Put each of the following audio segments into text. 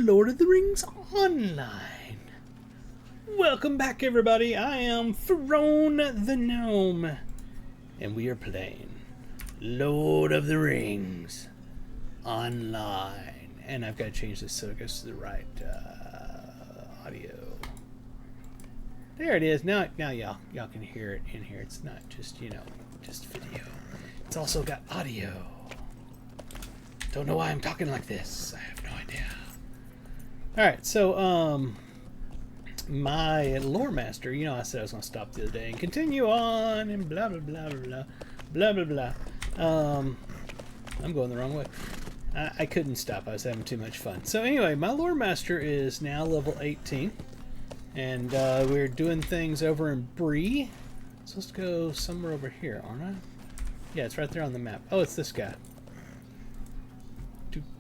Lord of the Rings Online. Welcome back, everybody. I am Throne the Gnome, and we are playing Lord of the Rings Online. And I've got to change this so it goes to the right audio. There it is. Now y'all can hear it in here. It's not just, just video. It's also got audio. Don't know why I'm talking like this. I have no idea. Alright, so, my lore master, I said I was going to stop the other day and continue on and blah, blah, blah, blah, blah, blah, blah, blah. I'm going the wrong way. I couldn't stop. I was having too much fun. So anyway, my lore master is now level 18. And we're doing things over in Bree. So let's go somewhere over here, aren't I? Yeah, it's right there on the map. Oh, it's this guy.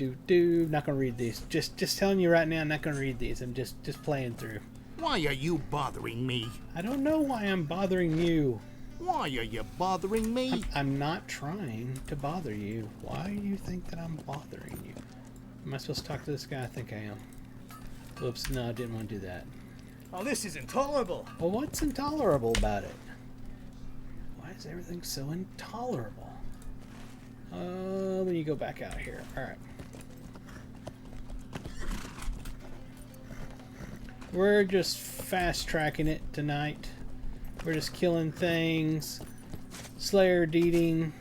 Not gonna read these. Just telling you right now, I'm not gonna read these. I'm just playing through. Why are you bothering me? I don't know why I'm bothering you. Why are you bothering me? I'm not trying to bother you. Why do you think that I'm bothering you? Am I supposed to talk to this guy? I think I am. Whoops, no, I didn't want to do that. Oh, this is intolerable. Well, what's intolerable about it? Why is everything so intolerable? When you go back out here. Alright. We're just fast-tracking it tonight. We're just killing things. Slayer deeding.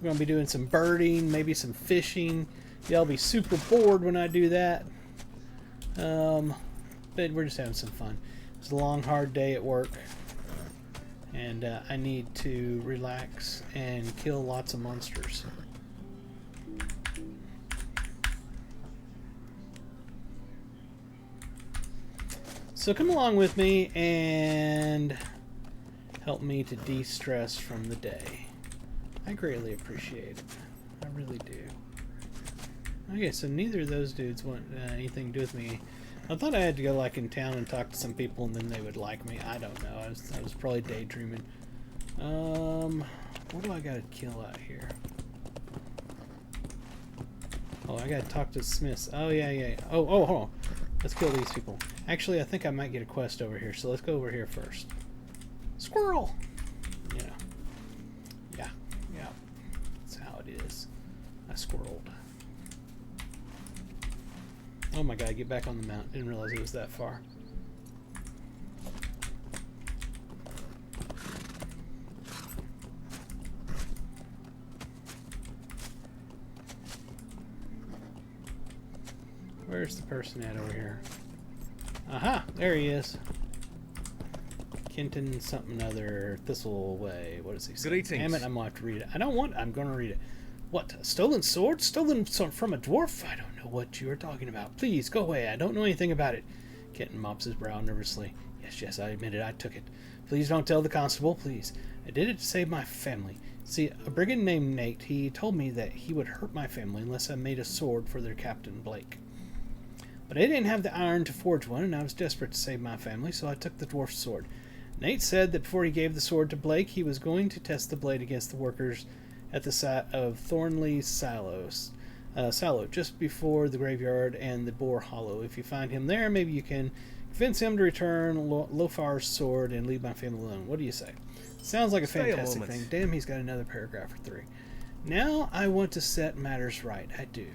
We're going to be doing some birding, maybe some fishing. Y'all be super bored when I do that. But we're just having some fun. It's a long, hard day at work. And I need to relax and kill lots of monsters. So come along with me and help me to de-stress from the day. I greatly appreciate it. I really do. Okay, so neither of those dudes want anything to do with me. I thought I had to go like in town and talk to some people and then they would like me. I don't know. I was probably daydreaming. What do I gotta kill out here? Oh, I gotta talk to Smiths. Oh, yeah. Oh, hold on. Let's kill these people. Actually, I think I might get a quest over here, so let's go over here first. Squirrel! Yeah. That's how it is. I squirreled. Oh my god, get back on the mount. Didn't realize it was that far. Where's the person at over here? Aha! There he is. Kenton something other Thistleway. What does he say? Greetings. Damn it, I'm going to have to read it. I'm going to read it. What? A stolen sword? Stolen from a dwarf? I don't know what you are talking about. Please, go away. I don't know anything about it. Kenton mops his brow nervously. Yes, I admit it. I took it. Please don't tell the constable, please. I did it to save my family. See, a brigand named Nate, he told me that he would hurt my family unless I made a sword for their captain, Blake. But I didn't have the iron to forge one, and I was desperate to save my family, so I took the dwarf's sword. Nate said that before he gave the sword to Blake, he was going to test the blade against the workers at the site of Thornley's Sallow, just before the graveyard and the Boar Hollow. If you find him there, maybe you can convince him to return Lofar's sword and leave my family alone. What do you say? Sounds like a fantastic thing. Damn, he's got another paragraph or 3. Now I want to set matters right. I do.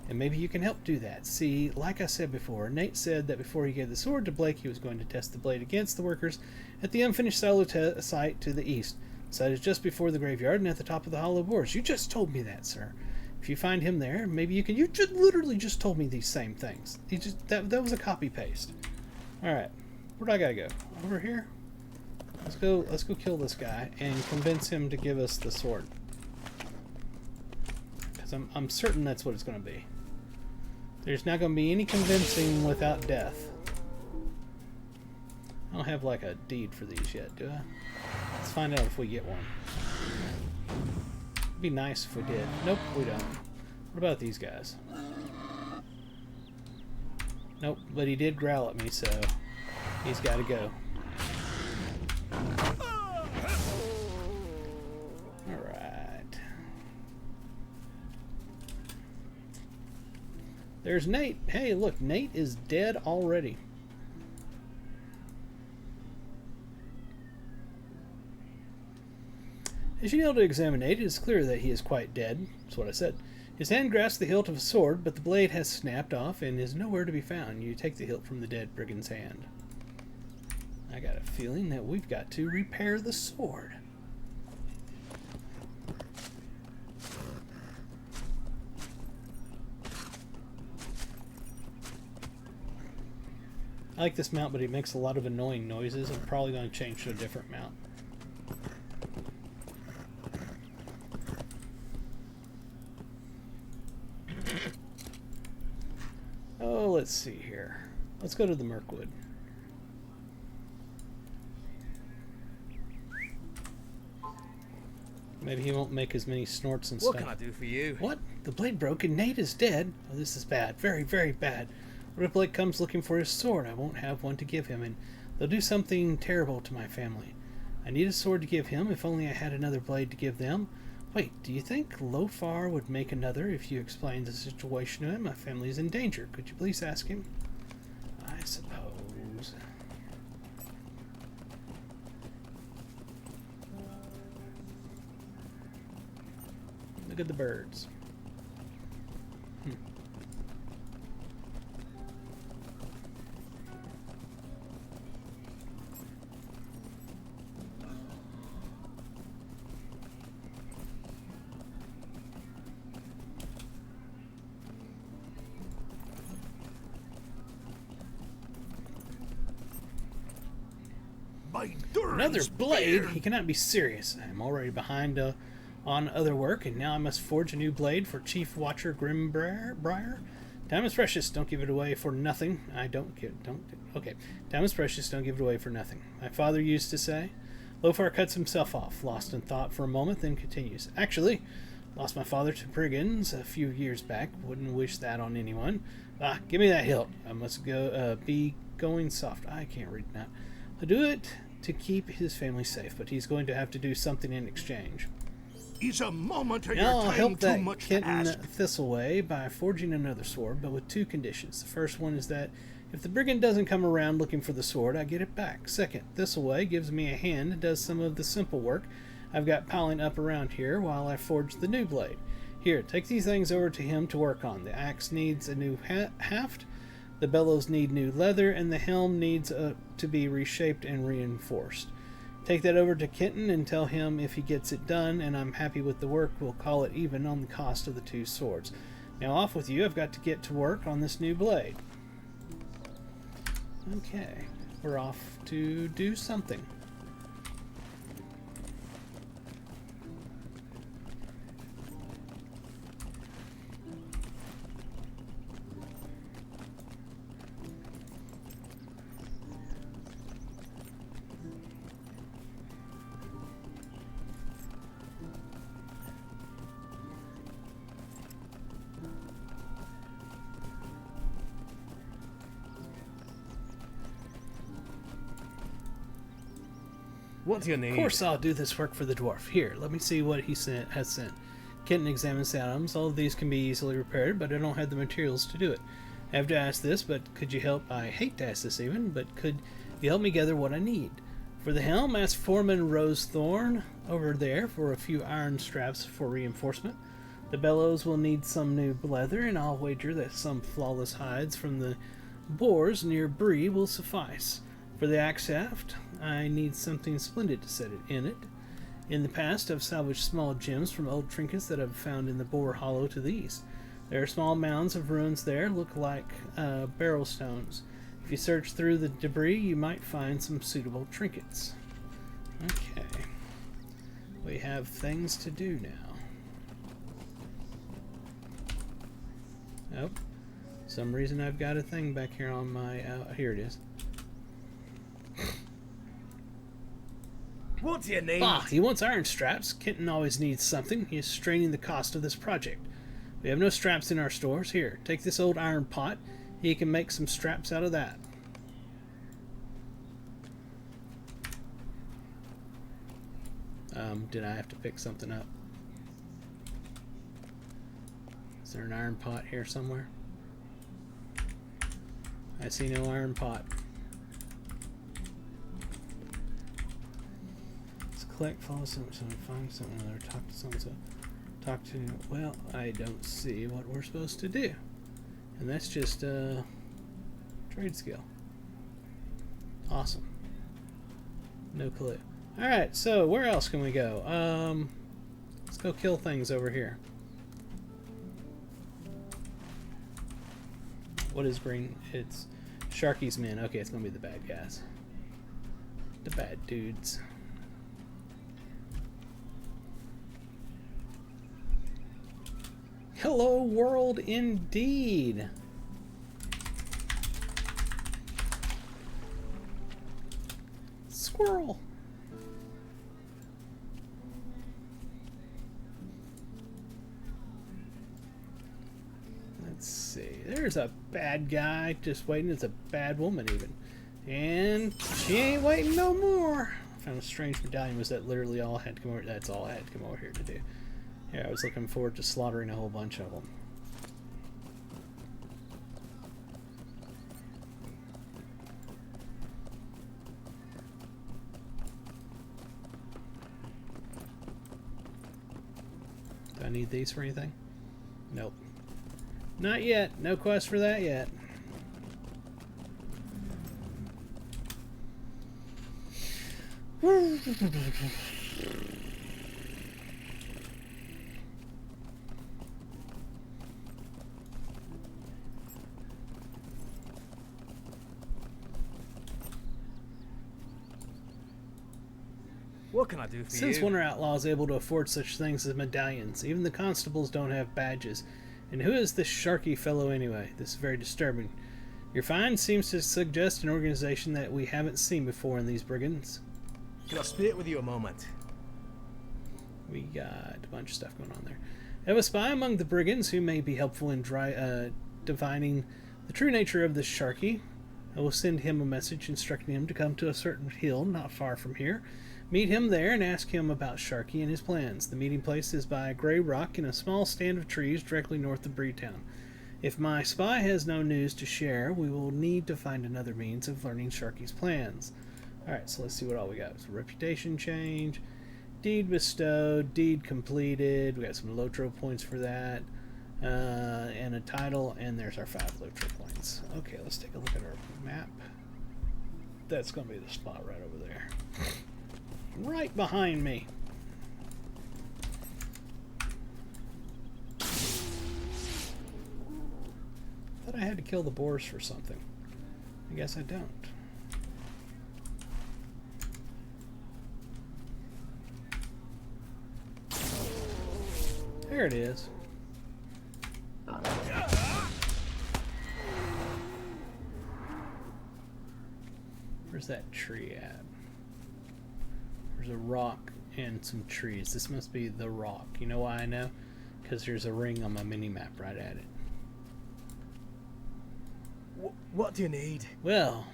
And maybe you can help do that. See, like I said before, Nate said that before he gave the sword to Blake, he was going to test the blade against the workers at the unfinished silo site to the east. The site is just before the graveyard and at the top of the hollow boars. You just told me that, sir. If you find him there, maybe you can... You just literally just told me these same things. That was a copy-paste. Alright. Where do I gotta go? Over here? Let's go kill this guy and convince him to give us the sword. Because I'm certain that's what it's going to be. There's not going to be any convincing without death. I don't have like a deed for these yet, do I? Let's find out if we get one. It'd be nice if we did. Nope, we don't. What about these guys? Nope, but he did growl at me, so he's got to go. Alright. There's Nate. Hey, look, Nate is dead already. As you kneel to examine Nate, it is clear that he is quite dead. That's what I said. His hand grasps the hilt of a sword, but the blade has snapped off and is nowhere to be found. You take the hilt from the dead brigand's hand. I got a feeling that we've got to repair the sword. I like this mount, but it makes a lot of annoying noises. I'm probably going to change to a different mount. Oh, let's see here. Let's go to the Mirkwood. Maybe he won't make as many snorts and What stuff. can I do for you? What? The blade broke and Nate is dead? Oh, this is bad. Very, very bad. What if Blake comes looking for his sword? I won't have one to give him, and they'll do something terrible to my family. I need a sword to give him, if only I had another blade to give them. Wait, do you think Lorrundor would make another if you explained the situation to him? My family is in danger. Could you please ask him? I suppose. Look at the birds. Another blade? He cannot be serious. I am already behind on other work, and now I must forge a new blade for Chief Watcher Grimbriar. Time is precious. Don't give it away for nothing. Okay. Time is precious. Don't give it away for nothing. My father used to say. Lorrundor cuts himself off, lost in thought for a moment, then continues. Actually, lost my father to brigands a few years back. Wouldn't wish that on anyone. Give me that hilt. I must go. Be going soft. I can't read that. I'll do it to keep his family safe, but he's going to have to do something in exchange. Is a moment of Now your I'll time help too that much to kitten ask? Thistleway by forging another sword, but with two conditions. The first one is that if the brigand doesn't come around looking for the sword, I get it back. Second, Thistleway gives me a hand and does some of the simple work I've got piling up around here while I forge the new blade. Here, take these things over to him to work on. The axe needs a new haft, the bellows need new leather, and the helm needs to be reshaped and reinforced. Take that over to Kenton and tell him if he gets it done and I'm happy with the work, we'll call it even on the cost of the two swords. Now off with you. I've got to get to work on this new blade. Okay, we're off to do something. What do you need? Of course I'll do this work for the dwarf. Here, let me see what he has sent. Kenton examines the items. All of these can be easily repaired, but I don't have the materials to do it. I have to ask this, but could you help? I hate to ask this even, but could you help me gather what I need? For the helm, ask Foreman Rosethorn over there for a few iron straps for reinforcement. The bellows will need some new leather, and I'll wager that some flawless hides from the boars near Bree will suffice. For the axe shaft, I need something splendid to set it in it. In the past, I've salvaged small gems from old trinkets that I've found in the Boar Hollow to the east. There are small mounds of ruins there, look like barrel stones. If you search through the debris, you might find some suitable trinkets. Okay. We have things to do now. Oh. Some reason I've got a thing back here on my... here it is. What do you need? He wants iron straps. Kenton always needs something. He is straining the cost of this project. We have no straps in our stores. Here, take this old iron pot. He can make some straps out of that. Did I have to pick something up? Is there an iron pot here somewhere? I see no iron pot. Let's collect, follow someone, find someone, or talk to someone. So talk to. Well, I don't see what we're supposed to do, and that's just trade skill. Awesome. No clue. All right, so where else can we go? Let's go kill things over here. What is green? It's Sharky's men. Okay, it's gonna be the bad guys. The bad dudes. Hello world indeed. Squirrel. Let's see. There's a bad guy just waiting. It's a bad woman even. And she ain't waiting no more. I found a strange medallion. Was that literally all I had to come over? That's all I had to come over here to do. Yeah, I was looking forward to slaughtering a whole bunch of them. Do I need these for anything? Nope. Not yet. No quest for that yet. What can I do for you? Since when are outlaws able to afford such things as medallions? Even the constables don't have badges. And who is this Sharky fellow anyway? This is very disturbing. Your find seems to suggest an organization that we haven't seen before in these brigands. Can I speak with you a moment? We got a bunch of stuff going on there. I have a spy among the brigands who may be helpful in divining the true nature of this Sharky. I will send him a message instructing him to come to a certain hill not far from here. Meet him there and ask him about Sharky and his plans. The meeting place is by a gray rock in a small stand of trees directly north of Breetown. If my spy has no news to share, we will need to find another means of learning Sharky's plans. Alright, so let's see what all we got. So reputation change, deed bestowed, deed completed. We got some Lotro points for that, and a title, and there's our 5 Lotro points. Okay, let's take a look at our map. That's going to be the spot right over there. Right behind me. Thought I had to kill the boars for something. I guess I don't. There it is. Where's that tree at? There's a rock and some trees. This must be the rock. You know why I know? Because there's a ring on my mini-map right at it. What do you need? Well,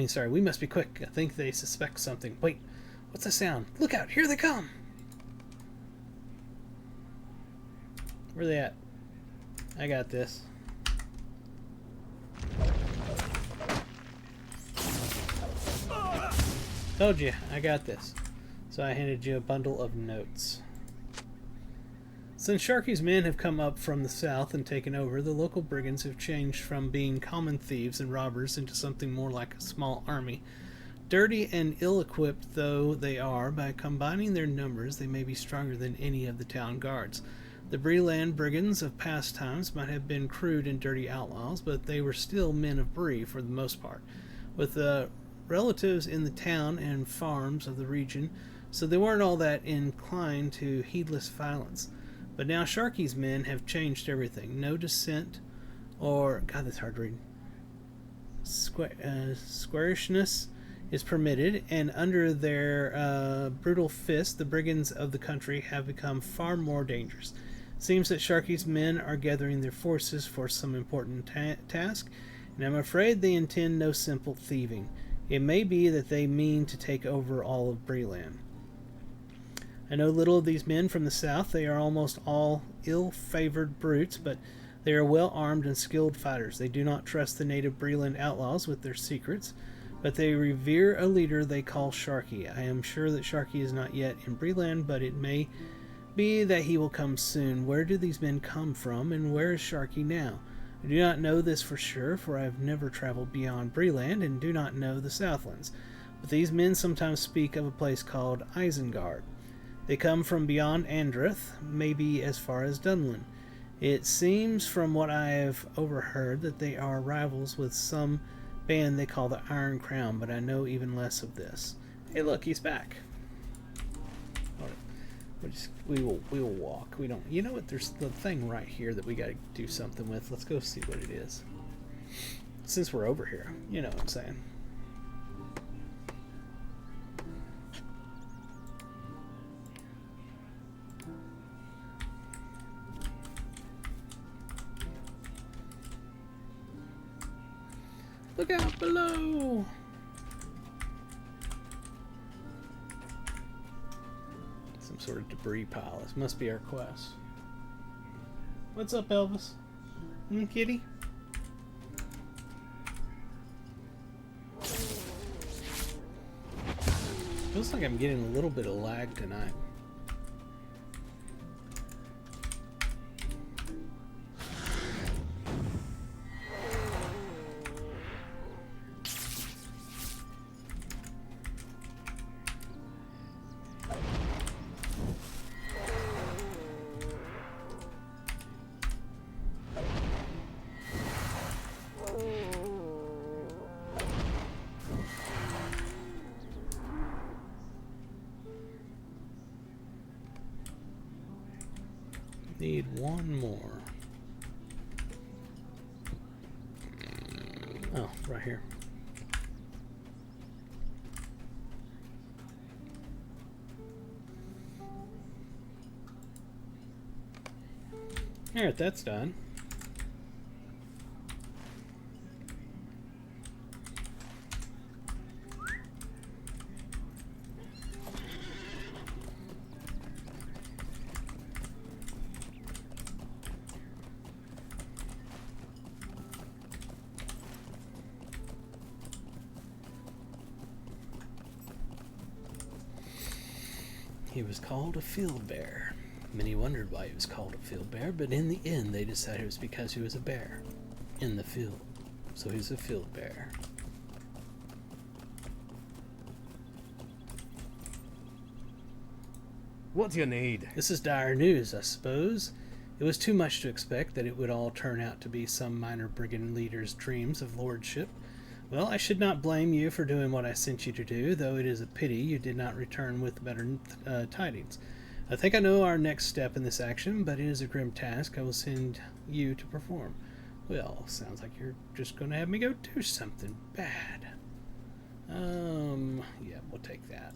sorry, we must be quick. I think they suspect something. Wait, what's the sound? Look out, here they come! Where are they at? I got this. Told you, I got this. So I handed you a bundle of notes. Since Sharky's men have come up from the south and taken over, the local brigands have changed from being common thieves and robbers into something more like a small army. Dirty and ill-equipped though they are, by combining their numbers, they may be stronger than any of the town guards. The Breeland brigands of past times might have been crude and dirty outlaws, but they were still men of Bree for the most part, with relatives in the town and farms of the region, so they weren't all that inclined to heedless violence. But now Sharky's men have changed everything. No dissent or... God, that's hard to read. Squarishness is permitted, and under their brutal fist, the brigands of the country have become far more dangerous. Seems that Sharky's men are gathering their forces for some important task, and I'm afraid they intend no simple thieving. It may be that they mean to take over all of Breeland. I know little of these men from the south. They are almost all ill-favored brutes, but They are well armed and skilled fighters. They do not trust the native Breland outlaws with their secrets, but they revere a leader they call Sharky. I am sure that Sharky is not yet in Breland, but it may be that he will come soon. Where do these men come from, and where is Sharky now? I do not know this for sure, for I have never traveled beyond Breland and do not know the Southlands. But these men sometimes speak of a place called Isengard. They come from beyond Andreth, maybe as far as Dunlin. It seems from what I have overheard that they are rivals with some band they call the Iron Crown, but I know even less of this. Hey, look, he's back. We will walk. We don't. You know what? There's the thing right here that we got to do something with. Let's go see what it is. Since we're over here, you know what I'm saying. Look out below! Some sort of debris pile. This must be our quest. What's up, Elvis? Kitty? Feels like I'm getting a little bit of lag tonight. Need one more. Oh, right here. Alright, that's done. He was called a field bear. Many wondered why he was called a field bear, but in the end they decided it was because he was a bear in the field. So he's a field bear. What do you need? This is dire news, I suppose. It was too much to expect that it would all turn out to be some minor brigand leader's dreams of lordship. Well, I should not blame you for doing what I sent you to do, though it is a pity you did not return with better tidings. I think I know our next step in this action, but it is a grim task I will send you to perform. Well, sounds like you're just going to have me go do something bad. Yeah, we'll take that.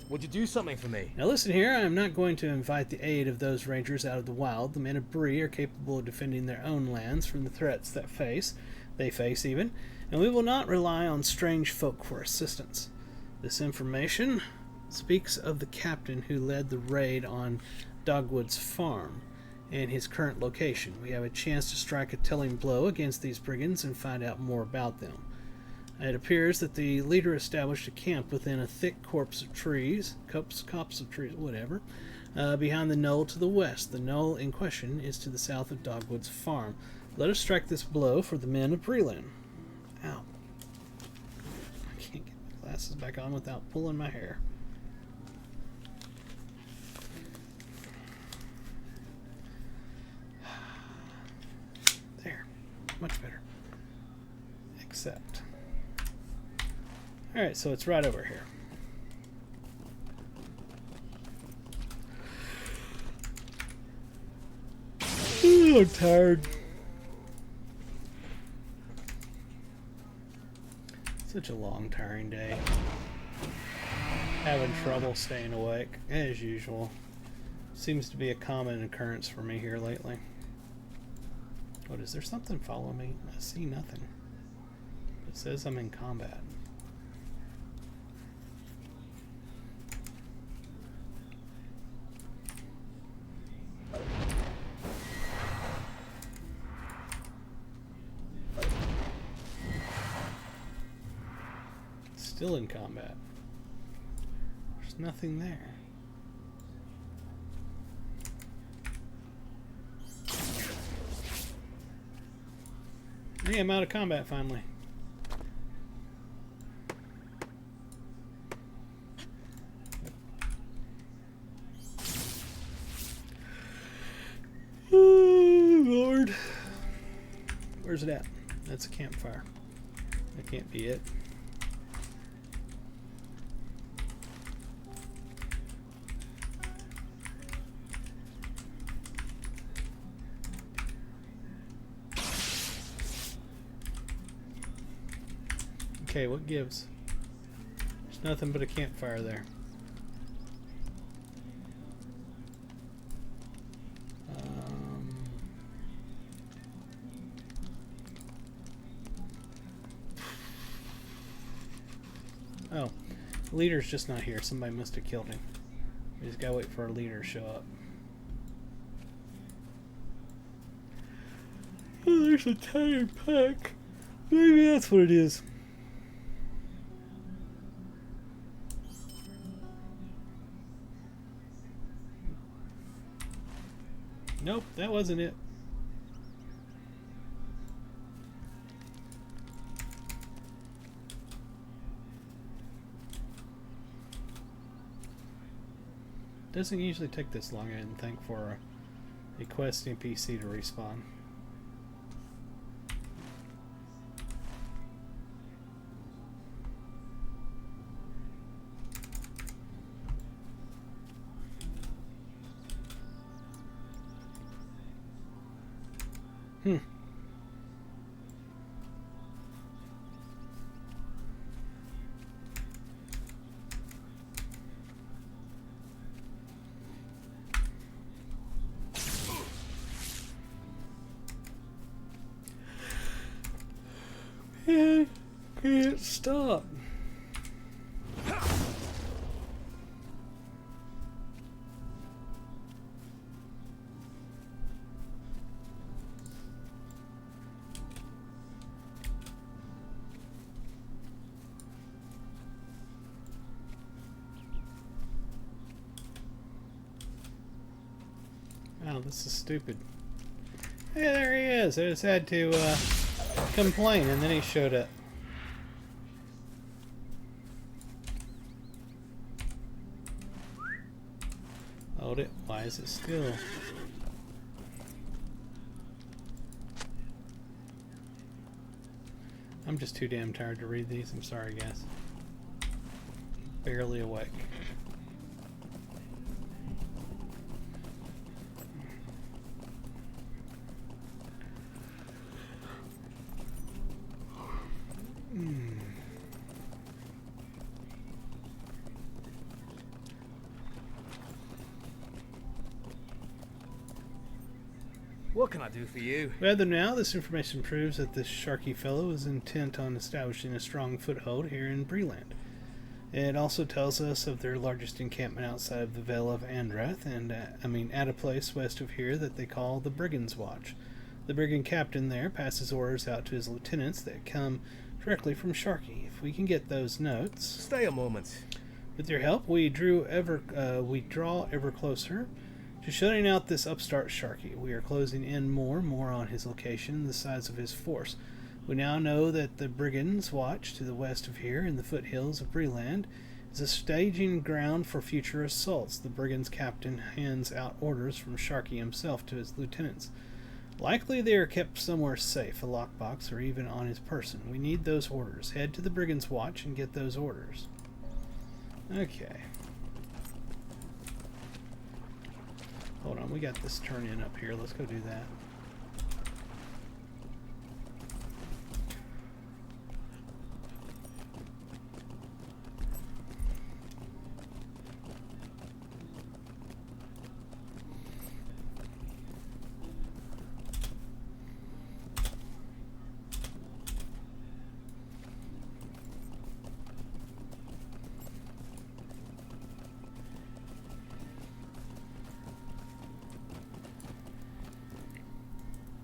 Would you do something for me? Now listen here, I am not going to invite the aid of those rangers out of the wild. The men of Bree are capable of defending their own lands from the threats they face even, and we will not rely on strange folk for assistance. This information speaks of the captain who led the raid on Dogwood's farm and his current location. We have a chance to strike a telling blow against these brigands and find out more about them. It appears that the leader established a camp within a thick copse of trees, whatever, behind the knoll to the west. The knoll in question is to the south of Dogwood's farm. Let us strike this blow for the men of Breland. Ow. I can't get my glasses back on without pulling my hair. There. Much better. Except. Alright, so it's right over here. Ooh, I'm tired. Such a long, tiring day. Having trouble staying awake, as usual. Seems to be a common occurrence for me here lately. What, is there something following me? I see nothing. It says I'm in combat. Still in combat. There's nothing there. Hey, I'm out of combat finally. Oh, Lord. Where's it at? That's a campfire. That can't be it. Okay, what gives? There's nothing but a campfire there. Oh, the leader's just not here. Somebody must have killed him. We just gotta wait for our leader to show up. Oh, there's a tire pack. Maybe that's what it is. Nope, that wasn't it. Doesn't usually take this long, I didn't think, for a quest NPC to respawn. Hmm. Man, can't stop. Oh, this is stupid. Hey, there he is. I just had to complain, and then he showed up. Hold it. Why is it still? I'm just too damn tired to read these. I'm sorry, guys. Barely awake. What can I do for you? Rather now, this information proves that this Sharky fellow is intent on establishing a strong foothold here in Breland. It also tells us of their largest encampment outside of the Vale of Andrath, and at a place west of here that they call the Brigand's Watch. The brigand captain there passes orders out to his lieutenants that come directly from Sharky. If we can get those notes. Stay a moment. With your help, we draw ever closer to shutting out this upstart Sharky. We are closing in more and more on his location and the size of his force. We now know that the Brigand's Watch to the west of here in the foothills of Breland is a staging ground for future assaults. The Brigand's captain hands out orders from Sharky himself to his lieutenants. Likely they are kept somewhere safe, a lockbox, or even on his person. We need those orders. Head to the Brigand's Watch and get those orders. Okay. Hold on, we got this turn in up here. Let's go do that.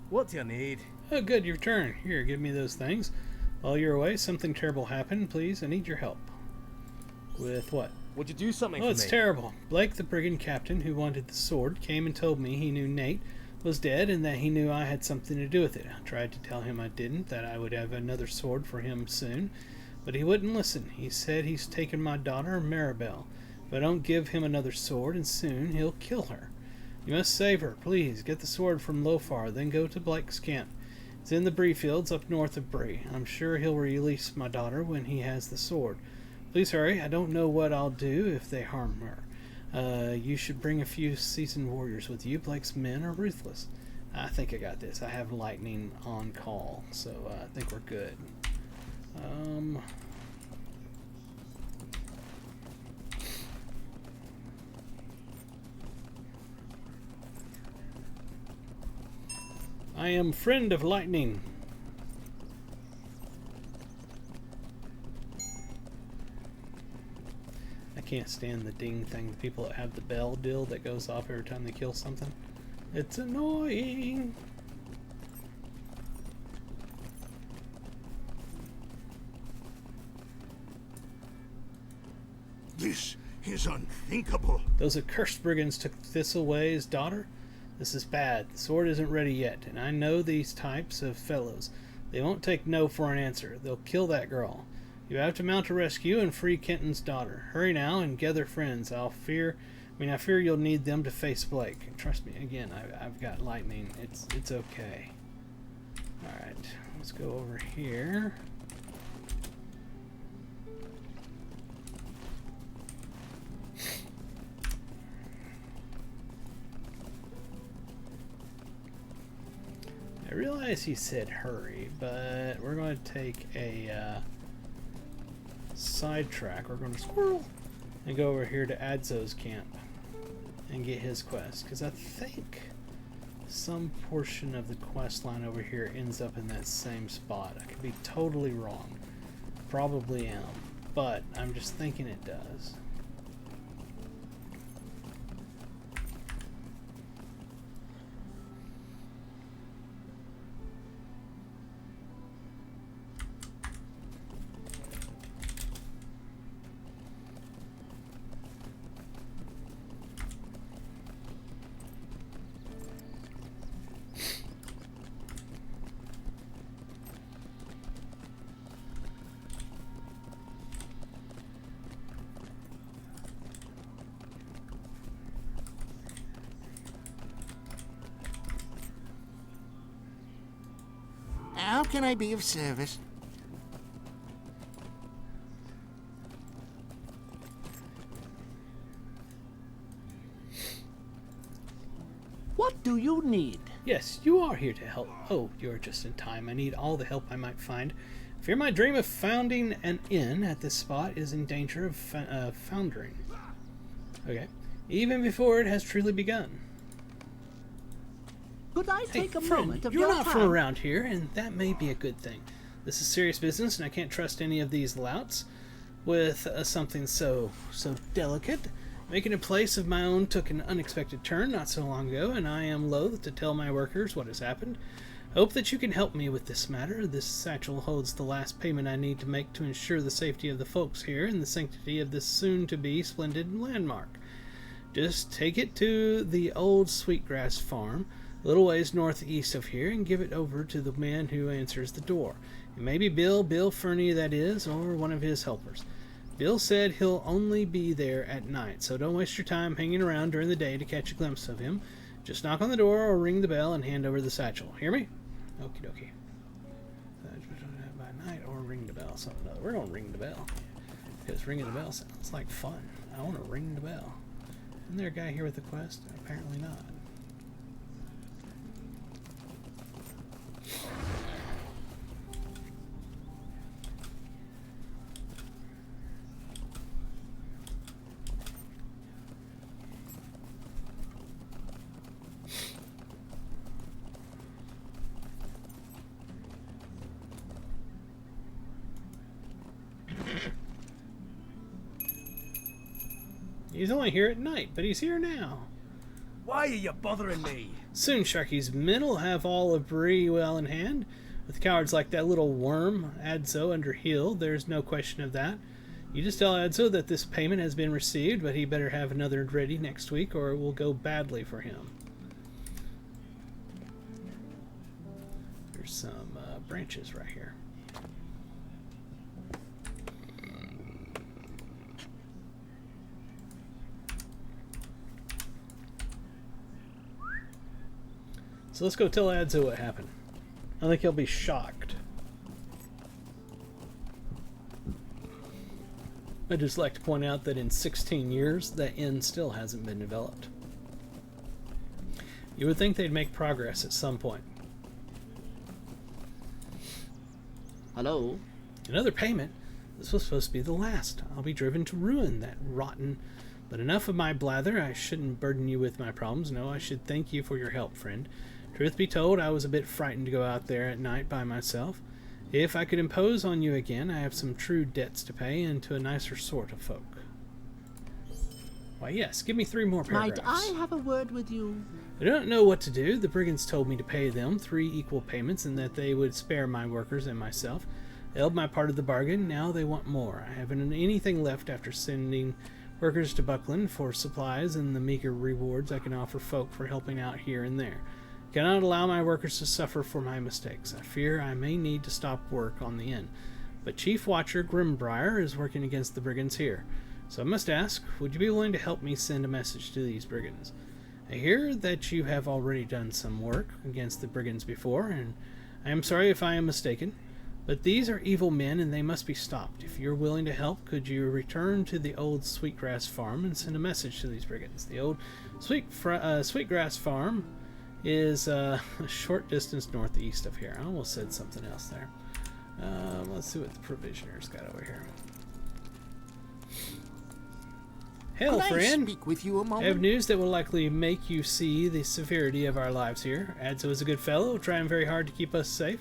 What do you need? Oh, good, your turn. Here, give me those things. While you're away, something terrible happened. Please, I need your help. With what? Would you do something Oh, for it's me? terrible. Blake, the brigand captain who wanted the sword, came and told me he knew Nate was dead and that he knew I had something to do with it. I tried to tell him I didn't, that I would have another sword for him soon, but he wouldn't listen. He said he's taken my daughter, Maribel. If I don't give him another sword, and soon, he'll kill her. You must save her, please. Get the sword from Lofar, then go to Blake's camp. It's in the Bree fields up north of Bree. I'm sure he'll release my daughter when he has the sword. Please hurry. I don't know what I'll do if they harm her. You should bring a few seasoned warriors with you. Blake's men are ruthless. I think I got this. I have lightning on call, so I think we're good. I am friend of lightning. I can't stand the ding thing. The people that have the bell deal that goes off every time they kill something. It's annoying. This is unthinkable. Those accursed brigands took Thistleways' daughter. This is bad. The sword isn't ready yet, and I know these types of fellows. They won't take no for an answer. They'll kill that girl. You have to mount a rescue and free Kenton's daughter. Hurry now and gather friends. I fear you'll need them to face Blake. Trust me, again, I've got lightning. It's okay. Alright, let's go over here. I realize he said hurry, but we're going to take a sidetrack. We're going to squirrel and go over here to Adzo's camp and get his quest, because I think some portion of the quest line over here ends up in that same spot. I could be totally wrong. Probably am, but I'm just thinking it does. How can I be of service? What do you need? Yes, you are here to help. Oh, you're just in time. I need all the help I might find. Fear my dream of founding an inn at this spot is in danger of foundering. Okay. Even before it has truly begun. Could I Hey, take a friend, moment of you're your not time? from around here, and that may be a good thing. This is serious business, and I can't trust any of these louts with something so delicate. Making a place of my own took an unexpected turn not so long ago, and I am loath to tell my workers what has happened. Hope that you can help me with this matter. This satchel holds the last payment I need to make to ensure the safety of the folks here and the sanctity of this soon-to-be splendid landmark. Just take it to the old Sweetgrass farm, a little ways northeast of here, and give it over to the man who answers the door. It may be Bill Fernie, that is, or one of his helpers. Bill said he'll only be there at night, so don't waste your time hanging around during the day to catch a glimpse of him. Just knock on the door or ring the bell and hand over the satchel. Hear me? Okie dokie. By night or ring the bell. Something other. We're going to ring the bell. Because ringing the bell sounds like fun. I want to ring the bell. Isn't there a guy here with a quest? Apparently not. He's only here at night, but he's here now. Why are you bothering me? Soon, Sharky's men will have all of Bree well in hand. With cowards like that little worm, Adzo, under heel, there's no question of that. You just tell Adzo that this payment has been received, but he better have another ready next week or it will go badly for him. There's some branches right here. So let's go tell Adzo what happened. I think he'll be shocked. I'd just like to point out that in 16 years, that inn still hasn't been developed. You would think they'd make progress at some point. Hello? Another payment? This was supposed to be the last. I'll be driven to ruin, that rotten... But enough of my blather. I shouldn't burden you with my problems. No, I should thank you for your help, friend. Truth be told, I was a bit frightened to go out there at night by myself. If I could impose on you again, I have some true debts to pay, and to a nicer sort of folk. Why, yes, give me 3 more paragraphs. Might I have a word with you? I don't know what to do. The brigands told me to pay them 3 equal payments, and that they would spare my workers and myself. They held my part of the bargain. Now they want more. I haven't anything left after sending workers to Buckland for supplies and the meager rewards I can offer folk for helping out here and there. I cannot allow my workers to suffer for my mistakes. I fear I may need to stop work on the inn. But Chief Watcher Grimbriar is working against the brigands here. So I must ask, would you be willing to help me send a message to these brigands? I hear that you have already done some work against the brigands before, and I am sorry if I am mistaken. But these are evil men, and they must be stopped. If you're willing to help, could you return to the old Sweetgrass Farm and send a message to these brigands? The old Sweetgrass Farm is a short distance northeast of here. I almost said something else there. Let's see what the provisioner's got over here. Hail, Could I friend! speak with you a I moment? have news that will likely make you see the severity of our lives here. Adzo is a good fellow, trying very hard to keep us safe,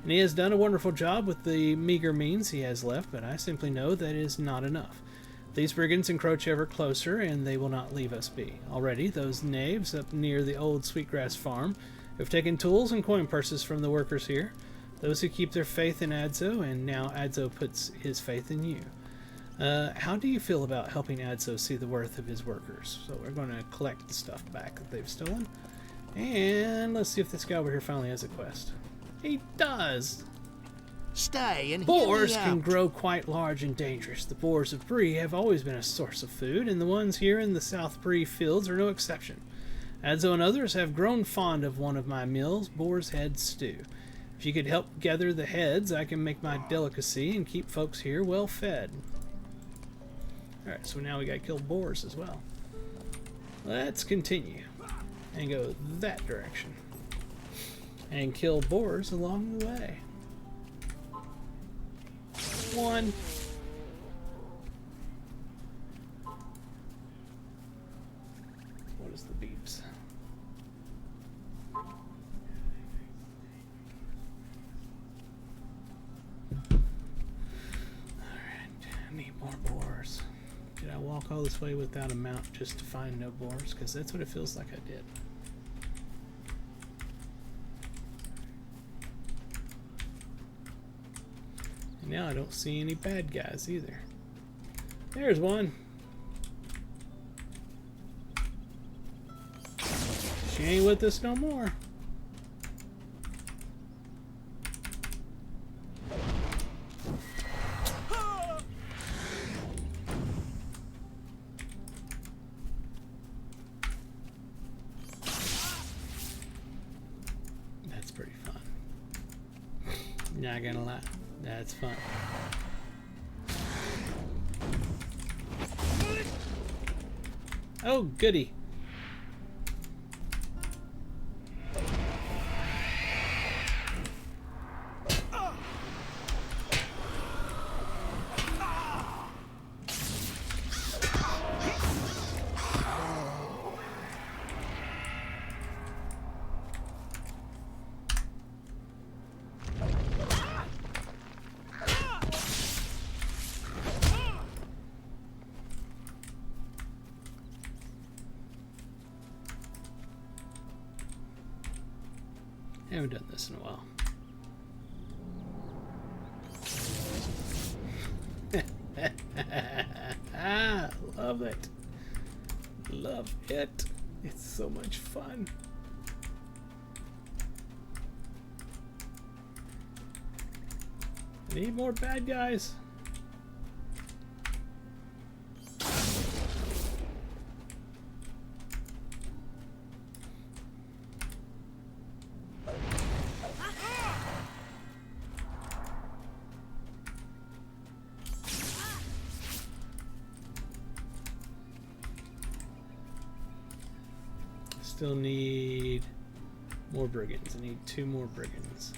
and he has done a wonderful job with the meager means he has left, but I simply know that it is not enough. These brigands encroach ever closer, and they will not leave us be. Already, those knaves up near the old Sweetgrass Farm have taken tools and coin purses from the workers here, those who keep their faith in Adzo, and now Adzo puts his faith in you. How do you feel about helping Adzo see the worth of his workers? So we're going to collect the stuff back that they've stolen. And let's see if this guy over here finally has a quest. He does! Stay and Boars hear me can out. grow quite large and dangerous. The boars of Bree have always been a source of food, and the ones here in the South Bree fields are no exception. Adzo and others have grown fond of one of my meals, boar's head stew. If you could help gather the heads, I can make my delicacy and keep folks here well fed. Alright, so now we gotta kill boars as well. Let's continue and go that direction and kill boars along the way. 1. What is the beeps? Alright, I need more boars. Did I walk all this way without a mount just to find no boars? Because that's what it feels like I did. And now I don't see any bad guys either. There's one. She ain't with us no more. That's pretty fun. Not gonna lie. That's fun. Oh, goody. I haven't done this in a while. Love it. Love it. It's so much fun. I need more bad guys. Still need more brigands. I need 2 more brigands.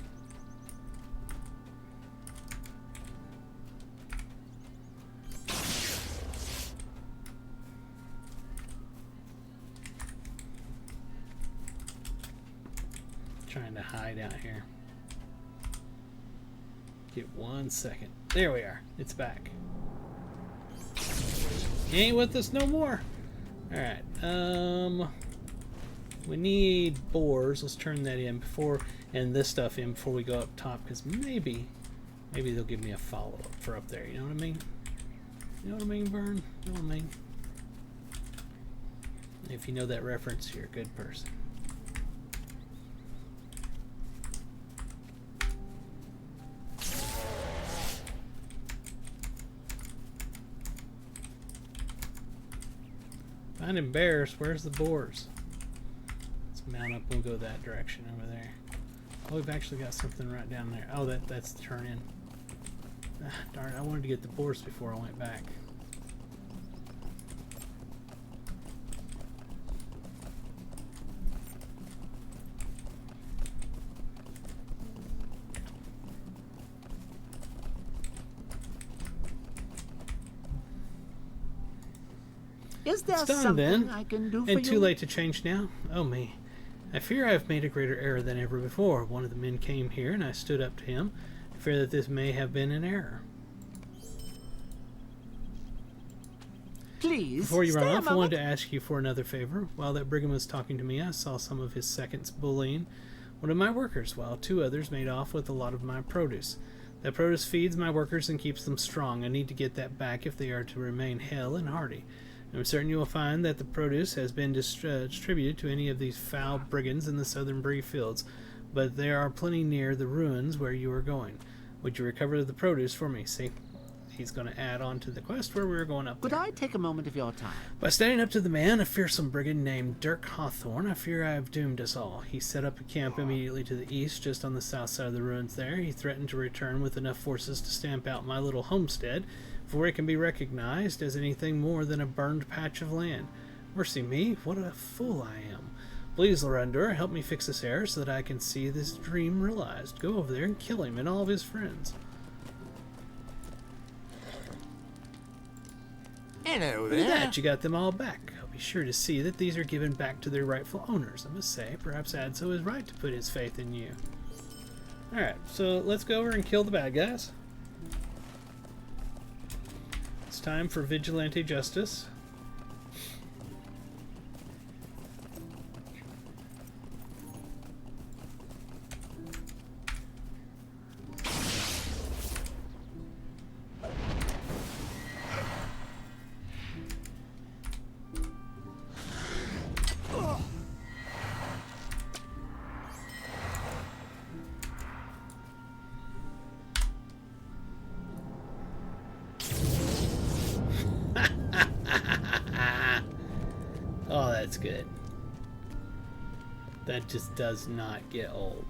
Trying to hide out here. Get 1 second. There we are. It's back. He ain't with us no more. Alright, we need boars. Let's turn that in before, and this stuff in before we go up top, because maybe they'll give me a follow-up for up there. You know what I mean? You know what I mean, Vern? You know what I mean? If you know that reference, you're a good person. Finding bears. Where's the boars? Mount up, we'll go that direction over there. Oh, we've actually got something right down there. Oh, that's the turn in. Ah, darn, I wanted to get the boars before I went back. Is there It's done something then, I can do for and too you? late to change now. Oh me. I fear I have made a greater error than ever before. One of the men came here, and I stood up to him. I fear that this may have been an error. Please, Before you run stay a off, I wanted moment. to ask you for another favor. While that brigand was talking to me, I saw some of his seconds bullying one of my workers, while 2 others made off with a lot of my produce. That produce feeds my workers and keeps them strong. I need to get that back if they are to remain hale and hearty. I'm certain you will find that the produce has been distributed to any of these foul brigands in the southern Bree fields, but there are plenty near the ruins where you are going. Would you recover the produce for me? See, he's going to add on to the quest where we were going up Could there. I take a moment of your time? By standing up to the man, a fearsome brigand named Dirk Hawthorne, I fear I have doomed us all. He set up a camp immediately to the east, just on the south side of the ruins there. He threatened to return with enough forces to stamp out my little homestead, before it can be recognized as anything more than a burned patch of land. Mercy me, what a fool I am. Please, Lorrundor, help me fix this error so that I can see this dream realized. Go over there and kill him and all of his friends. Hello Look at there. that, you got them all back. I'll be sure to see that these are given back to their rightful owners. I must say, perhaps Adso is right to put his faith in you. Alright, so let's go over and kill the bad guys. It's time for vigilante justice. Oh, that's good. That just does not get old.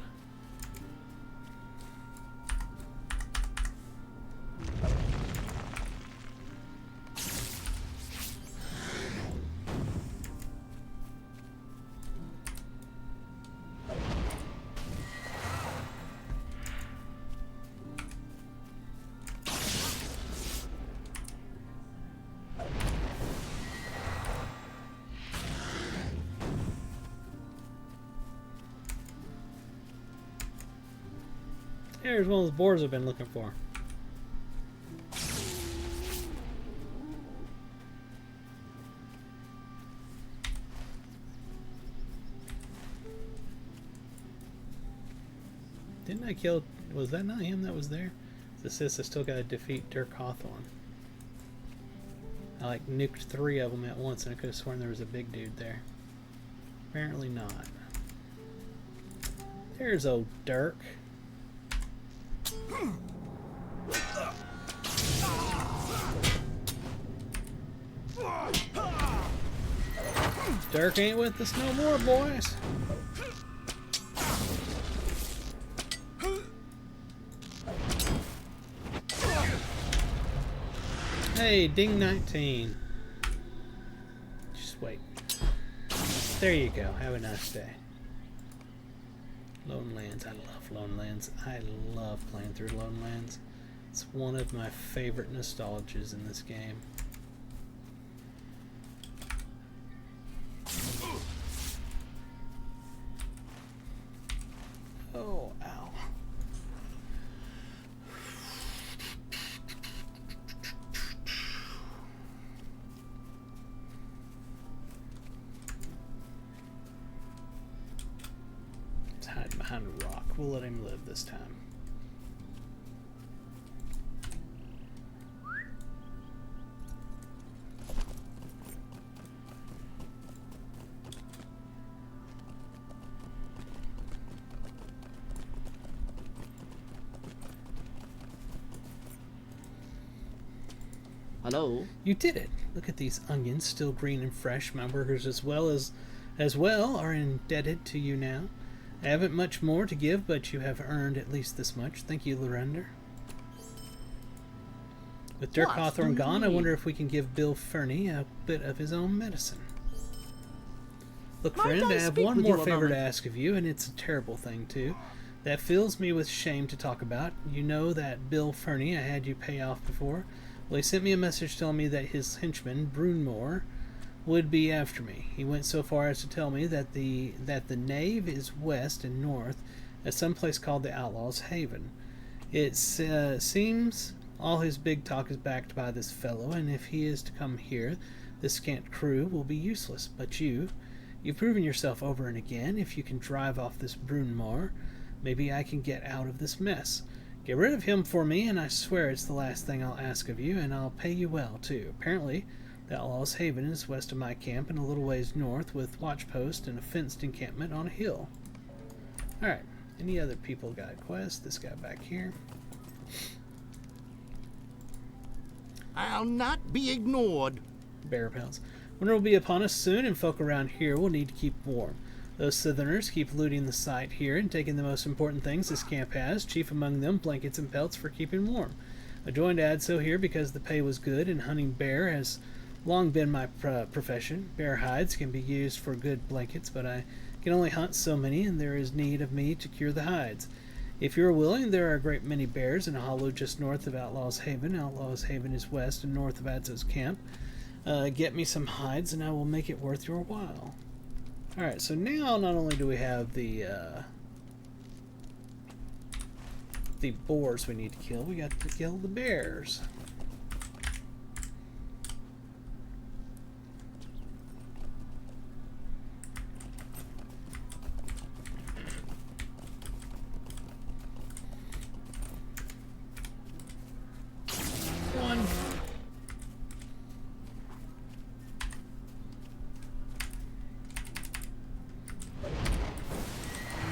Here's one of those boars I've been looking for. Didn't I kill... Was that not him that was there? This says I still gotta defeat Dirk Hawthorne. I like nuked 3 of them at once, and I could have sworn there was a big dude there. Apparently not. There's old Dirk. Dirk ain't with us no more, boys. Hey, ding 19. Just wait. There you go. Have a nice day. Lone Lands. I love Lone Lands. I love playing through Lone Lands. It's one of my favorite nostalgias in this game. Oh, ow. He's hiding behind a rock. We'll let him live this time. Hello? You did it. Look at these onions, still green and fresh. My workers as well are indebted to you now. I haven't much more to give, but you have earned at least this much. Thank you, Lorrundor. With Dirk What Hawthorne do you gone, I need? wonder if we can give Bill Fernie a bit of his own medicine. Look, Might friend, I I have speak one with you more a favor to moment? ask of you, and it's a terrible thing, too. That fills me with shame to talk about. You know that Bill Fernie I had you pay off before? Well, he sent me a message telling me that his henchman, Lorrundor, would be after me. He went so far as to tell me that the nave is west and north at some place called the Outlaw's Haven. It seems all his big talk is backed by this fellow, and if he is to come here, this scant crew will be useless. But you've proven yourself over and again. If you can drive off this Lorrundor, maybe I can get out of this mess. Get rid of him for me, and I swear it's the last thing I'll ask of you, and I'll pay you well, too. Apparently, the Outlaw's Haven is west of my camp and a little ways north, with watch post and a fenced encampment on a hill. Alright, any other people got quests? This guy back here. I'll not be ignored. Bear pelts. Winter will be upon us soon, and folk around here will need to keep warm. Those Southerners keep looting the site here and taking the most important things this camp has, chief among them blankets and pelts for keeping warm. I joined ADSO here because the pay was good, and hunting bear has long been my profession. Bear hides can be used for good blankets, but I can only hunt so many, and there is need of me to cure the hides. If you are willing, there are a great many bears in a hollow just north of Outlaw's Haven. Outlaw's Haven is west and north of ADSO's camp. Get me some hides, and I will make it worth your while. Alright, so now not only do we have the boars we need to kill, we got to kill the bears. One.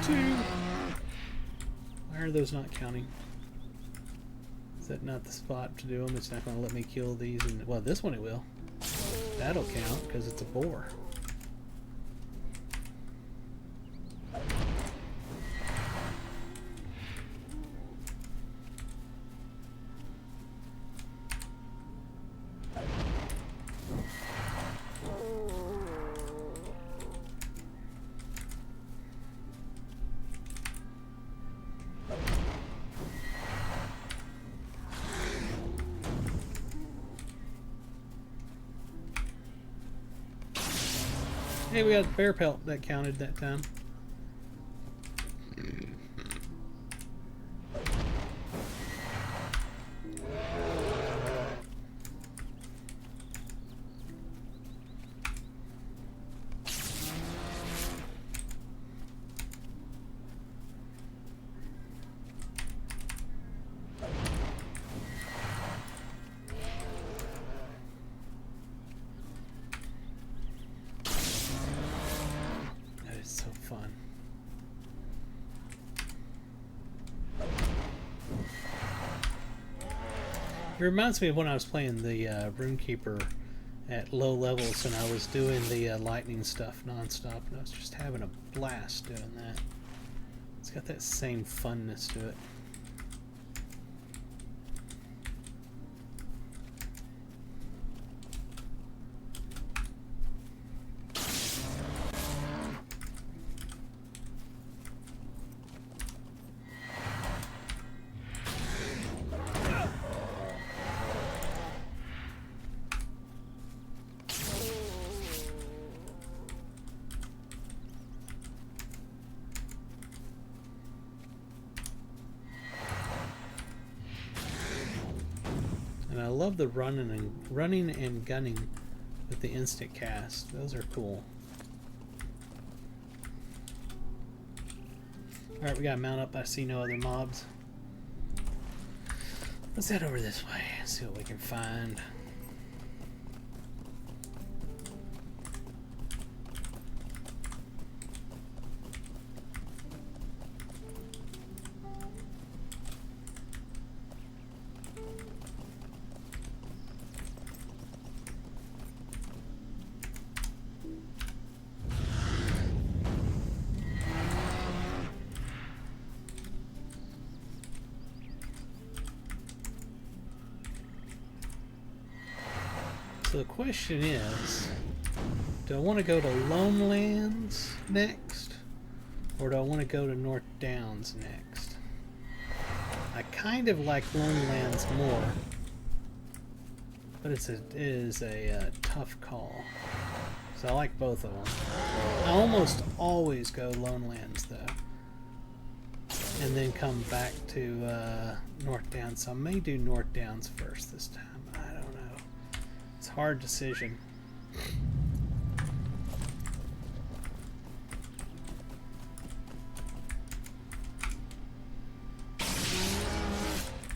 Two. Why are those not counting? Is that not the spot to do them? It's not going to let me kill these. And well, this one it will. That'll count because it's a boar. Hey, we got the bear pelt that counted that time. It reminds me of when I was playing the Runekeeper at low levels and I was doing the lightning stuff non-stop, and I was just having a blast doing that. It's got that same funness to it. And I love the running and gunning with the instant cast. Those are cool. Alright, we gotta mount up. I see no other mobs. Let's head over this way and see what we can find. So the question is, do I want to go to Lone Lands next, or do I want to go to North Downs next? I kind of like Lone Lands more, but it is a tough call. So I like both of them. I almost always go Lone Lands though, and then come back to North Downs. So I may do North Downs first this time. I don't know. It's a hard decision.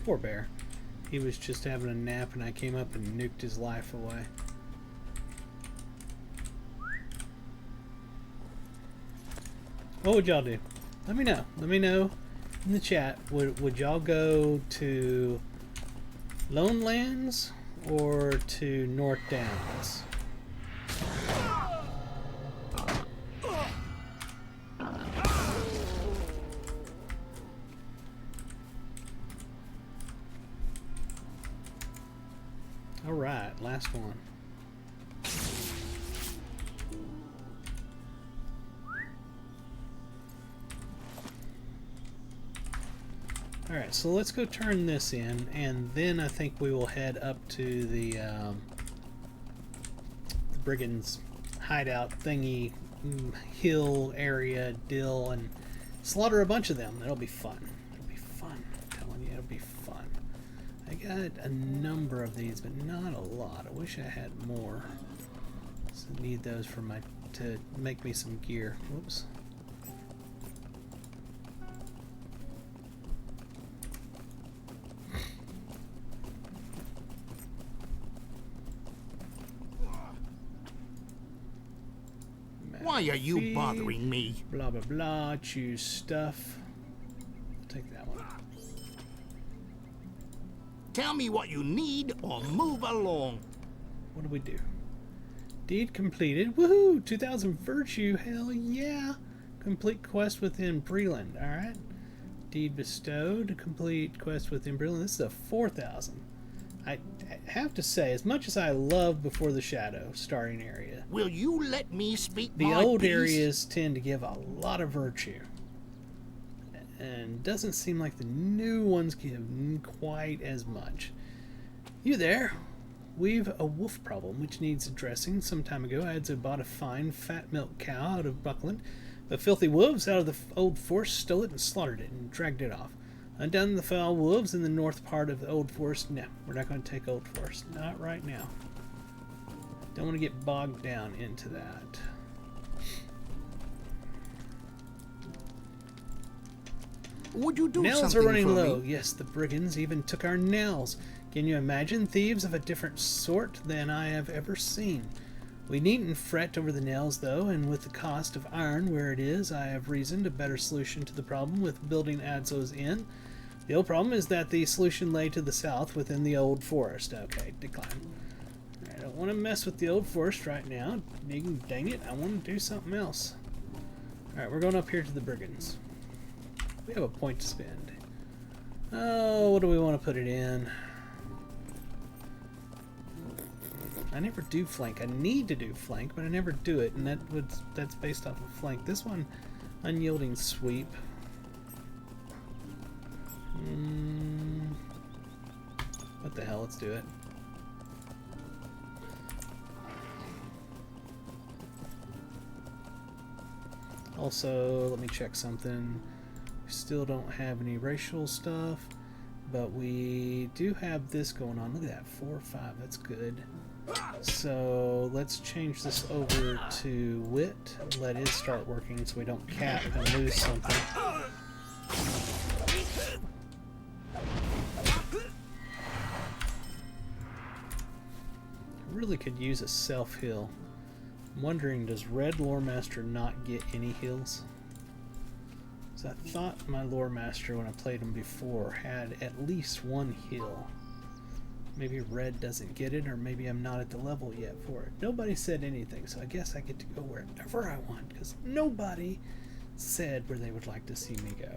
Poor bear. He was just having a nap and I came up and nuked his life away. What would y'all do? Let me know. Let me know in the chat. Would y'all go to Lone Lands or to North Downs? All right, last one. All right, so let's go turn this in, and then I think we will head up to the brigands' hideout thingy, hill area, dill, and slaughter a bunch of them. That'll be fun. It'll be fun. I'm telling you, it'll be fun. I got a number of these, but not a lot. I wish I had more. So I need those for to make me some gear. Whoops. Why are you bothering me? Blah blah blah. Choose stuff. I'll take that one. Tell me what you need or move along. What do we do? Deed completed. Woohoo! 2,000 virtue. Hell yeah! Complete quest within Breland. All right. Deed bestowed. Complete quest within Breland. This is a 4,000. I have to say, as much as I love Before the Shadow starting area, Will you let me speak the my old piece? areas tend to give a lot of virtue. And doesn't seem like the new ones give quite as much. You there? We've a wolf problem which needs addressing. Some time ago I had bought a fine fat milk cow out of Buckland. The filthy wolves out of the old forest stole it and slaughtered it and dragged it off. Undone the foul wolves in the north part of the old forest. No, we're not going to take old forest. Not right now. Don't want to get bogged down into that. Would you do Nails something are running for low. me? Yes, the brigands even took our nails. Can you imagine thieves of a different sort than I have ever seen? We needn't fret over the nails, though, and with the cost of iron where it is, I have reasoned a better solution to the problem with building Adzo's Inn. The old problem is that the solution lay to the south within the old forest. Okay, decline. I don't want to mess with the old forest right now. Dang it, I want to do something else. Alright, we're going up here to the brigands. We have a point to spend. Oh, what do we want to put it in? I never do flank. I need to do flank, but I never do it, and that's based off of flank. This one, unyielding sweep. What the hell? Let's do it. Also, let me check something. We still don't have any racial stuff, but we do have this going on. Look at that, 4 or 5. That's good. So let's change this over to wit. Let it start working so we don't cap and lose something. Really could use a self-heal. I'm wondering, does Red Lore Master not get any heals? Because I thought my Lore Master, when I played him before, had at least 1 heal. Maybe Red doesn't get it, or maybe I'm not at the level yet for it. Nobody said anything, so I guess I get to go wherever I want, because nobody said where they would like to see me go.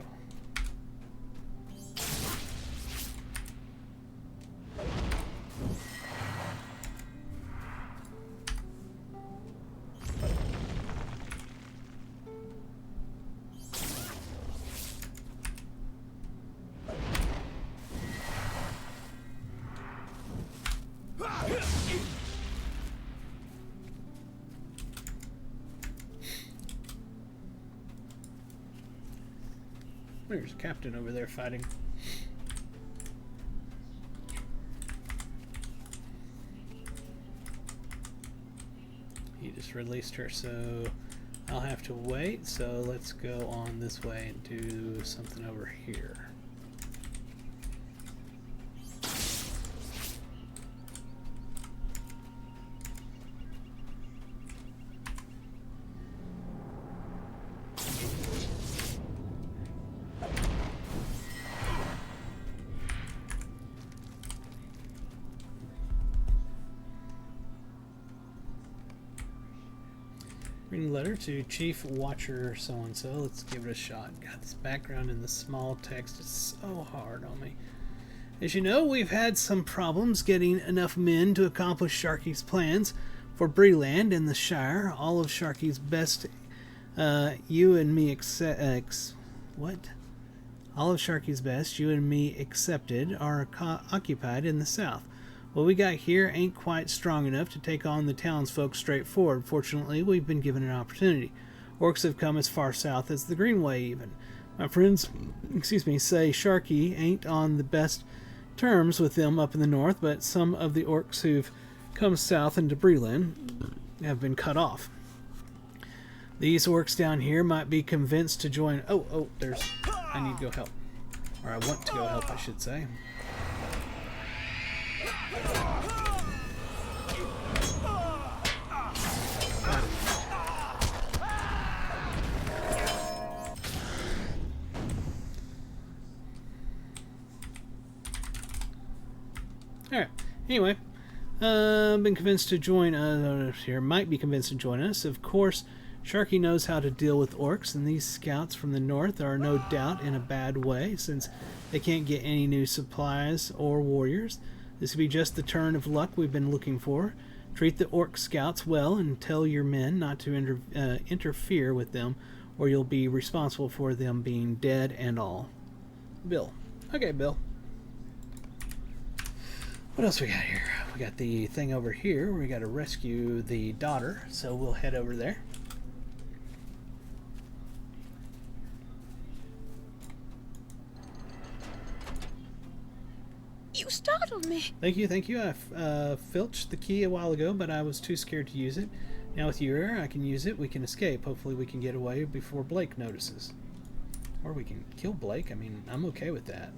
There's Captain over there fighting. He just released her, so I'll have to wait. So let's go on this way and do something over here. Reading letter to Chief Watcher so-and-so. Let's give it a shot. God, this background and the small text is so hard on me. As you know, we've had some problems getting enough men to accomplish Sharky's plans for Breland and the Shire. All of Sharky's best, you and me All of Sharky's best, you and me excepted, are occupied in the south. What we got here ain't quite strong enough to take on the townsfolk straightforward. Fortunately, we've been given an opportunity. Orcs have come as far south as the Greenway, even. My friends, say Sharky ain't on the best terms with them up in the north, but some of the orcs who've come south into Breland have been cut off. These orcs down here might be convinced to join... I need to go help. Or I want to go help, I should say. Alright, anyway, been convinced to join us here, might be convinced to join us. Of course, Sharky knows how to deal with orcs, and these scouts from the north are no doubt in a bad way, since they can't get any new supplies or warriors. This could be just the turn of luck we've been looking for. Treat the orc scouts well and tell your men not to interfere with them, or you'll be responsible for them being dead and all. Bill. Okay, Bill. What else we got here? We got the thing over here. We got to rescue the daughter, so we'll head over there. You startled me. Thank you. I filched the key a while ago, but I was too scared to use it. Now with your air, I can use it. We can escape. Hopefully we can get away before Blake notices. Or we can kill Blake. I mean, I'm okay with that.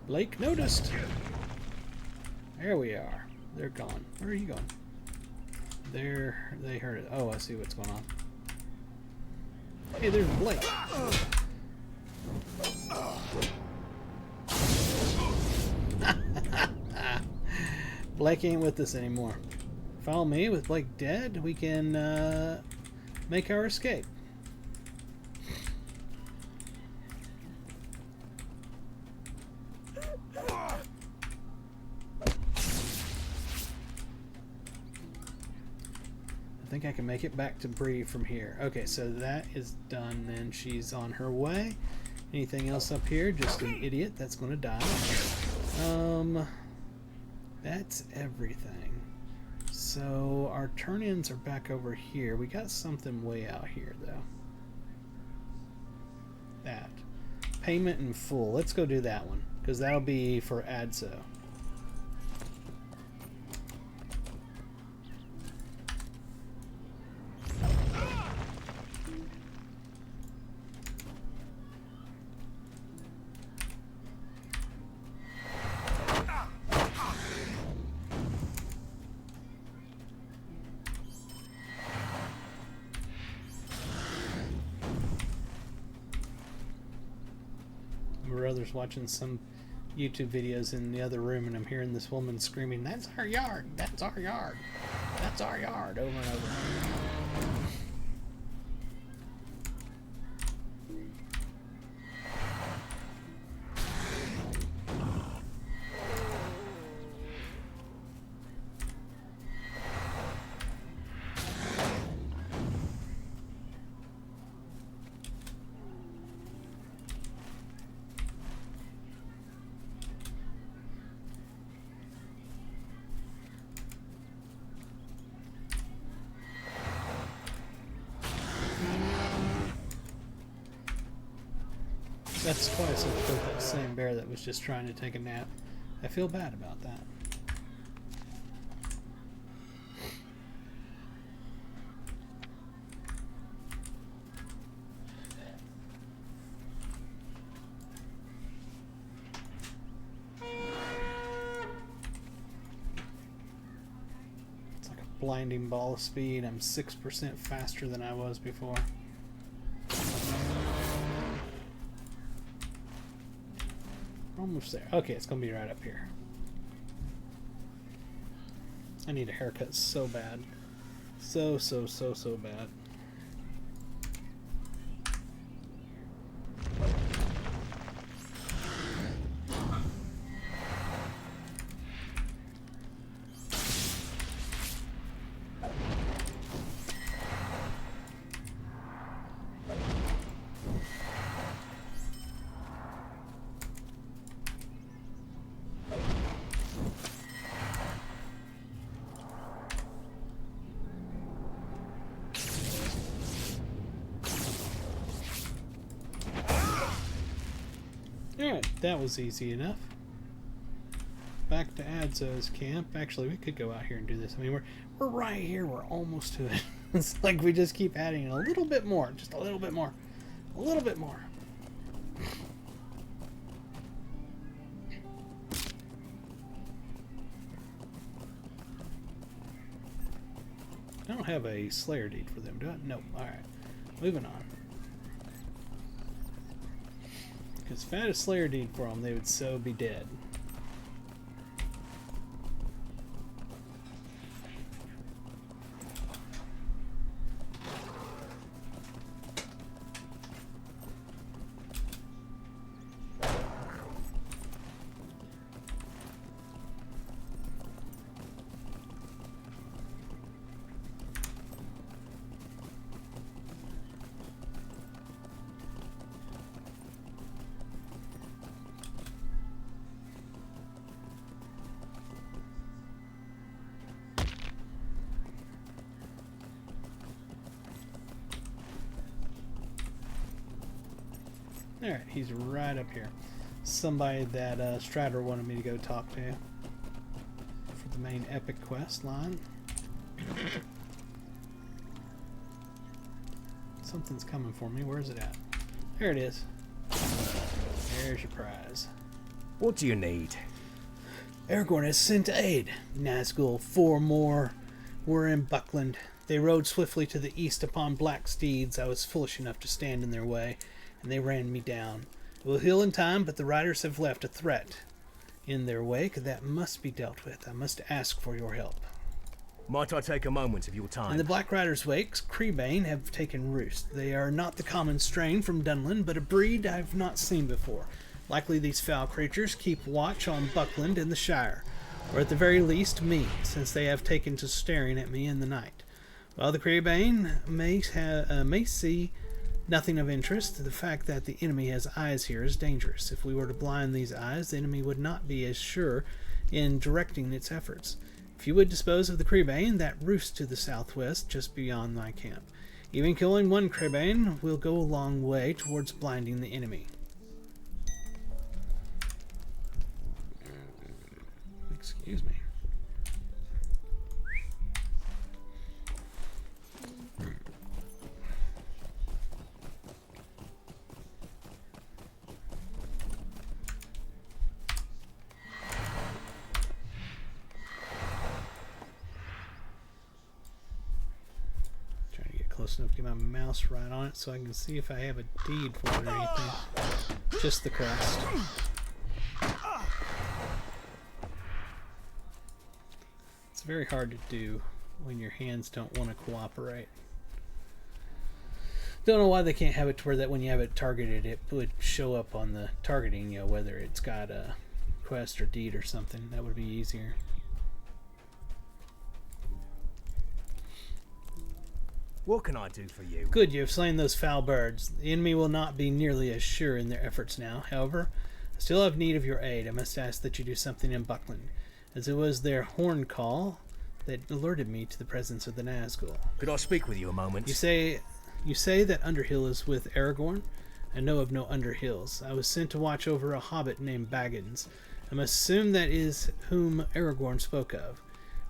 Blake noticed. There we are. They're gone. Where are you going? There. They heard it. Oh, I see what's going on. Hey, there's Blake. Blake ain't with us anymore. Follow me. With Blake dead, we can make our escape. I think I can make it back to Bree from here. Okay, so that is done then. She's on her way. Anything else up here? Just an idiot that's going to die. That's everything. So our turn-ins are back over here. We got something way out here, though. That. Payment in full. Let's go do that one, because that'll be for ADSO. My brother's watching some YouTube videos in the other room, and I'm hearing this woman screaming, "That's our yard! That's our yard! That's our yard!" over and over. That's twice I've killed that same bear that was just trying to take a nap. I feel bad about that. It's like a blinding ball of speed. I'm 6% faster than I was before. Almost there. Okay, it's gonna be right up here. I need a haircut so bad. So bad. Alright, that was easy enough. Back to Adzo's camp. Actually, we could go out here and do this. I mean, we're right here. We're almost to it. It's like we just keep adding a little bit more. Just a little bit more. A little bit more. I don't have a Slayer deed for them, do I? Nope. Alright. Moving on. Because if I had a Slayer deed for them, they would so be dead. Alright, he's right up here. Somebody that Strider wanted me to go talk to for the main epic quest line. Something's coming for me. Where's it at? There it is. There's your prize. What do you need? Aragorn has sent aid. Nazgul, 4 more were in Buckland. They rode swiftly to the east upon black steeds. I was foolish enough to stand in their way, and they ran me down. It will heal in time, but the riders have left a threat. in their wake, that must be dealt with. I must ask for your help. Might I take a moment of your time? In the Black Riders' wakes, Creebane have taken roost. They are not the common strain from Dunlin, but a breed I've not seen before. Likely these foul creatures keep watch on Buckland and the Shire, or at the very least me, since they have taken to staring at me in the night. While the Creebane may see nothing of interest, the fact that the enemy has eyes here is dangerous. If we were to blind these eyes, the enemy would not be as sure in directing its efforts. If you would dispose of the Creebane that roosts to the southwest, just beyond my camp. Even killing one Creebane will go a long way towards blinding the enemy. Excuse me. Close enough to get my mouse right on it so I can see if I have a deed for it or anything. Just the quest. It's very hard to do when your hands don't want to cooperate. Don't know why they can't have it to where that when you have it targeted, it would show up on the targeting, you know, whether it's got a quest or deed or something. That would be easier. What can I do for you? Good, you have slain those foul birds. The enemy will not be nearly as sure in their efforts now. However, I still have need of your aid. I must ask that you do something in Buckland, as it was their horn call that alerted me to the presence of the Nazgul. Could I speak with you a moment? You say that Underhill is with Aragorn? I know of no Underhills. I was sent to watch over a hobbit named Baggins. I must assume that is whom Aragorn spoke of.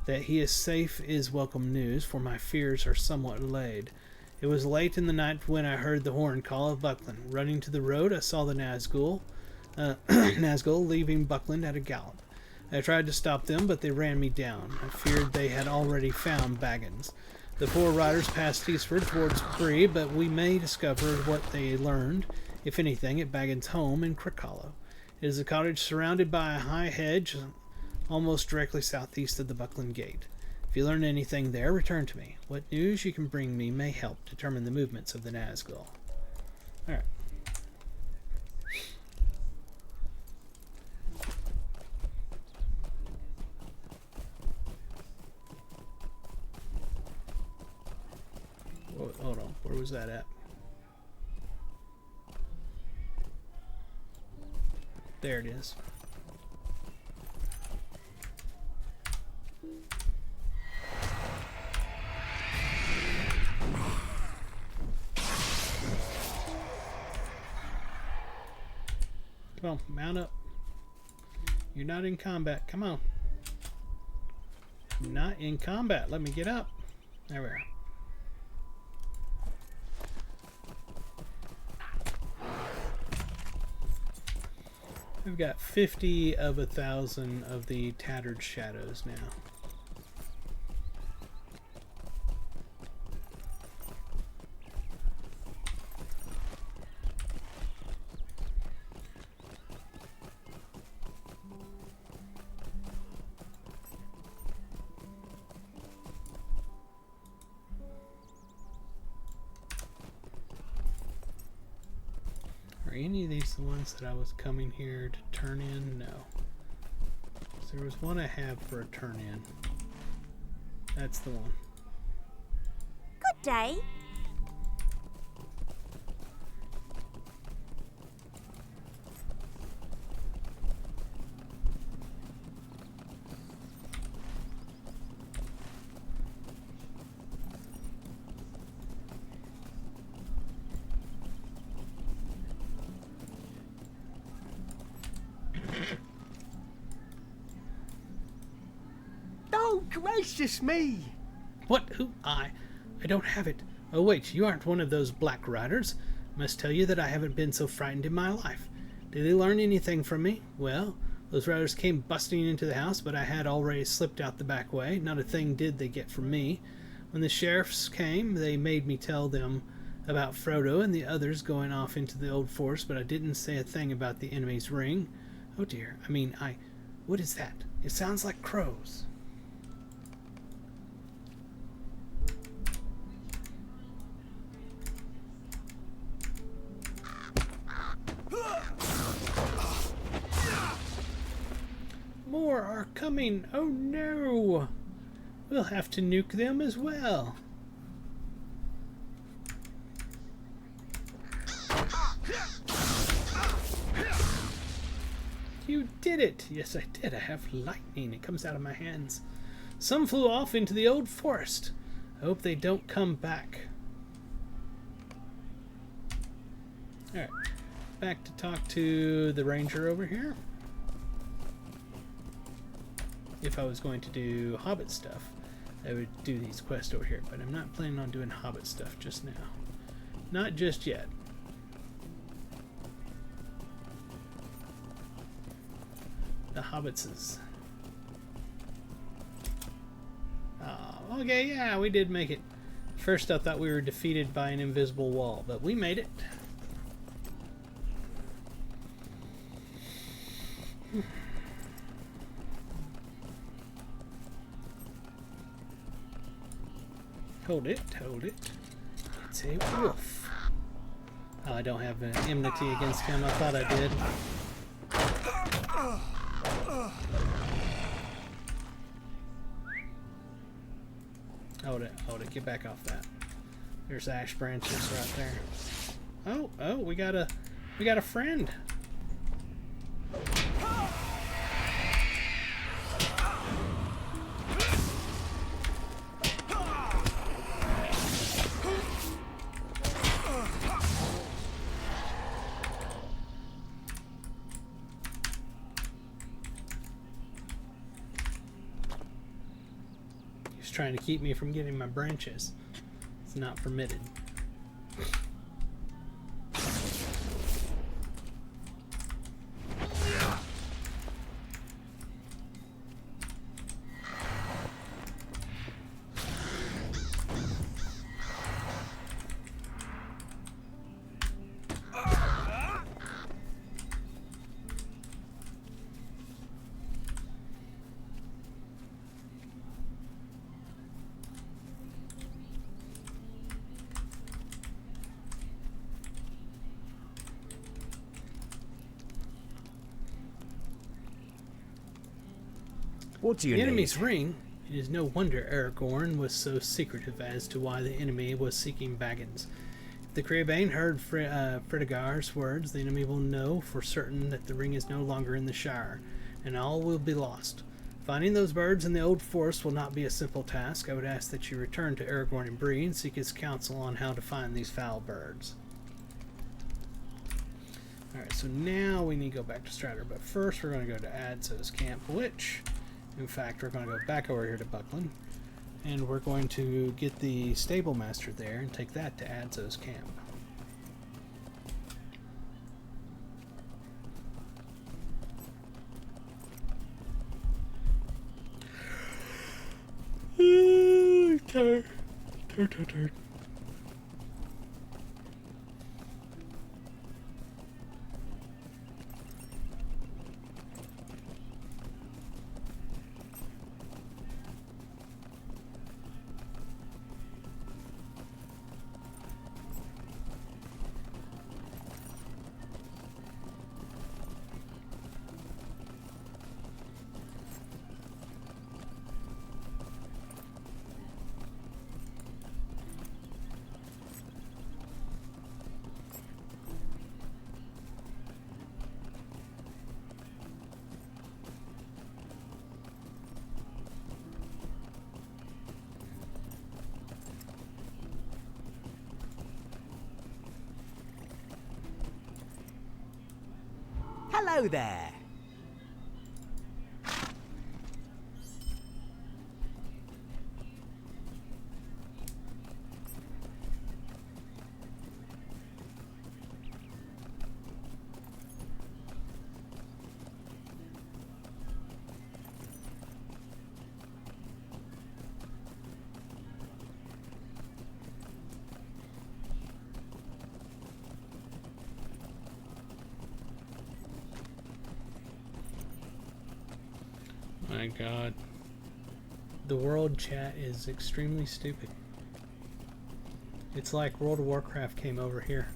That he is safe is welcome news, for my fears are somewhat allayed. It was late in the night when I heard the horn call of Buckland. Running to the road, I saw the Nazgul leaving Buckland at a gallop. I tried to stop them, but they ran me down. I feared they had already found Baggins. The four riders passed eastward towards Bree, but we may discover what they learned, if anything, at Baggins' home in Crick Hollow. It is a cottage surrounded by a high hedge, almost directly southeast of the Buckland Gate. If you learn anything there, return to me. What news you can bring me may help determine the movements of the Nazgul. Alright. Hold on, where was that at? There it is. Come on, mount up. You're not in combat. Come on. Not in combat. Let me get up. There we are. We've got 50 of 1,000 of the tattered shadows now. Are any of these the ones that I was coming here to turn in? No. So there was one I have for a turn in. That's the one. Good day. Oh, gracious me! What? Who? I don't have it. Oh wait, you aren't one of those black riders. I must tell you that I haven't been so frightened in my life. Did they learn anything from me? Well, those riders came busting into the house, but I had already slipped out the back way. Not a thing did they get from me. When the sheriffs came, they made me tell them about Frodo and the others going off into the old forest, but I didn't say a thing about the enemy's ring. Oh dear, What is that? It sounds like crows. More are coming. Oh no! We'll have to nuke them as well. You did it! Yes, I did. I have lightning. It comes out of my hands. Some flew off into the old forest. I hope they don't come back. Alright. Back to talk to the ranger over here. If I was going to do Hobbit stuff, I would do these quests over here. But I'm not planning on doing Hobbit stuff just now. Not just yet. The Hobbitses. Oh, okay, yeah, we did make it. First I thought we were defeated by an invisible wall, but we made it. Hold it, hold it. It's a wolf. Oh, I don't have enmity against him. I thought I did. Hold it, get back off that. There's ash branches right there. Oh, we got a friend. Trying to keep me from getting my branches. It's not permitted. What do you The need? enemy's ring. It is no wonder Aragorn was so secretive as to why the enemy was seeking Baggins. If the Creabane heard Fredegar's words, the enemy will know for certain that the ring is no longer in the Shire, and all will be lost. Finding those birds in the old forest will not be a simple task. I would ask that you return to Aragorn and Bree and seek his counsel on how to find these foul birds. Alright, so now we need to go back to Strider, but first we're going to go to Adzo's camp, which, in fact, we're going to go back over here to Buckland, and we're going to get the stable master there and take that to Adzo's camp. Tired. Hello there. My god. The world chat is extremely stupid. It's like World of Warcraft came over here.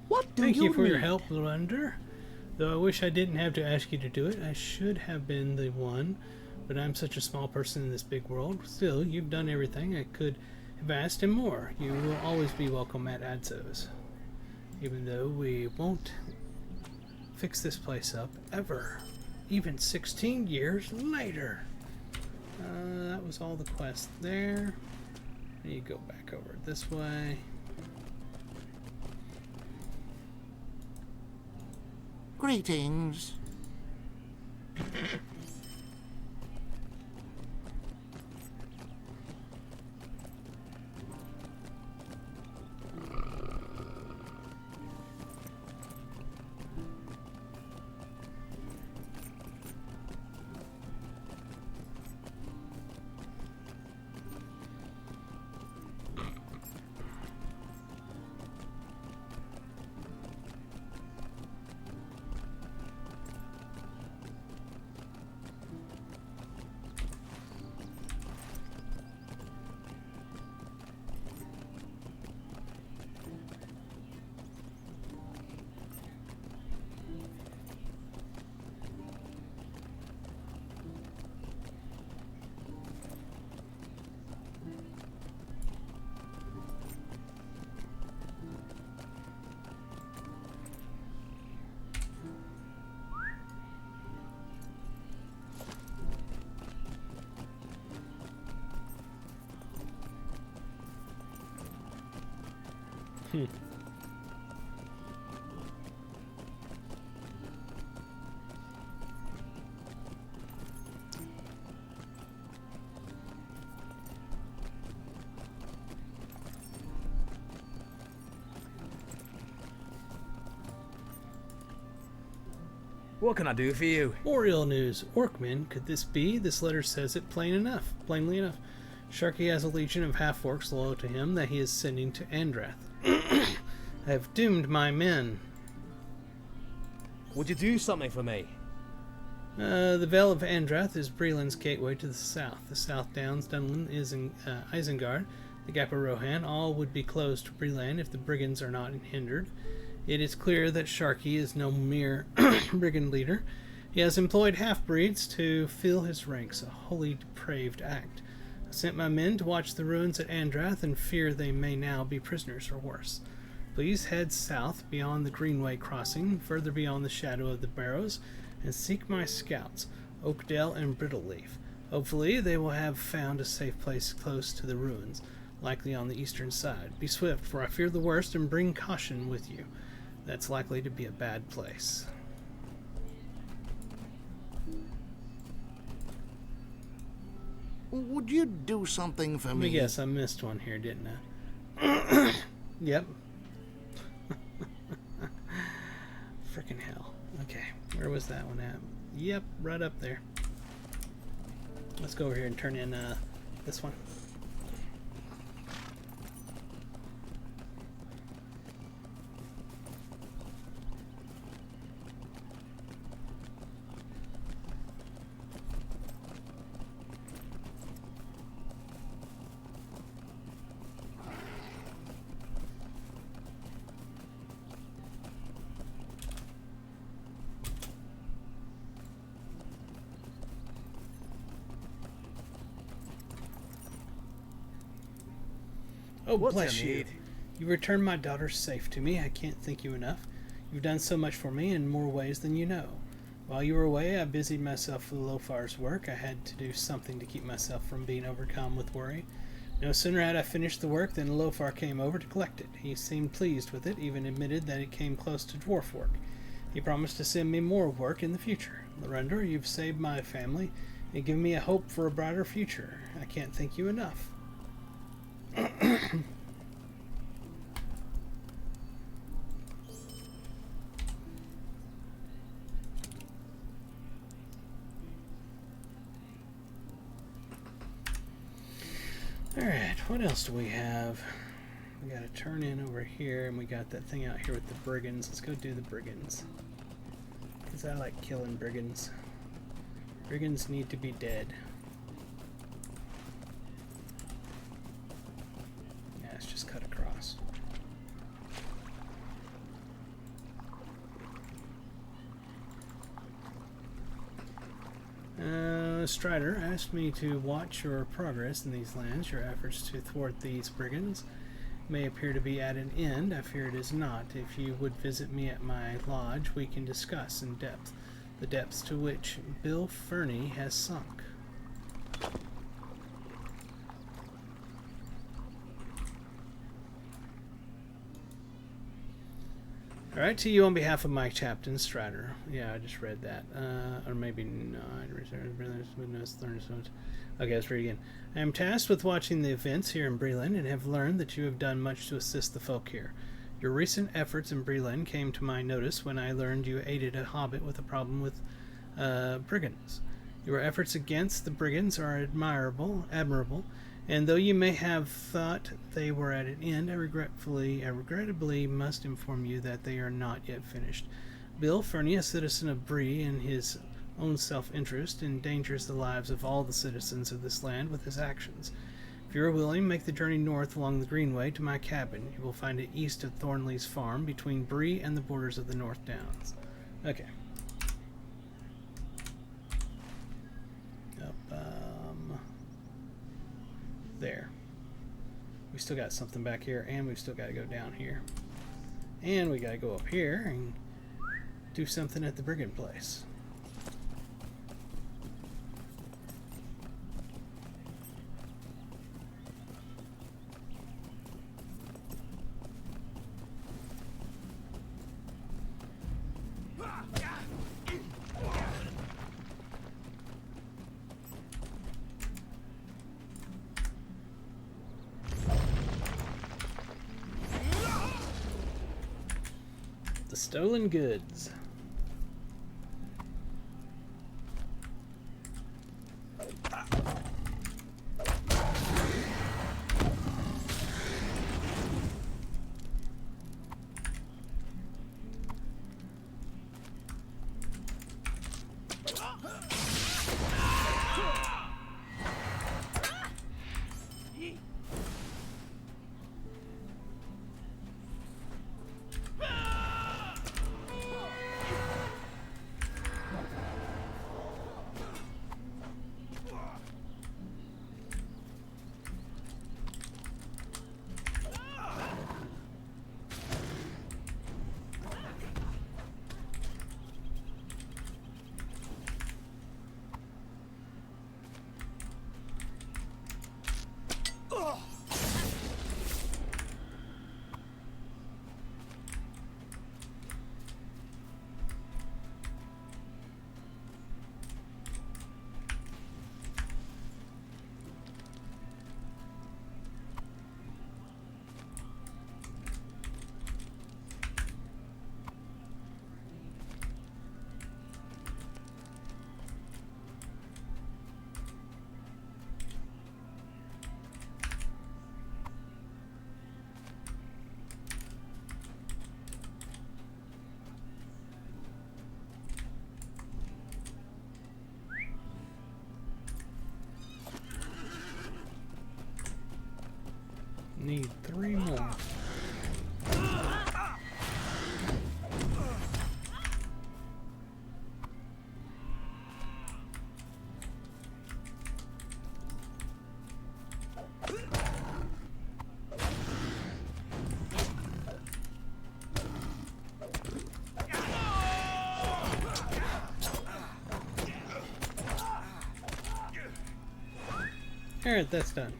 What do Thank you for your need? help, Lorrundor. Though I wish I didn't have to ask you to do it. I should have been the one, but I'm such a small person in this big world. Still, you've done everything I could have asked and more. You will always be welcome at Adzo's. Even though we won't fix this place up, ever. Even 16 years later. That was all the quest there. You go back over this way. Greetings. What can I do for you? More ill news. Orkmen, could this be? This letter says it plainly enough. Sharky has a legion of half-orcs loyal to him that he is sending to Andrath. I have doomed my men. Would you do something for me? The Vale of Andrath is Breland's gateway to the south. The South Downs, Dunlin, Isengard, the Gap of Rohan, all would be closed to Breland if the brigands are not hindered. It is clear that Sharky is no mere brigand leader. He has employed half-breeds to fill his ranks, a wholly depraved act. I sent my men to watch the ruins at Andrath and fear they may now be prisoners or worse. Please head south beyond the Greenway crossing, further beyond the shadow of the barrows, and seek my scouts, Oakdale and Brittleleaf. Hopefully they will have found a safe place close to the ruins. likely on the eastern side. Be swift, for I fear the worst, and bring caution with you. That's likely to be a bad place. Would you do something for Let me me? guess, I missed one here, didn't I? Yep. Frickin' hell. Okay, where was that one at? Yep, right up there. Let's go over here and turn in this one. Oh, What's bless your you. need? You returned my daughter safe to me. I can't thank you enough. You've done so much for me in more ways than you know. While you were away, I busied myself with Lofar's work. I had to do something to keep myself from being overcome with worry. No sooner had I finished the work than Lofar came over to collect it. He seemed pleased with it, even admitted that it came close to dwarf work. He promised to send me more work in the future. Lorrundor, you've saved my family and given me a hope for a brighter future. I can't thank you enough. Alright, what else do we have? We gotta turn in over here, and we got that thing out here with the brigands. Let's go do the brigands. Because I like killing brigands. Brigands need to be dead. Yeah, let's just cut across. Strider asked me to watch your progress in these lands. Your efforts to thwart these brigands may appear to be at an end. I fear it is not. If you would visit me at my lodge, we can discuss in depth the depths to which Bill Fernie has sunk. Alright, to you on behalf of my Captain Strider. Yeah, I just read that. Or maybe not. Okay, let's read again. I am tasked with watching the events here in Breland and have learned that you have done much to assist the folk here. Your recent efforts in Breland came to my notice when I learned you aided a hobbit with a problem with brigands. Your efforts against the brigands are admirable, and though you may have thought they were at an end, I regrettably must inform you that they are not yet finished. Bill Fernie, a citizen of Bree, in his own self-interest, endangers the lives of all the citizens of this land with his actions. If you are willing, make the journey north along the Greenway to my cabin. You will find it east of Thornley's farm, between Bree and the borders of the North Downs. Okay. There. We still got something back here, and we've still got to go down here. And we got to go up here and do something at the brigand place. Stolen goods. Need 3 more. Alright, that's done.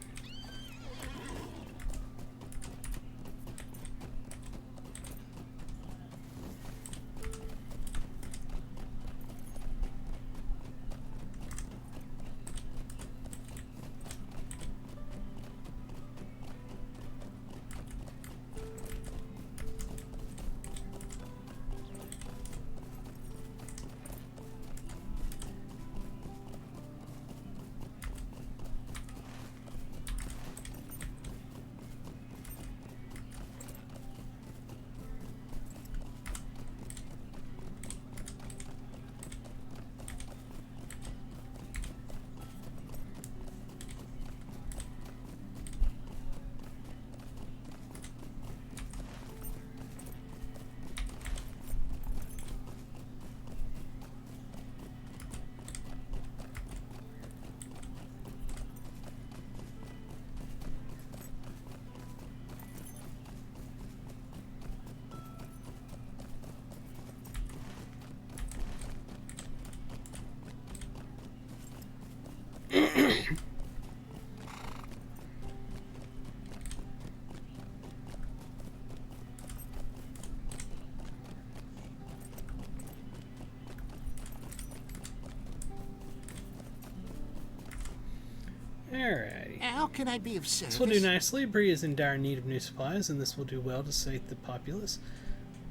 Alrighty. How can I be of service? This will do nicely. Bree is in dire need of new supplies, and this will do well to sate the populace.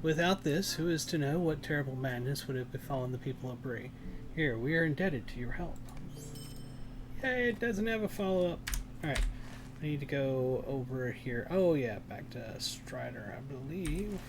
Without this, who is to know what terrible madness would have befallen the people of Bree? Here, we are indebted to your help. Yay, it doesn't have a follow-up. Alright, I need to go over here. Oh yeah, back to Strider, I believe.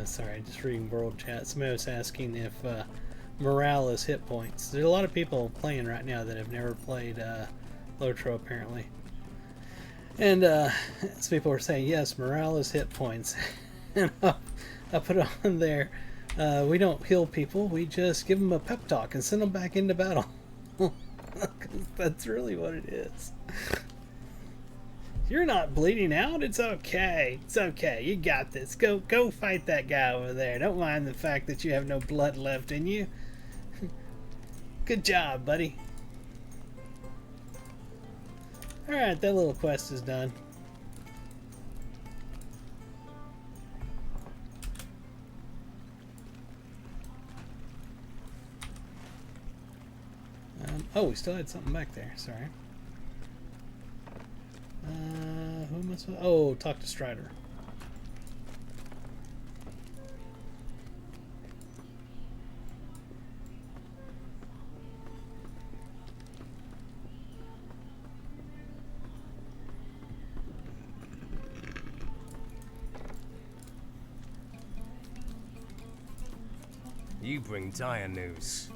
Sorry, just reading world chat. Somebody was asking if morale is hit points. There's a lot of people playing right now that have never played Lotro, apparently. And as people were saying, yes, morale is hit points. And I put on there, we don't heal people, we just give them a pep talk and send them back into battle. That's really what it is. You're not bleeding out. It's okay. It's okay. You got this. Go fight that guy over there. Don't mind the fact that you have no blood left in you. Good job, buddy. Alright, that little quest is done. Oh, we still had something back there. Sorry. Who am I supposed to... Oh, talk to Strider. You bring dire news.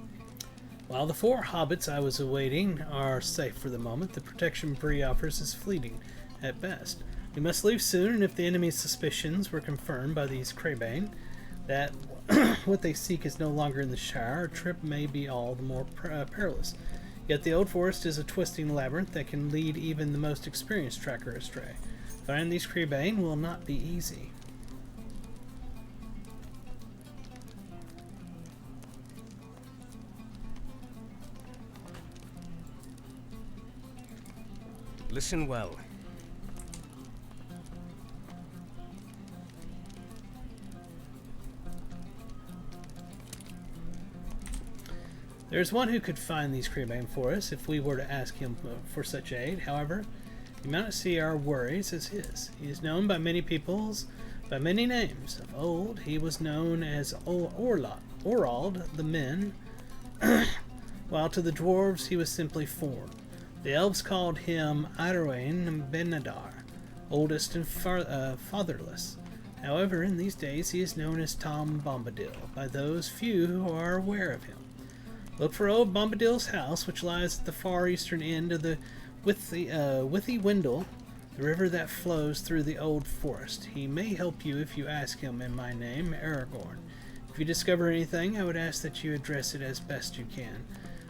While the 4 hobbits I was awaiting are safe for the moment, the protection Bree offers is fleeting, at best. We must leave soon, and if the enemy's suspicions were confirmed by these Crabane, that what they seek is no longer in the Shire, our trip may be all the more perilous. Yet the Old Forest is a twisting labyrinth that can lead even the most experienced tracker astray. Finding these Creebane will not be easy. Listen well. There is one who could find these Creebane for us if we were to ask him for such aid. However, you may not see our worries as his. He is known by many peoples, by many names. Of old, he was known as Orald the Men, while to the dwarves he was simply Forn. The elves called him Iroane Benadar, oldest and fatherless. However, in these days he is known as Tom Bombadil by those few who are aware of him. Look for old Bombadil's house, which lies at the far eastern end of the Withy Windle, the river that flows through the Old Forest. He may help you if you ask him in my name, Aragorn. If you discover anything, I would ask that you address it as best you can.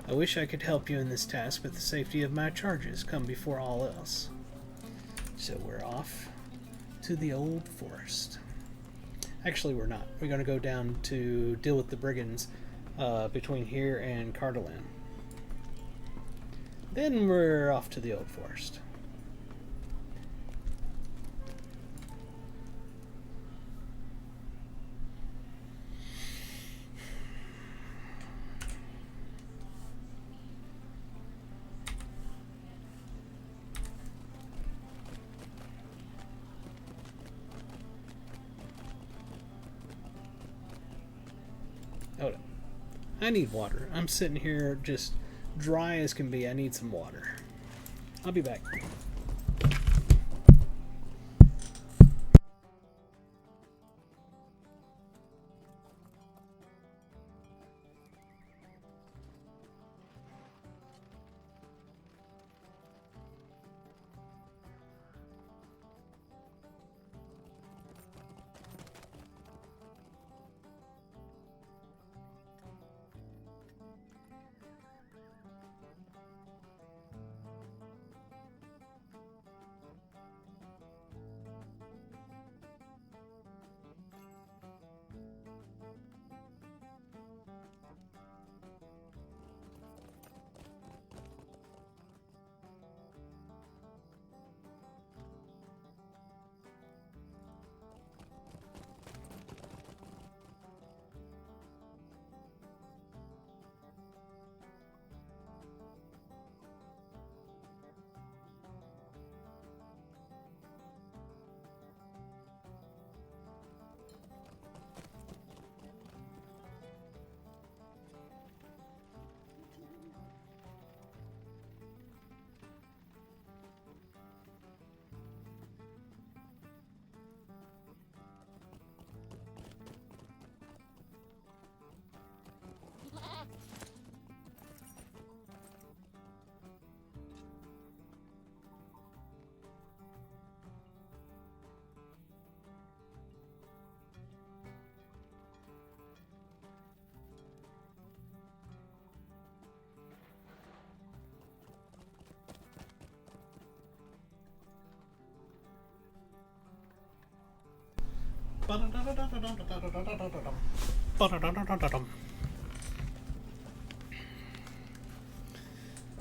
I wish I could help you in this task, but the safety of my charges come before all else. So we're off to the Old Forest. Actually, we're not. We're going to go down to deal with the brigands between here and Cardolan. Then we're off to the Old Forest. Hold up. I need water. I'm sitting here just dry as can be. I need some water. I'll be back.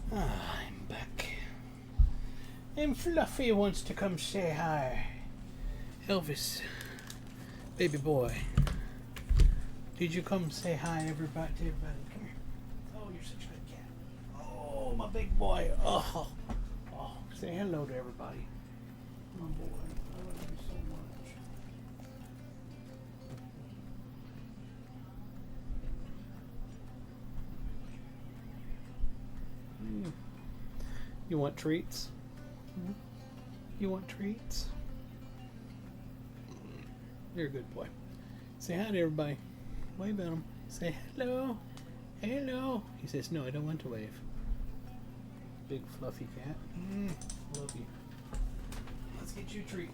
I'm back. And Fluffy wants to come say hi. Elvis, baby boy, did you come say hi, everybody? To everybody, come here. Oh, you're such a good cat. Oh, my big boy. Oh, say hello to everybody. My boy, I love you so much. You want treats? You want treats? You're a good boy. Say hi to everybody. Wave at them. Say hello. Hello. He says, no, I don't want to wave. Big fluffy cat. Love you. Let's get you a treat.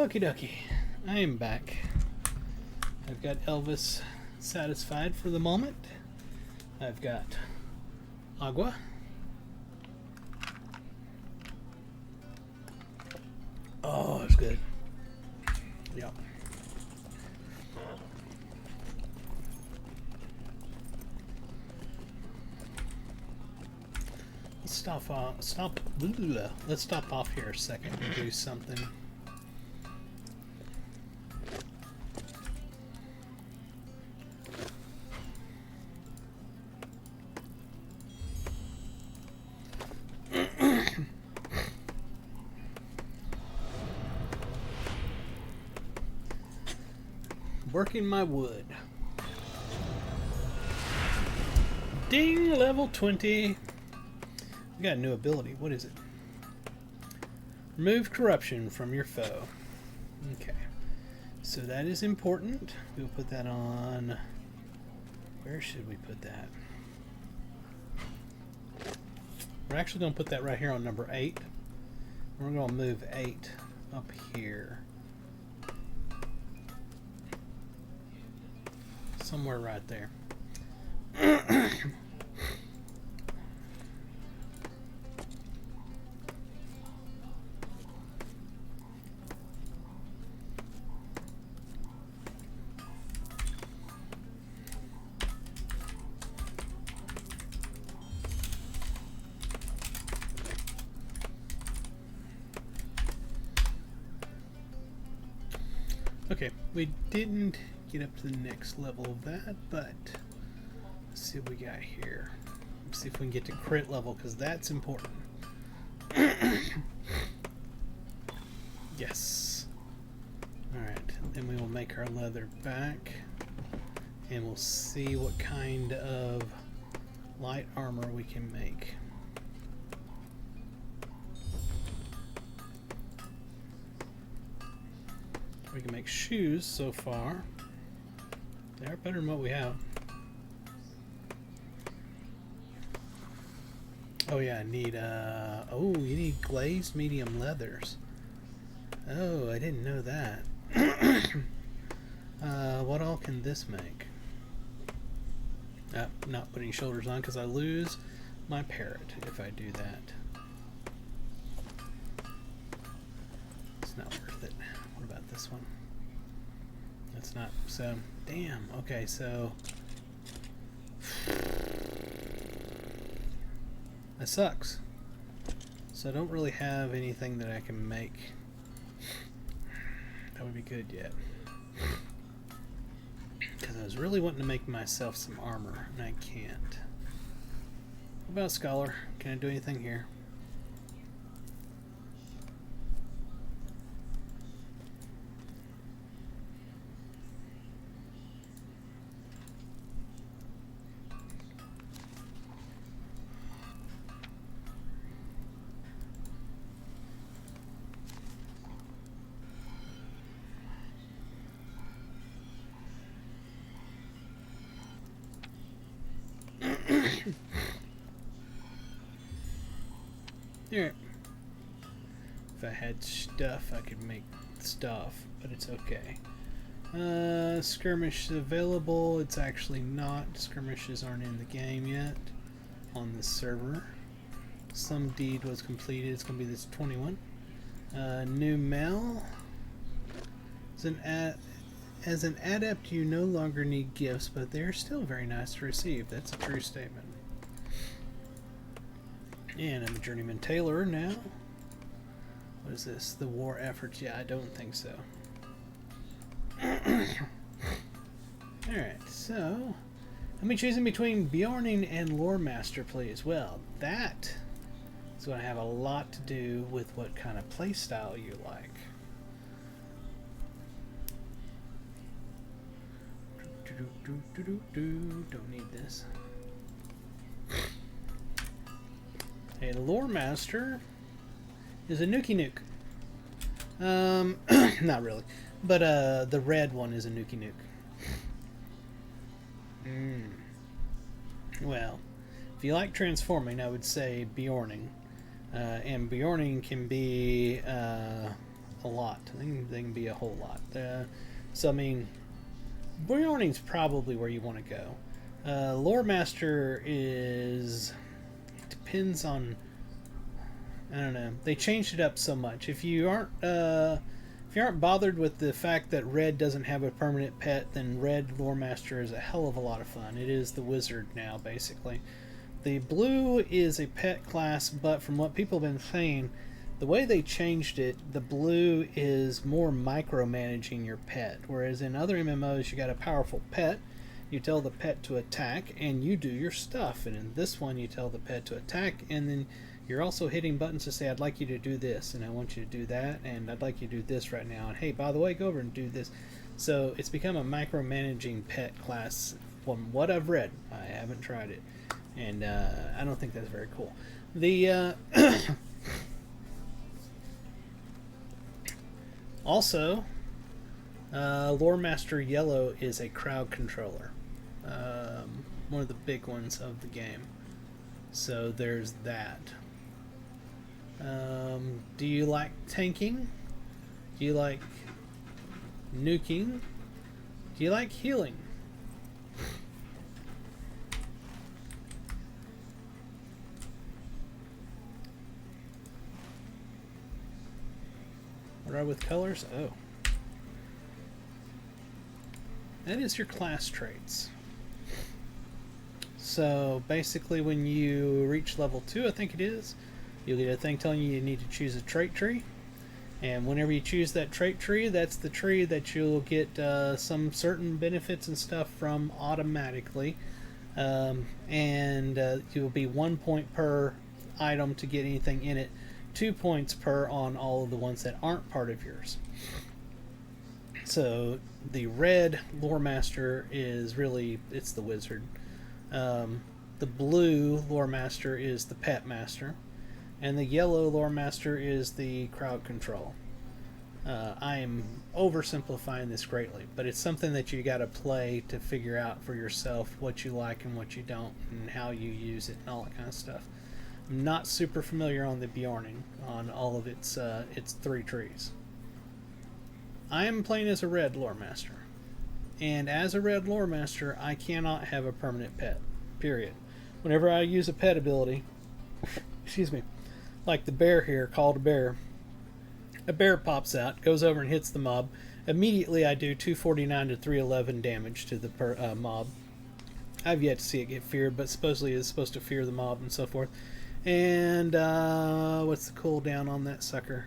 Okie dokie. I am back. I've got Elvis satisfied for the moment. I've got Agua. Oh, it's good. Yep. Let's stop off here a second and do something. Working my wood. Ding, level 20. We got a new ability. What is it? Remove corruption from your foe. Okay. So that is important. We'll put that on... Where should we put that? We're actually going to put that right here on number 8. We're going to move 8 up here. Somewhere right there. Okay, we didn't get up to the next level of that, but let's see what we got here. Let's see if we can get to crit level, because that's important. Yes. Alright, then we will make our leather back, and we'll see what kind of light armor we can make. We can make shoes so far. They are better than what we have. Oh yeah, I need oh, you need glazed medium leathers. Oh, I didn't know that. What all can this make? Not putting shoulders on because I lose my parrot if I do that. It's not worth it. What about this one? That's not, so, damn, okay, so that sucks. So I don't really have anything that I can make that would be good yet. Because I was really wanting to make myself some armor, and I can't. What about Scholar? Can I do anything here? Here. If I had stuff, I could make stuff, but it's okay. Skirmish available. It's actually not. Skirmishes aren't in the game yet on this server. Some deed was completed. It's going to be this 21. New mail. As an adept, you no longer need gifts, but they are still very nice to receive. That's a true statement. And I'm a journeyman tailor now. What is this? The war efforts? Yeah, I don't think so. Alright, so let me choosing between Bjorning and Lore Master, please. Well, that is going to have a lot to do with what kind of playstyle you like. Don't need this. Hey, the Lore Master is a Nuki Nuke. Not really. But the red one is a Nuki Nuke. Well, if you like transforming, I would say Bjorning. And Bjorning can be a a lot. They can be a whole lot. So I mean, Bjorning's probably where you want to go. Lore Master is, it depends on, I don't know. They changed it up so much. If you aren't bothered with the fact that Red doesn't have a permanent pet, then Red Lore Master is a hell of a lot of fun. It is the wizard now, basically. The blue is a pet class, but from what people have been saying, the way they changed it, the blue is more micromanaging your pet. Whereas in other MMOs, you got a powerful pet, you tell the pet to attack, and you do your stuff. And in this one, you tell the pet to attack, and then you're also hitting buttons to say, I'd like you to do this, and I want you to do that, and I'd like you to do this right now, and hey, by the way, go over and do this. So it's become a micromanaging pet class from what I've read. I haven't tried it, and I don't think that's very cool. The also, Lore Master Yellow is a crowd controller, one of the big ones of the game. So there's that. Do you like tanking? Do you like nuking? Do you like healing? What are with colors? Oh. That is your class traits. So basically when you reach level 2, I think it is, you'll get a thing telling you need to choose a trait tree. And whenever you choose that trait tree, that's the tree that you'll get some certain benefits and stuff from automatically. You'll be 1 point per item to get anything in it, 2 points per on all of the ones that aren't part of yours. So the red Lore Master is really, it's the wizard. The blue Lore Master is the pet master, and the yellow Lore Master is the crowd control. I am oversimplifying this greatly, but it's something that you got to play to figure out for yourself what you like and what you don't, and how you use it and all that kind of stuff. I'm not super familiar on the Bjorning, on all of its 3 trees. I am playing as a red Lore Master. And as a red Lore Master, I cannot have a permanent pet. Period. Whenever I use a pet ability, excuse me, like the bear here, called a bear pops out, goes over and hits the mob. Immediately I do 249 to 311 damage to the mob. I've yet to see it get feared, but supposedly it's supposed to fear the mob and so forth. And what's the cooldown on that sucker?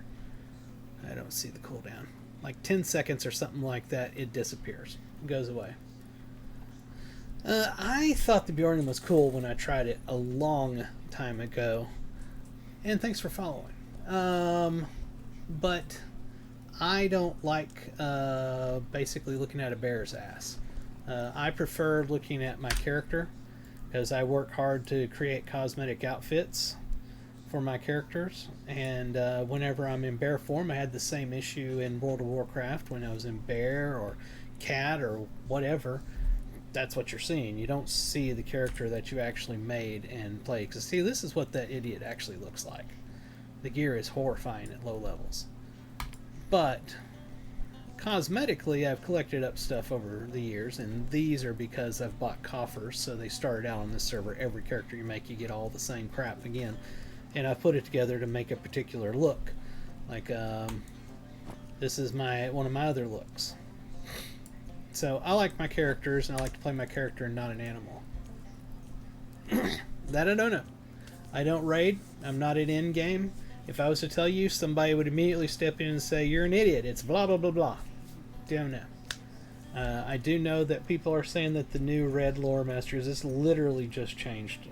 I don't see the cooldown. Like 10 seconds or something like that, it disappears. Goes away. I thought the Bjorn was cool when I tried it a long time ago. And thanks for following. But I don't like basically looking at a bear's ass. I prefer looking at my character, because I work hard to create cosmetic outfits for my characters, and whenever I'm in bear form, I had the same issue in World of Warcraft when I was in bear or cat or whatever. That's what you're seeing. You don't see the character that you actually made and play, because see, this is what that idiot actually looks like. The gear is horrifying at low levels, but cosmetically I've collected up stuff over the years, and these are because I've bought coffers. So they started out on this server, every character you make, you get all the same crap again, and I've put it together to make a particular look. Like this is one of my other looks. So I like my characters, and I like to play my character and not an animal. That I don't know. I don't raid. I'm not in end game. If I was to tell you, somebody would immediately step in and say, "You're an idiot. It's blah blah blah blah." Don't know. I do know that people are saying that the new red Lore Masters, this literally just changed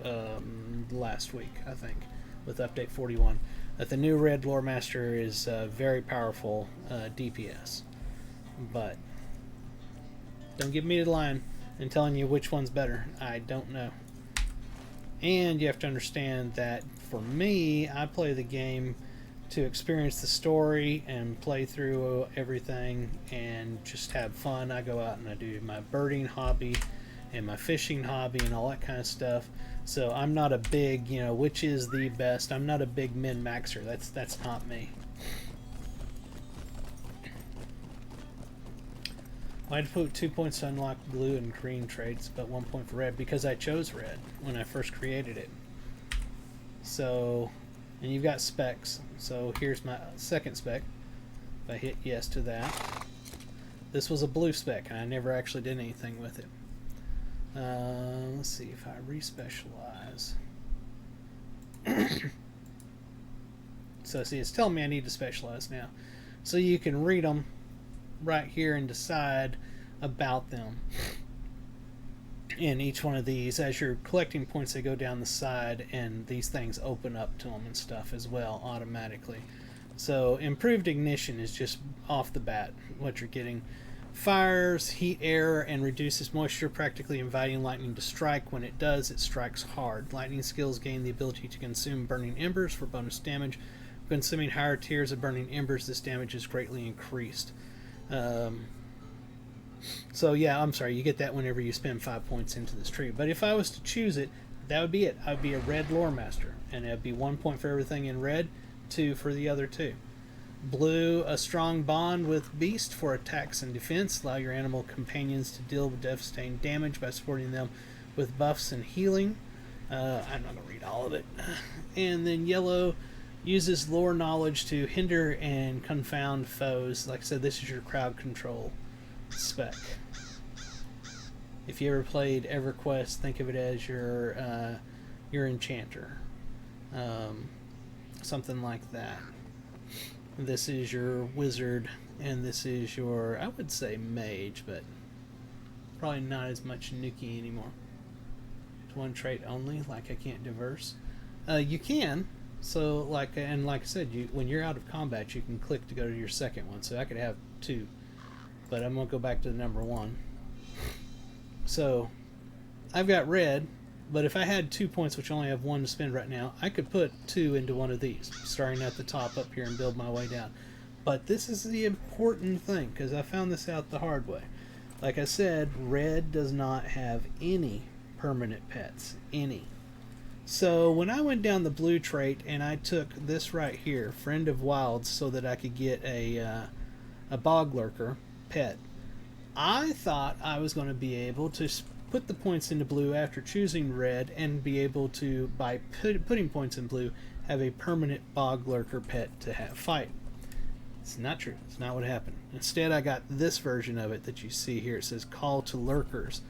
last week, I think, with update 41. That the new red Lore Master is very powerful DPS. But don't give me the line and telling you which one's better. I don't know. And you have to understand that for me, I play the game to experience the story and play through everything and just have fun. I go out and I do my birding hobby and my fishing hobby and all that kind of stuff. So I'm not a big, which is the best. I'm not a big min-maxer. That's not me. I had to put 2 points to unlock blue and green traits, but 1 point for red because I chose red when I first created it. So, and you've got specs. So here's my second spec. If I hit yes to that. This was a blue spec, and I never actually did anything with it. Let's see if I respecialize. So see, it's telling me I need to specialize now. So you can read them right here and decide about them. And each one of these, as you're collecting points, they go down the side, and these things open up to them and stuff as well automatically. So improved ignition is just off the bat what you're getting. Fires heat air and reduces moisture, practically inviting lightning to strike. When it does, it strikes hard. Lightning skills gain the ability to consume burning embers for bonus damage. Consuming higher tiers of burning embers, this damage is greatly increased. So yeah, I'm sorry, you get that whenever you spend 5 points into this tree. But if I was to choose it, that would be it. I would be a red lore master, and it would be 1 point for everything in red, 2 for the other 2. Blue, a strong bond with beast for attacks and defense. Allow your animal companions to deal with devastating damage by supporting them with buffs and healing. I'm not going to read all of it. And then yellow, uses lore knowledge to hinder and confound foes. Like I said, this is your crowd control spec. If you ever played EverQuest, think of it as your enchanter. Something like that. This is your wizard, and this is your, I would say, mage, but probably not as much Nuki anymore. It's one trait only, like I can't diverse. You can, so like I said, when you're out of combat, you can click to go to your second one. So I could have 2, but I'm gonna go back to the number 1. So I've got red. But if I had 2 points, which I only have 1 to spend right now, I could put 2 into one of these, starting at the top up here and build my way down. But this is the important thing, because I found this out the hard way. Like I said, red does not have any permanent pets. Any. So when I went down the blue trait and I took this right here, Friend of Wilds, so that I could get a bog lurker pet, I thought I was going to be able to put the points into blue after choosing red and be able to, by putting points in blue, have a permanent bog lurker pet to fight. It's not true. It's not what happened. Instead, I got this version of it that you see here. It says Call to Lurkers.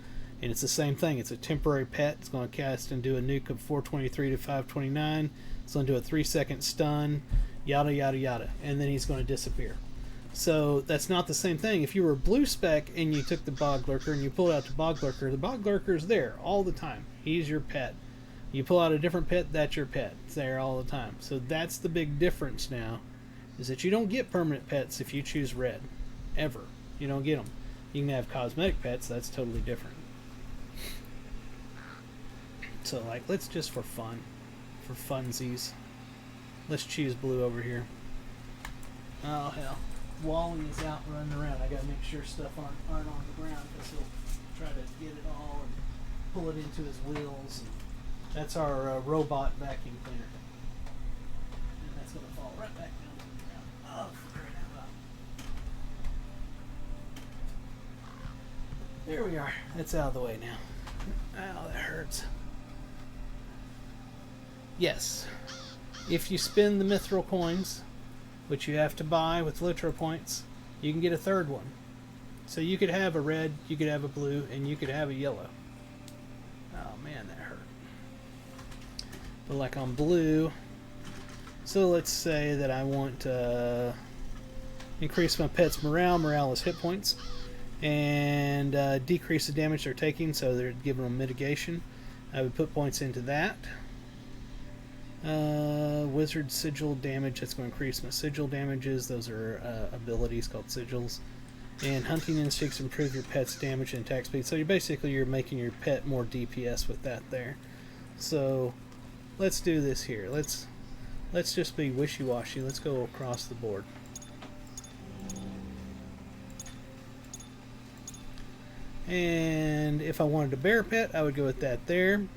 And it's the same thing. It's a temporary pet. It's going to cast and do a nuke of 423 to 529. It's going to do a 3-second stun, yada, yada, yada. And then he's going to disappear. So that's not the same thing. If you were blue spec and you took the bog lurker and you pulled out the bog lurker is there all the time. He's your pet. You pull out a different pet, that's your pet. It's there all the time. So that's the big difference now, is that you don't get permanent pets if you choose red. Ever. You don't get them. You can have cosmetic pets, that's totally different. So like, let's just for funsies, let's choose blue over here. Oh hell. Wally is out running around. I gotta make sure stuff aren't on the ground, because he'll try to get it all and pull it into his wheels. And that's our robot vacuum cleaner. And that's gonna fall right back down to the ground. Oh, for crying out loud. There we are. That's out of the way now. Ow, that hurts. Yes. If you spend the mithril coins, which you have to buy with literal points, you can get a third one. So you could have a red, you could have a blue, and you could have a yellow. Oh man, that hurt. But like on blue, so let's say that I want to increase my pet's morale is hit points, and decrease the damage they're taking, so they're giving them mitigation. I would put points into that. Wizard sigil damage, that's going to increase my sigil damages. Those are abilities called sigils. And hunting instincts improve your pet's damage and attack speed. So you're making your pet more DPS with that there. So let's do this here. Let's just be wishy-washy. Let's go across the board. And if I wanted a bear pet, I would go with that there.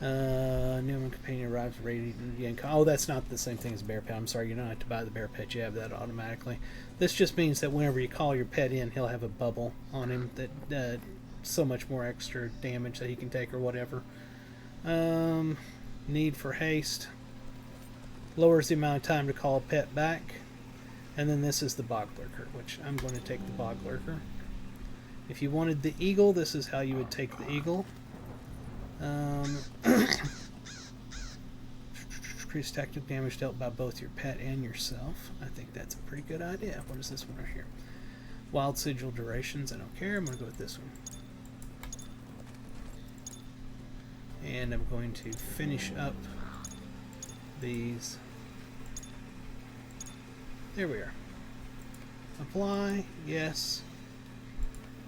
Newman companion arrives ready to oh, that's not the same thing as bear pet. I'm sorry, you don't have to buy the bear pet. You have that automatically. This just means that whenever you call your pet in, he'll have a bubble on him that so much more extra damage that he can take or whatever. Need for haste. Lowers the amount of time to call a pet back. And then this is the bog lurker, which I'm going to take the bog lurker. If you wanted the eagle, this is how you would take the eagle. Increase tactical damage dealt by both your pet and yourself. I think that's a pretty good idea. What is this one right here? Wild sigil durations. I don't care. I'm going to go with this one. And I'm going to finish up these. There we are. Apply. Yes.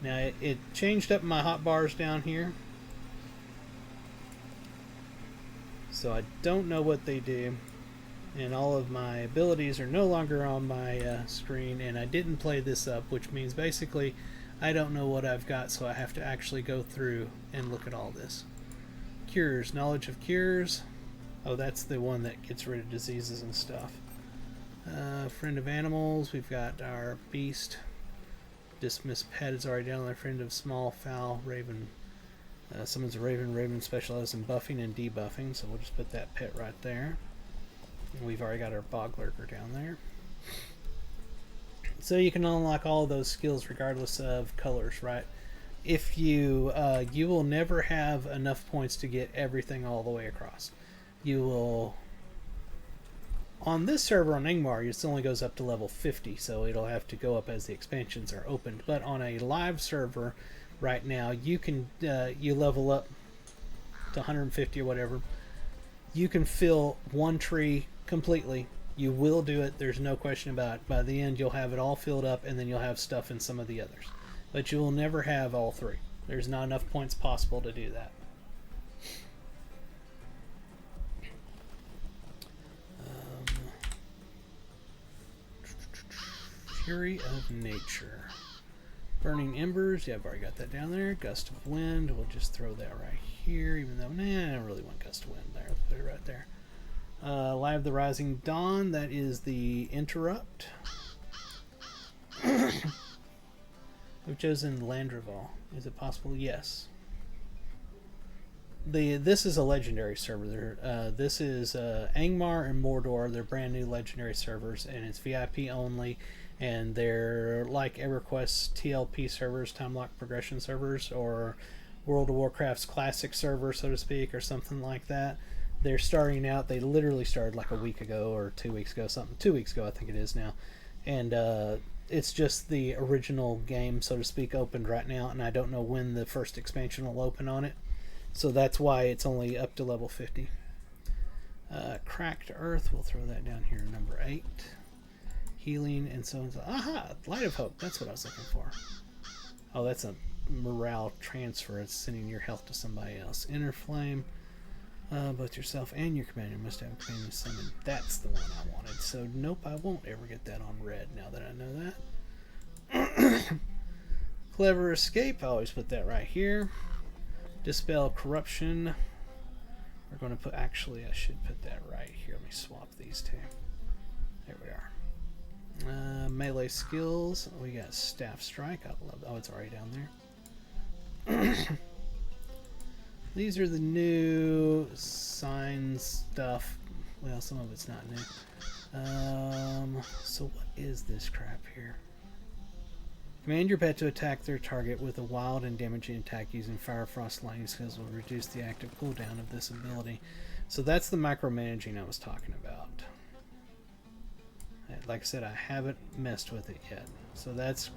Now it changed up my hotbars down here. So I don't know what they do. And all of my abilities are no longer on my screen. And I didn't play this up, which means basically I don't know what I've got. So I have to actually go through and look at all this. Cures. Knowledge of cures. Oh, that's the one that gets rid of diseases and stuff. Friend of animals. We've got our beast. Dismiss pet is already down there. Friend of small fowl. Raven. Summons a raven. Raven specializes in buffing and debuffing. So we'll just put that pet right there. And we've already got our bog lurker down there. So you can unlock all of those skills regardless of colors, right? If you you will never have enough points to get everything all the way across. You will, on this server on Angmar, it only goes up to level 50, so it'll have to go up as the expansions are opened. But on a live server right now, you can you level up to 150 or whatever. You can fill one tree completely. You will do it. There's no question about it. By the end, you'll have it all filled up, and then you'll have stuff in some of the others. But you will never have all three. There's not enough points possible to do that. Fury of Nature. Burning Embers. Yeah, I've already got that down there. Gust of Wind. We'll just throw that right here, even though, I don't really want Gust of Wind there. Let's put it right there. Live the Rising Dawn. That is the Interrupt. I've chosen Landreval. Is it possible? Yes. This is a legendary server. This is Angmar and Mordor. They're brand new legendary servers, and it's VIP only. And they're like EverQuest's TLP servers, Time Lock Progression servers, or World of Warcraft's classic server, so to speak, or something like that. They're starting out. They literally started like a week ago or 2 weeks ago, something. 2 weeks ago, I think it is now. And it's just the original game, so to speak, opened right now, and I don't know when the first expansion will open on it. So that's why it's only up to level 50. Cracked Earth, we'll throw that down here, number 8. Healing and so on. Aha! Light of Hope, that's what I was looking for. Oh, that's a morale transfer. It's sending your health to somebody else. Inner Flame, both yourself and your companion must have a companion summon. That's the one I wanted. So nope, I won't ever get that on red now that I know that. Clever Escape, I always put that right here. Dispel Corruption. We're going to put, actually I should put that right here. Let me swap these two. There we are. Melee skills. We got Staff Strike. I love that. Oh, it's already down there. These are the new sign stuff. Well, some of it's not new. So what is this crap here? Command your pet to attack their target with a wild and damaging attack using Fire, Frost, Lightning skills will reduce the active cooldown of this ability. So that's the micromanaging I was talking about. Like I said, I haven't messed with it yet. So that's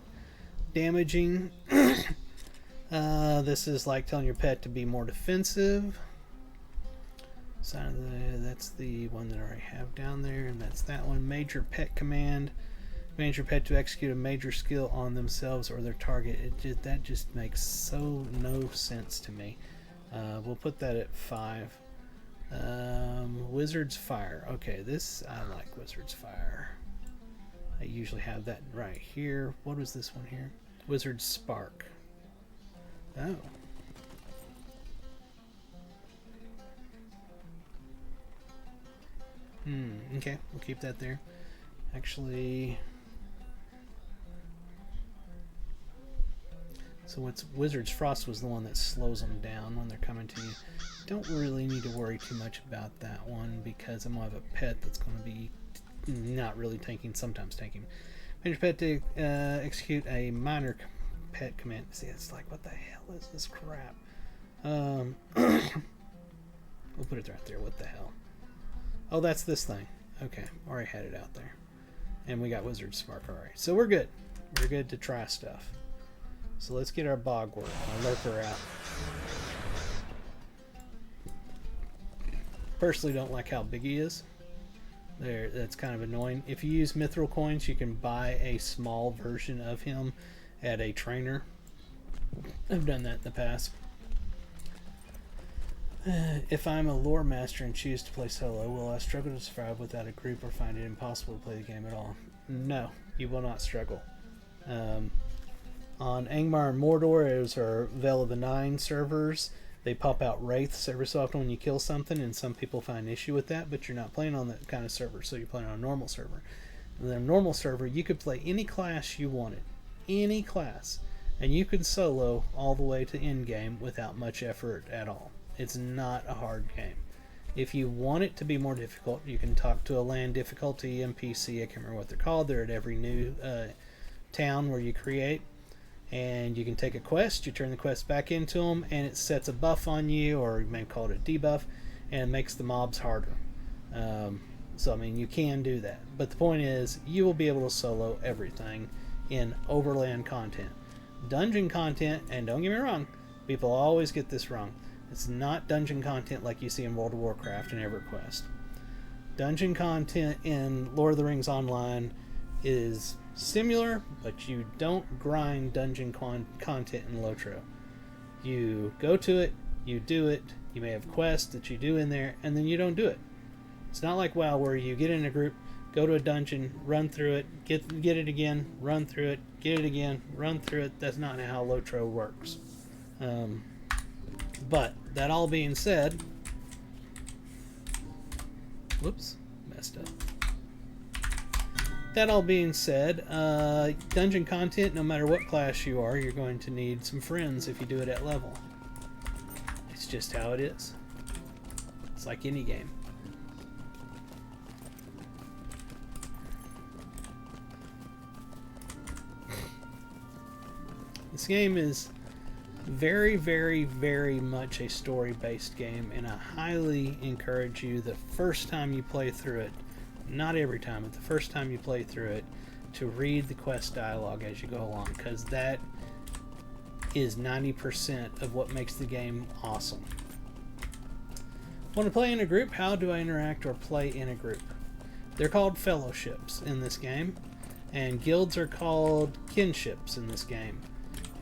damaging. This is like telling your pet to be more defensive. That's the one that I already have down there, and that's that one. Major Pet Command. Command your pet to execute a major skill on themselves or their target. That just makes so no sense to me. We'll put that at 5. Wizard's Fire. Okay, this I like Wizard's Fire. I usually have that right here. What was this one here? Wizard's Spark. Oh. Okay, we'll keep that there. Actually, so what's Wizard's Frost was the one that slows them down when they're coming to you. Don't really need to worry too much about that one because I'm going to have a pet that's going to be not really tanking, sometimes tanking. Manage pet to execute a minor pet command. See, it's like, what the hell is this crap? We'll put it right there. What the hell? Oh, that's this thing. Okay, already had it out there. And we got Wizard Spark already. So we're good. We're good to try stuff. So let's get our Bogwort, our Lurker out. Personally don't like how big he is. There, that's kind of annoying. If you use Mithril coins, you can buy a small version of him at a trainer. I've done that in the past. If I'm a lore master and choose to play solo, will I struggle to survive without a group or find it impossible to play the game at all? No, you will not struggle. On Angmar and Mordor, those are Veil of the Nine servers. They pop out wraiths every so often when you kill something, and some people find an issue with that, but you're not playing on that kind of server, so you're playing on a normal server. And then a normal server, you could play any class you wanted. Any class. And you could solo all the way to endgame without much effort at all. It's not a hard game. If you want it to be more difficult, you can talk to a land difficulty NPC. I can't remember what they're called. They're at every new town where you create. And you can take a quest, you turn the quest back into them, and it sets a buff on you, or you may call it a debuff, and it makes the mobs harder. So, I mean, you can do that. But the point is, you will be able to solo everything in overland content. Dungeon content, and don't get me wrong, people always get this wrong. It's not dungeon content like you see in World of Warcraft and EverQuest. Dungeon content in Lord of the Rings Online is similar, but you don't grind dungeon content in Lotro. You go to it, you do it, you may have quests that you do in there, and then you don't do it. It's not like WoW where you get in a group, go to a dungeon, run through it, get it again, run through it, get it again, run through it. That's not how Lotro works. But that all being said, whoops, messed up. That all being said, dungeon content, no matter what class you are, you're going to need some friends if you do it at level. It's just how it is. It's like any game. This game is very, very, very much a story-based game, and I highly encourage you the first time you play through it, not every time, but the first time you play through it, to read the quest dialogue as you go along, because that is 90% of what makes the game awesome. Want to play in a group? How do I interact or play in a group? They're called fellowships in this game, and guilds are called kinships in this game.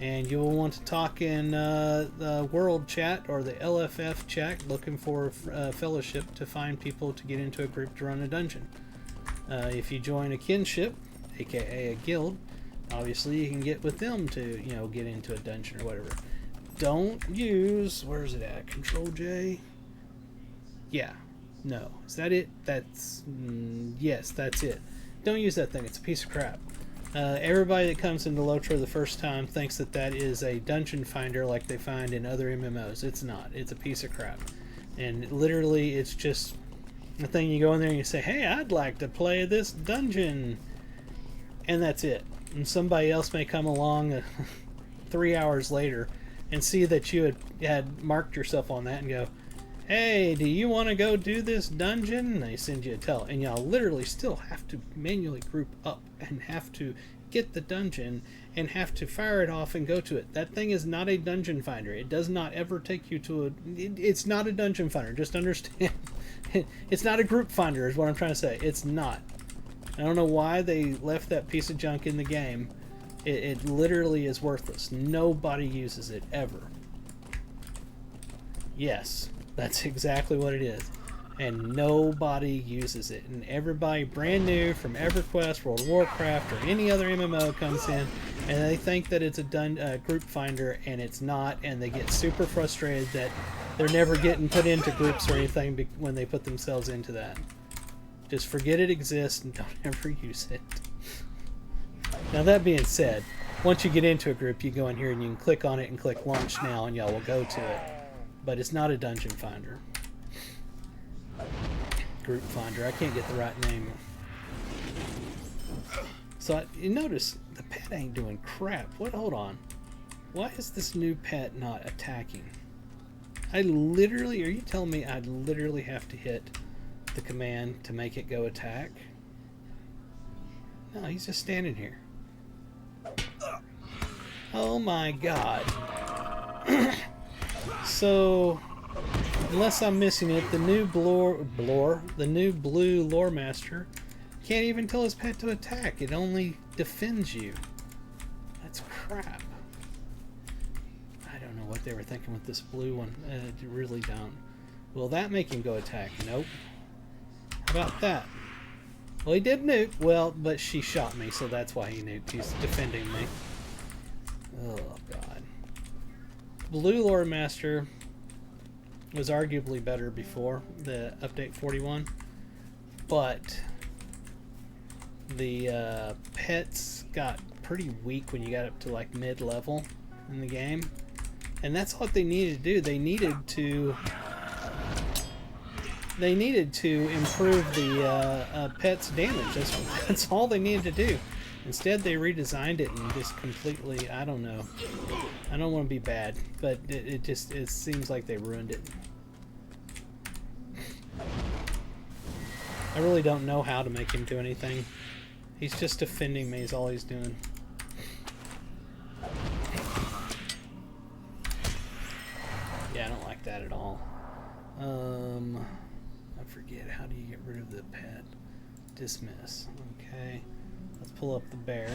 And you will want to talk in the world chat or the LFF chat, looking for a fellowship to find people to get into a group to run a dungeon. If you join a kinship, aka a guild, obviously you can get with them to, you know, get into a dungeon or whatever. Don't use, where is it at? Control J? Yeah. No. Is that it? That's, yes, that's it. Don't use that thing. It's a piece of crap. Everybody that comes into Lotro the first time thinks that that is a dungeon finder like they find in other MMOs. It's not. It's a piece of crap. And literally, it's just a thing you go in there and you say, hey, I'd like to play this dungeon. And that's it. And somebody else may come along 3 hours later and see that you had marked yourself on that and go, hey, do you want to go do this dungeon? And they send you a tell. And y'all literally still have to manually group up and have to get the dungeon and have to fire it off and go to it. That thing is not a dungeon finder. It does not ever take you to a... It's not a dungeon finder. Just understand. It's not a group finder is what I'm trying to say. It's not. I don't know why they left that piece of junk in the game. It literally is worthless. Nobody uses it ever. Yes. That's exactly what it is. And nobody uses it. And everybody brand new from EverQuest, World of Warcraft, or any other MMO comes in, and they think that it's a group finder, and it's not, and they get super frustrated that they're never getting put into groups or anything when they put themselves into that. Just forget it exists and don't ever use it. Now that being said, once you get into a group, you go in here and you can click on it and click launch now and y'all will go to it. But it's not a dungeon finder. Group finder. I can't get the right name. So you notice the pet ain't doing crap. What? Hold on. Why is this new pet not attacking? I literally, are you telling me I literally have to hit the command to make it go attack? No, he's just standing here. Oh my god. So, unless I'm missing it, the new blue lore master can't even tell his pet to attack. It only defends you. That's crap. I don't know what they were thinking with this blue one. I really don't. Will that make him go attack? Nope. How about that? Well, he did nuke. Well, but she shot me, so that's why he nuked. He's defending me. Oh, God. Blue Lore Master was arguably better before the update 41, but the pets got pretty weak when you got up to like mid-level in the game, and that's what they needed to do. They needed to improve the pet's damage. That's all they needed to do. Instead, they redesigned it and just completely, I don't know. I don't want to be bad, but it seems like they ruined it. I really don't know how to make him do anything. He's just defending me is all he's doing. Yeah, I don't like that at all. I forget, how do you get rid of the pet? Dismiss. Okay. Let's pull up the bear.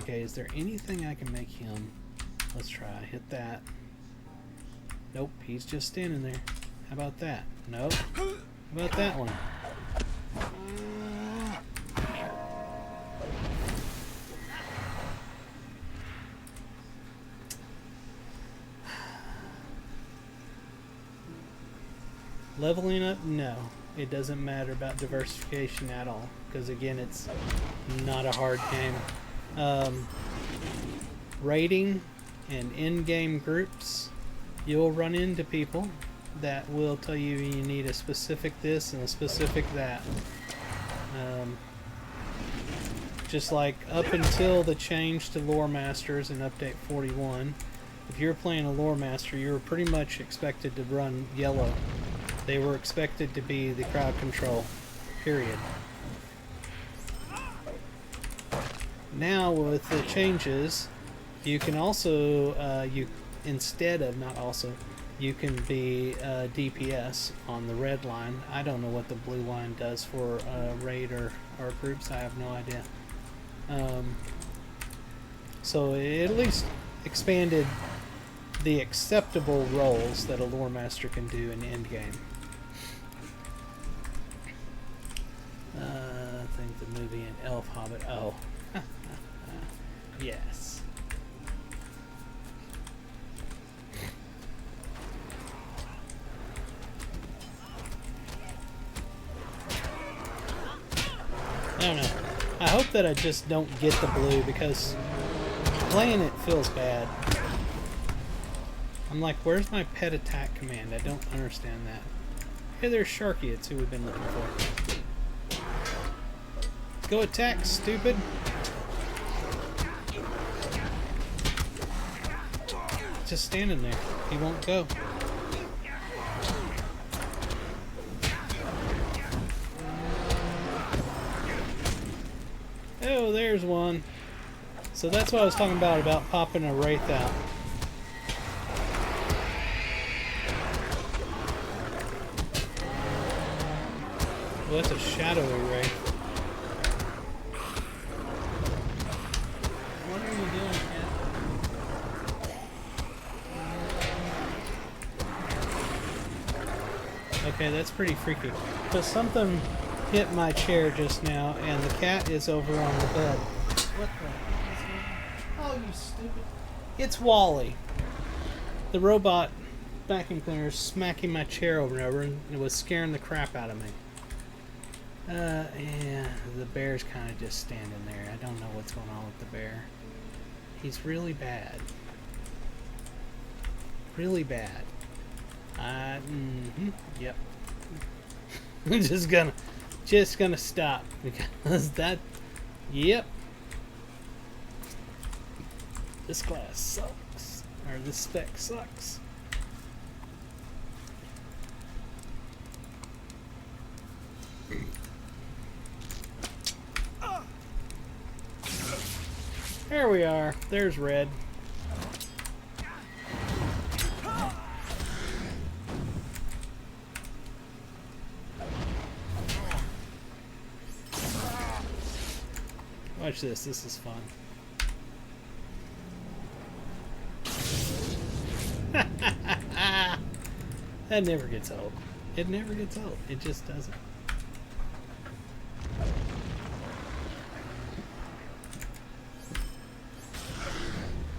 Is there anything I can make him? Let's try. Hit that. Nope, he's just standing there. How about that? Nope. How about that one? Leveling up? No. It doesn't matter about diversification at all, because again, it's not a hard game. Raiding and in-game groups, you'll run into people that will tell you you need a specific this and a specific that. Just like up until the change to Lore Masters in Update 41, if you're playing a Lore Master, you were pretty much expected to run yellow. They were expected to be the crowd control, period. Now with the changes, you can also, you can be DPS on the red line. I don't know what the blue line does for raid or groups, I have no idea. So it at least expanded the acceptable roles that a Lore Master can do in the end game. I think the movie and Elf Hobbit. Oh, yes. I don't know. I hope that I just don't get the blue, because playing it feels bad. I'm like, where's my pet attack command? I don't understand that. Hey, there's Sharky. It's who we've been looking for. Go attack, stupid. Just standing there. He won't go. Oh, there's one. So that's what I was talking about popping a wraith out. Well, that's a shadowy wraith. What are you doing, cat? Okay, that's pretty freaky. So something hit my chair just now, and the cat is over on the bed. What the? Oh, you stupid! It's Wally, the robot vacuum cleaner smacking my chair over and over, and it was scaring the crap out of me. Yeah, the bear's kind of just standing there. I don't know what's going on with the bear. He's really bad. Really bad. Yep. I'm just gonna stop because that. Yep. This class sucks, or this spec sucks. There we are. There's red. Watch this. This is fun. That never gets old. It never gets old. It just doesn't.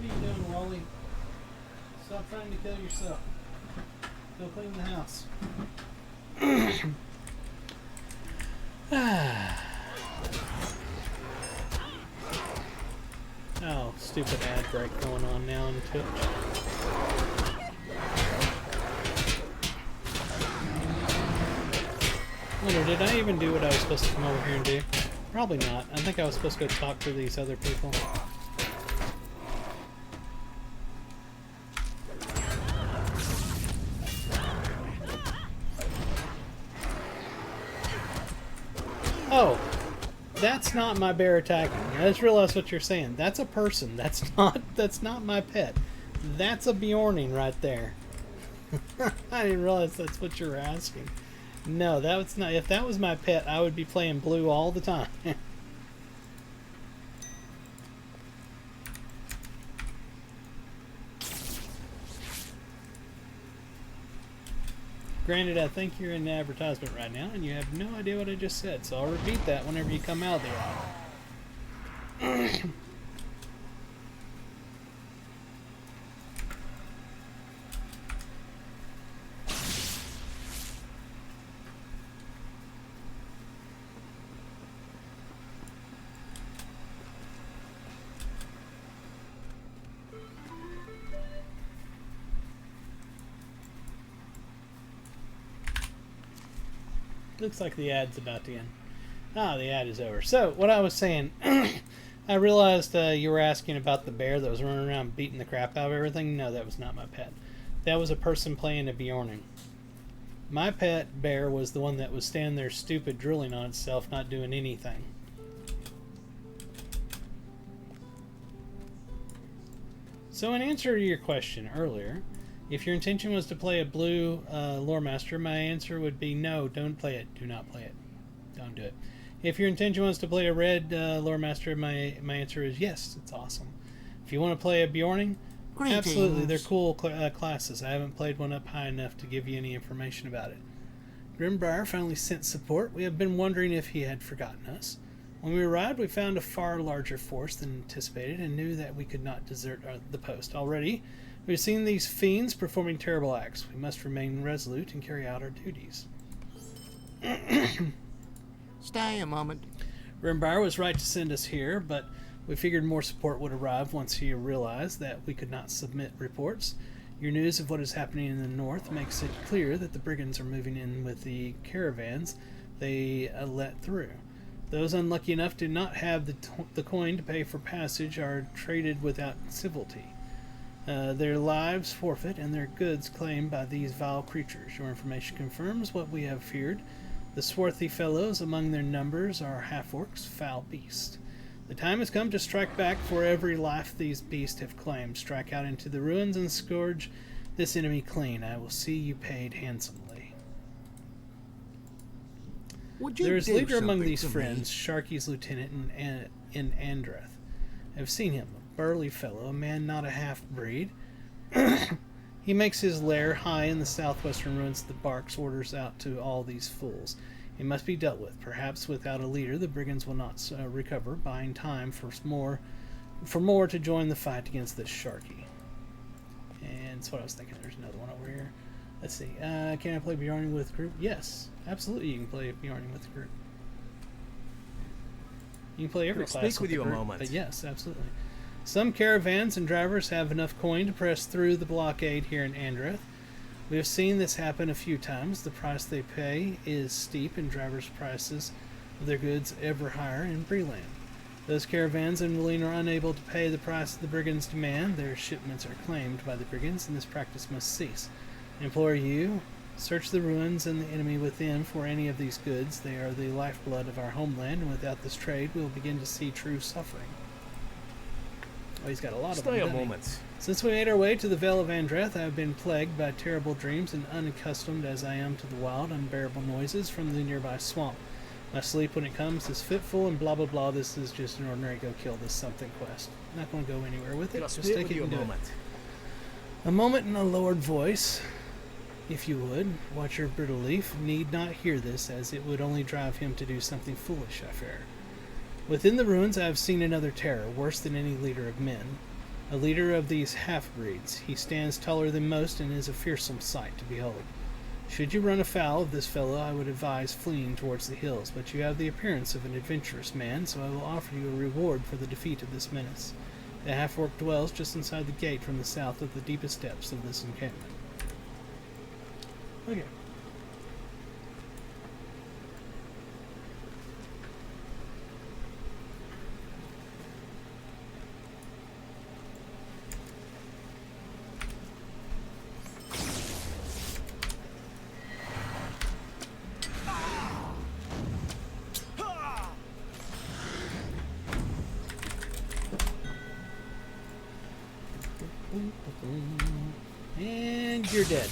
What are you doing, Wally? Stop trying to kill yourself. Go clean the house. Oh, stupid ad break going on now on Twitch. Wonder, did I even do what I was supposed to come over here and do? Probably not. I think I was supposed to go talk to these other people. Oh, that's not my bear attacking. I just realized what you're saying. That's a person. That's not my pet. That's a Bjorning right there. I didn't realize that's what you were asking. No, that was not. If that was my pet, I would be playing blue all the time. Granted, I think you're in the advertisement right now, and you have no idea what I just said, so I'll repeat that whenever you come out of the aisle. Looks like the ad's about to end. Ah, the ad is over. So, what I was saying, I realized you were asking about the bear that was running around beating the crap out of everything. No, that was not my pet. That was a person playing a Bjorning. My pet bear was the one that was standing there stupid, drilling on itself, not doing anything. So, in answer to your question earlier, if your intention was to play a blue lore master, my answer would be no, don't play it. Do not play it. Don't do it. If your intention was to play a red lore master, my answer is yes, it's awesome. If you want to play a Bjorning, absolutely, they're cool classes. I haven't played one up high enough to give you any information about it. Grimbriar finally sent support. We have been wondering if he had forgotten us. When we arrived, we found a far larger force than anticipated and knew that we could not desert the post. Already, we've seen these fiends performing terrible acts. We must remain resolute and carry out our duties. Stay a moment. Grimbriar was right to send us here, but we figured more support would arrive once he realized that we could not submit reports. Your news of what is happening in the north makes it clear that the brigands are moving in with the caravans they let through. Those unlucky enough to not have the coin to pay for passage are treated without civility. Their lives forfeit and their goods claimed by these vile creatures. Your information confirms what we have feared. The swarthy fellows among their numbers are half-orcs, foul beasts. The time has come to strike back for every life these beasts have claimed. Strike out into the ruins and scourge this enemy clean. I will see you paid handsomely. There is leader among these friends, Sharky's lieutenant in Andrath. I've seen him, a burly fellow, a man not a half-breed. He makes his lair high in the southwestern ruins that barks orders out to all these fools. He must be dealt with. Perhaps without a leader, the brigands will not recover, buying time for more to join the fight against this Sharky. And that's what I was thinking. There's another one over here. Let's see. Can I play Bjorning with group? Yes, absolutely. You can play Bjorning with group. You can play every I'll class speak with the you a group, moment. but yes, absolutely. Some caravans and drivers have enough coin to press through the blockade here in Andreth. We have seen this happen a few times. The price they pay is steep, and drivers' prices of their goods ever higher in Breland. Those caravans unwilling or unable to pay the price the brigands demand, their shipments are claimed by the brigands, and this practice must cease. I implore you, search the ruins and the enemy within for any of these goods. They are the lifeblood of our homeland, and without this trade, we will begin to see true suffering. Oh, he's got a lot of them. Stay a doesn't he? moment. Since we made our way to the Vale of Andreth, I have been plagued by terrible dreams, and unaccustomed as I am to the wild, unbearable noises from the nearby swamp. My sleep, when it comes, is fitful, and blah blah blah. This is just an ordinary go kill this something quest. I'm not going to go anywhere with it. I'll Just speak take with it you a and do it. moment. A moment in a lowered voice, if you would. Watcher Brittleleaf need not hear this, as it would only drive him to do something foolish, I fear. Within the ruins I have seen another terror, worse than any leader of men. A leader of these half-breeds. He stands taller than most and is a fearsome sight to behold. Should you run afoul of this fellow, I would advise fleeing towards the hills, but you have the appearance of an adventurous man, so I will offer you a reward for the defeat of this menace. The half-orc dwells just inside the gate from the south of the deepest depths of this encampment. Okay. And you're dead.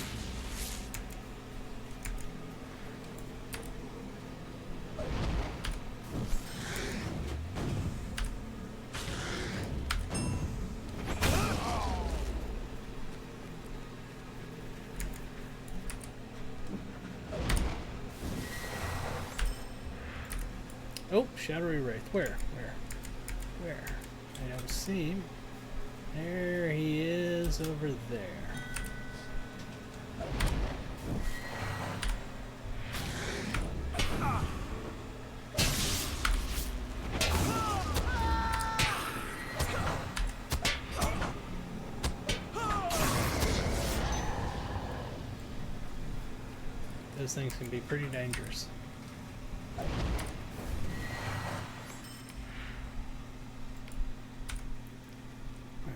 Oh, Shadowy Wraith. Where? I don't see him. There he is over there. Those things can be pretty dangerous.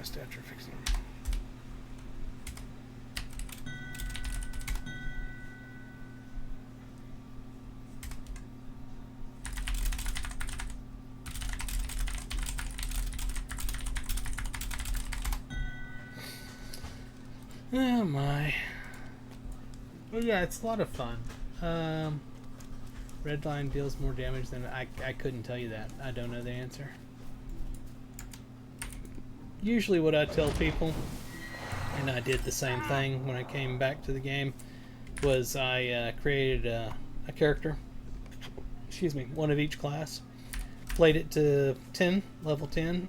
Stature fixing. Oh my. Well, yeah, it's a lot of fun. Red line deals more damage than I couldn't tell you that. I don't know the answer. Usually what I tell people, and I did the same thing when I came back to the game, was I created a character, excuse me, one of each class, played it to 10, level 10,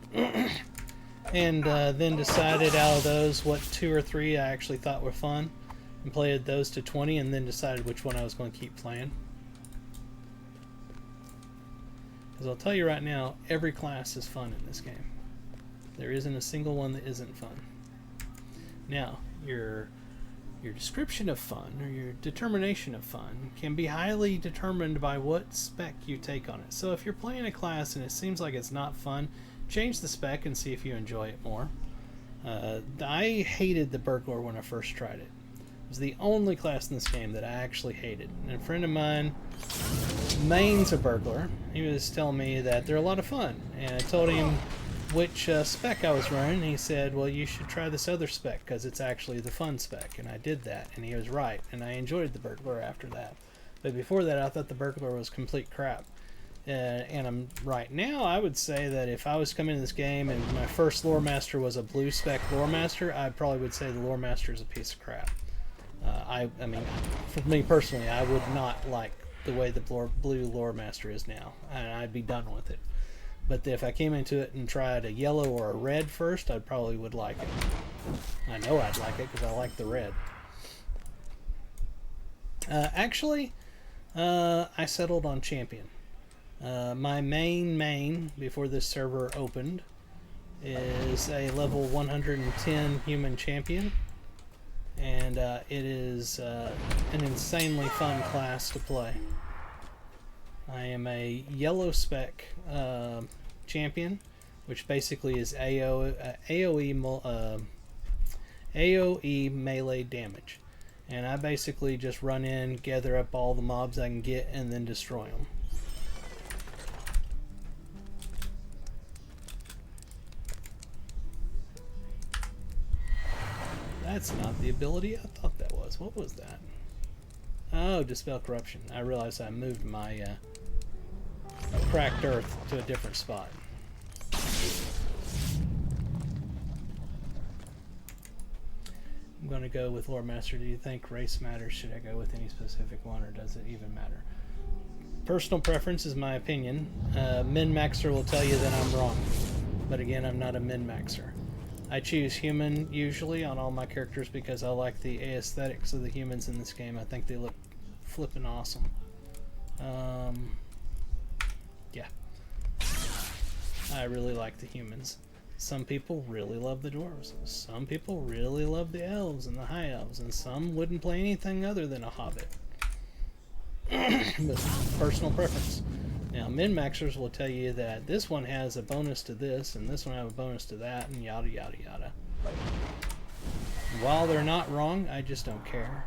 and then decided out of those what 2 or 3 I actually thought were fun, and played those to 20, and then decided which one I was going to keep playing. Because I'll tell you right now, every class is fun in this game. There isn't a single one that isn't fun. Now, your description of fun, or your determination of fun, can be highly determined by what spec you take on it. So if you're playing a class and it seems like it's not fun, change the spec and see if you enjoy it more. I hated the Burglar when I first tried it. It was the only class in this game that I actually hated. And a friend of mine mains a Burglar. He was telling me that they're a lot of fun. And I told him which spec I was running. He said, well, you should try this other spec because it's actually the fun spec. And I did that, and he was right. And I enjoyed the Burglar after that. But before that, I thought the Burglar was complete crap. And I'm right now, I would say that if I was coming into this game and my first Lore Master was a blue spec Lore Master, I probably would say the Lore Master is a piece of crap. I mean, for me personally, I would not like the way the blue Lore Master is now. And I'd be done with it. But if I came into it and tried a yellow or a red first, I probably would like it. I know I'd like it because I like the red. Actually, I settled on champion. My main before this server opened is a level 110 human champion, and it is an insanely fun class to play. I am a yellow spec champion, which basically is AoE melee damage. And I basically just run in, gather up all the mobs I can get, and then destroy them. That's not the ability I thought that was. What was that? Oh, Dispel Corruption. I realized I moved my cracked earth to a different spot. I'm going to go with Lore Master. Do you think race matters? Should I go with any specific one, or does it even matter? Personal preference is my opinion. Min-Maxer will tell you that I'm wrong. But again, I'm not a min-maxer. I choose human usually on all my characters because I like the aesthetics of the humans in this game. I think they look flippin' awesome. Yeah. I really like the humans. Some people really love the dwarves. Some people really love the elves and the high elves. And some wouldn't play anything other than a hobbit. But personal preference. Now, min-maxers will tell you that this one has a bonus to this, and this one has a bonus to that, and yada yada yada. While they're not wrong, I just don't care.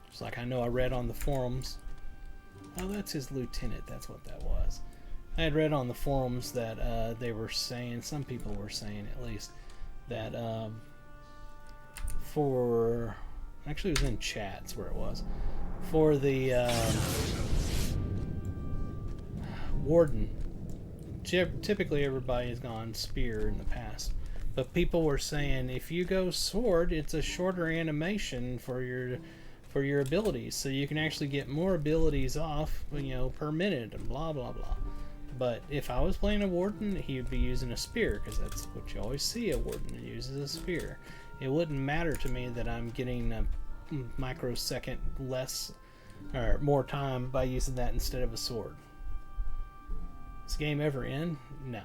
It's like I know I read on the forums. Oh, that's his lieutenant. That's what that was. I had read on the forums that they were saying, some people were saying at least, that for, actually it was in chats where it was, for the warden, typically everybody has gone spear in the past, but people were saying if you go sword, it's a shorter animation for your abilities, so you can actually get more abilities off, you know, per minute and blah blah blah. But if I was playing a warden, he would be using a spear, because that's what you always see a warden uses, a spear. It wouldn't matter to me that I'm getting a microsecond less or more time by using that instead of a sword. Does the game ever end? No.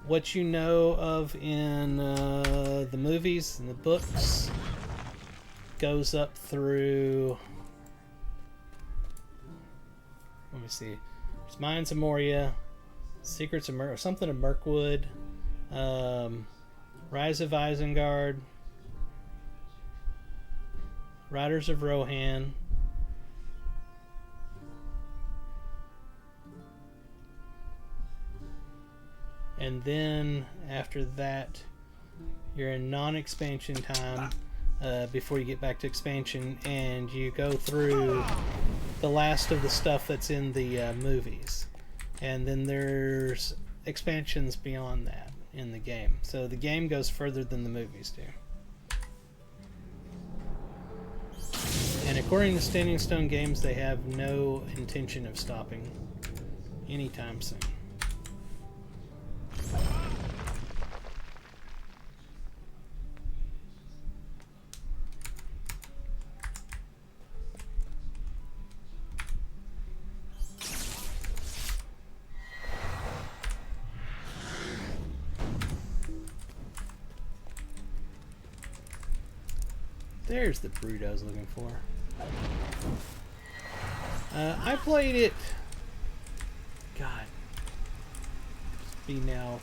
What you know of in the movies and the books goes up through, let me see, there's Mines of Moria, Secrets of or something of Mirkwood, Rise of Isengard, Riders of Rohan, and then after that you're in non-expansion time before you get back to expansion, and you go through the last of the stuff that's in the movies, and then there's expansions beyond that in the game, so the game goes further than the movies do. And according to Standing Stone Games, they have no intention of stopping anytime soon. There's the brood I was looking for. I played it, God, it's been now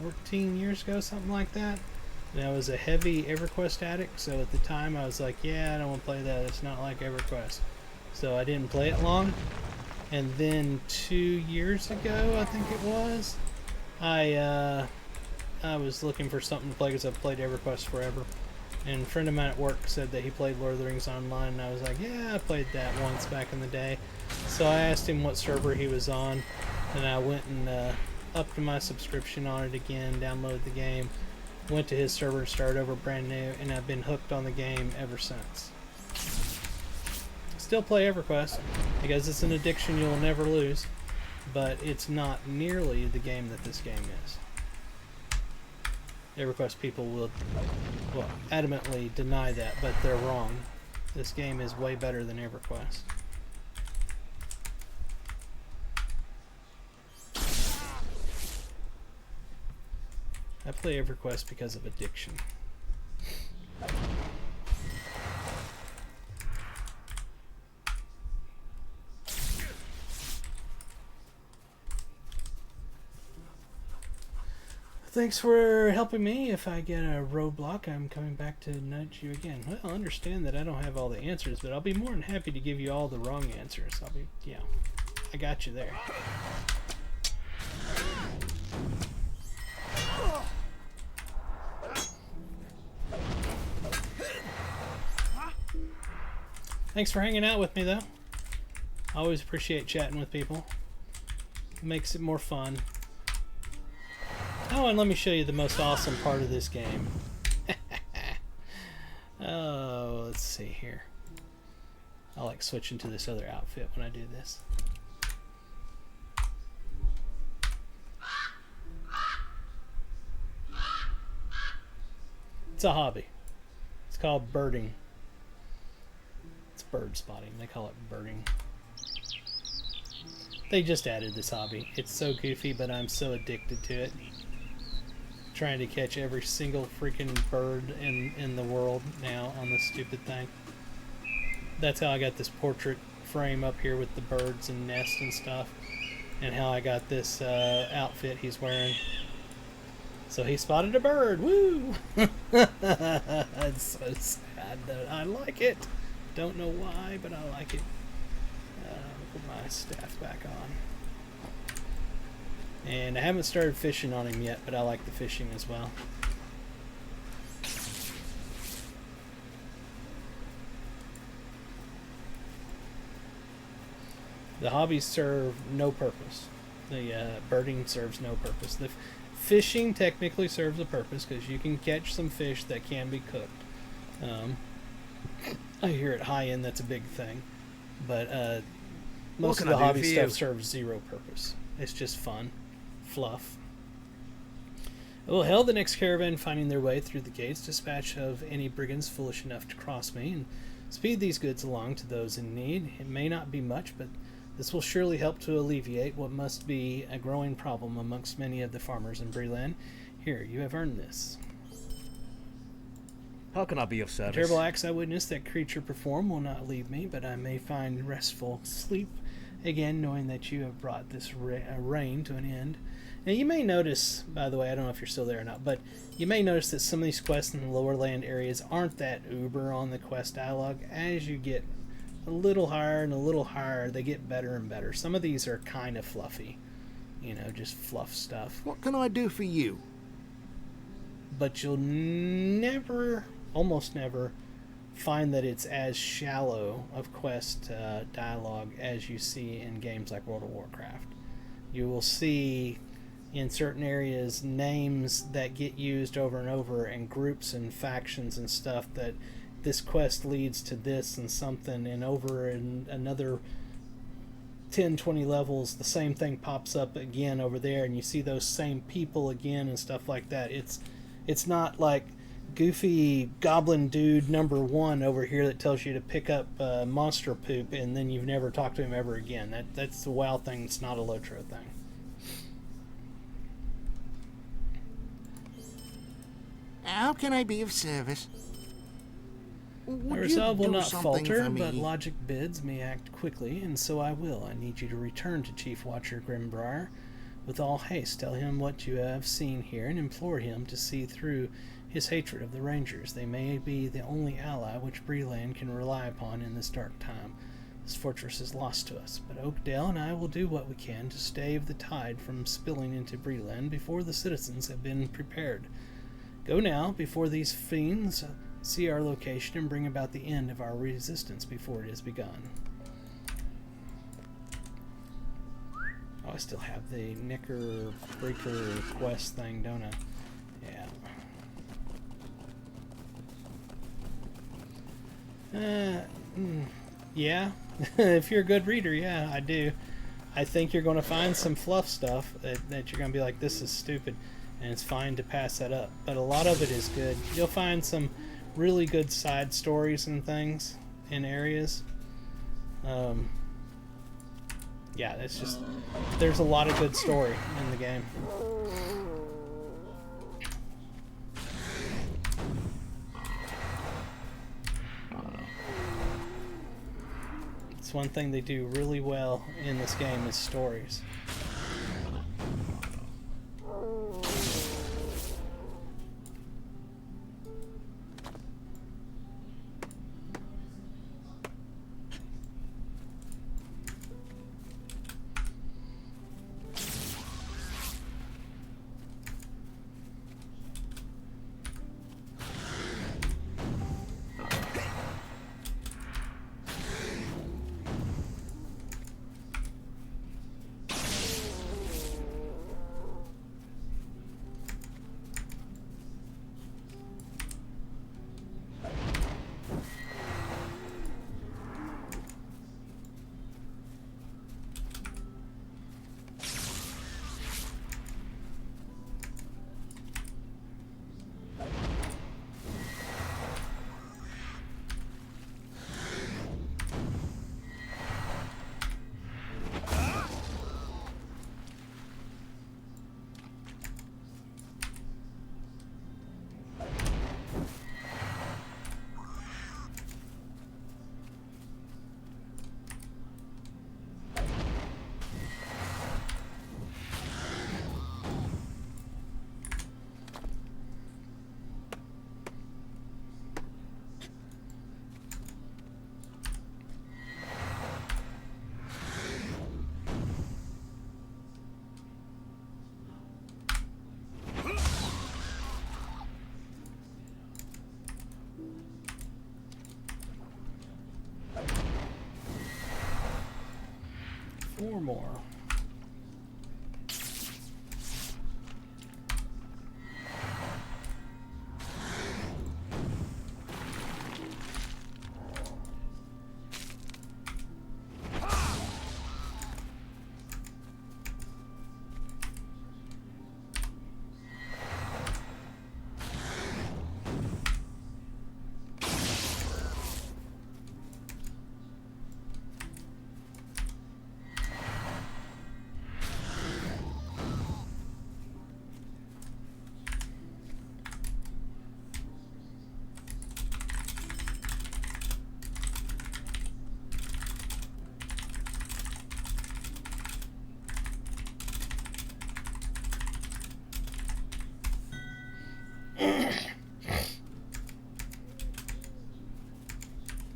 14 years ago, something like that. And I was a heavy EverQuest addict, so at the time I was like, yeah, I don't want to play that. It's not like EverQuest. So I didn't play it long. And then 2 years ago, I think it was, I was looking for something to play because I've played EverQuest forever. And a friend of mine at work said that he played Lord of the Rings Online, and I was like, yeah, I played that once back in the day. So I asked him what server he was on, and I went and upped my subscription on it again, downloaded the game, went to his server and started over brand new, and I've been hooked on the game ever since. Still play EverQuest because it's an addiction you'll never lose, but it's not nearly the game that this game is. EverQuest people will adamantly deny that, but they're wrong. This game is way better than EverQuest. I play EverQuest because of addiction. Thanks for helping me. If I get a roadblock, I'm coming back to nudge you again. Well, understand that I don't have all the answers, but I'll be more than happy to give you all the wrong answers. I got you there. Thanks for hanging out with me, though. I always appreciate chatting with people. It makes it more fun. Oh, and let me show you the most awesome part of this game. Oh, let's see here. I like switching to this other outfit when I do this. It's a hobby. It's called birding. It's bird spotting. They call it birding. They just added this hobby. It's so goofy, but I'm so addicted to it. Trying to catch every single freaking bird in the world now on this stupid thing. That's how I got this portrait frame up here with the birds and nests and stuff, and how I got this outfit he's wearing. So he spotted a bird. Woo! It's so sad though. I like it. Don't know why, but I like it. Put my staff back on. And I haven't started fishing on him yet, but I like the fishing as well. The hobbies serve no purpose. The birding serves no purpose. The fishing technically serves a purpose because you can catch some fish that can be cooked. I hear at high end that's a big thing. But most of the hobby stuff serves zero purpose. It's just fun. Fluff. Well, hell, the next caravan finding their way through the gates, dispatch of any brigands foolish enough to cross me, and speed these goods along to those in need. It may not be much, but this will surely help to alleviate what must be a growing problem amongst many of the farmers in Breland. Here, you have earned this. How can I be of service? The terrible acts I witnessed that creature perform will not leave me, but I may find restful sleep again, knowing that you have brought this reign to an end. Now, you may notice, by the way, I don't know if you're still there or not, but you may notice that some of these quests in the lower land areas aren't that uber on the quest dialogue. As you get a little higher and a little higher, they get better and better. Some of these are kind of fluffy, you know, just fluff stuff. What can I do for you? But you'll never, almost never, find that it's as shallow of quest dialogue as you see in games like World of Warcraft. You will see in certain areas names that get used over and over, and groups and factions and stuff, that this quest leads to this and something, and over in another 10-20 levels the same thing pops up again over there, and you see those same people again and stuff like that. It's not like goofy goblin dude number 1 over here that tells you to pick up monster poop and then you've never talked to him ever again. That's the WoW thing. It's not a Lotro thing. How can I be of service? My resolve will not falter, but logic bids me act quickly, and so I will. I need you to return to Chief Watcher Grimbriar with all haste. Tell him what you have seen here, and implore him to see through his hatred of the Rangers. They may be the only ally which Breland can rely upon in this dark time. This fortress is lost to us, but Oakdale and I will do what we can to stave the tide from spilling into Breland before the citizens have been prepared. Go now, before these fiends see our location, and bring about the end of our resistance before it has begun. Oh, I still have the Knicker Breaker quest thing, don't I? Yeah. Yeah, if you're a good reader, yeah, I do. I think you're going to find some fluff stuff that you're going to be like, this is stupid, and it's fine to pass that up. But a lot of it is good. You'll find some really good side stories and things in areas. Yeah, it's just, there's a lot of good story in the game. It's one thing they do really well in this game is stories. Four more.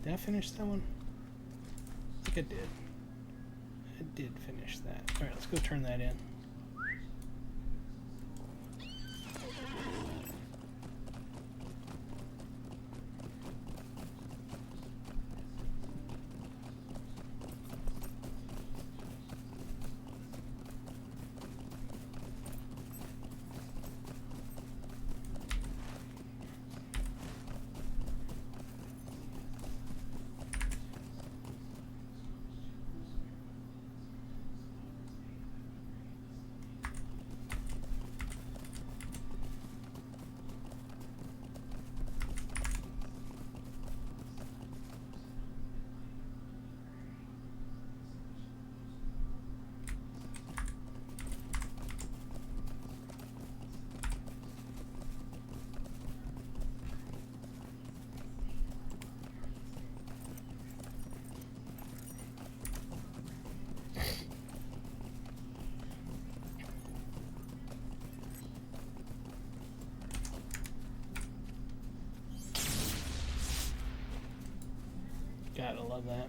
Did I finish that one? I think I did. I did finish that. Alright, let's go turn that in. Gotta love that.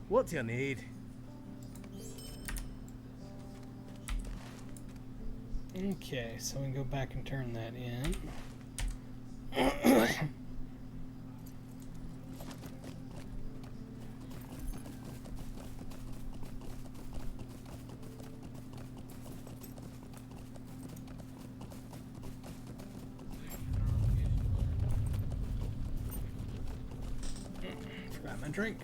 What do you need? Okay, so we can go back and turn that in. Grab my drink.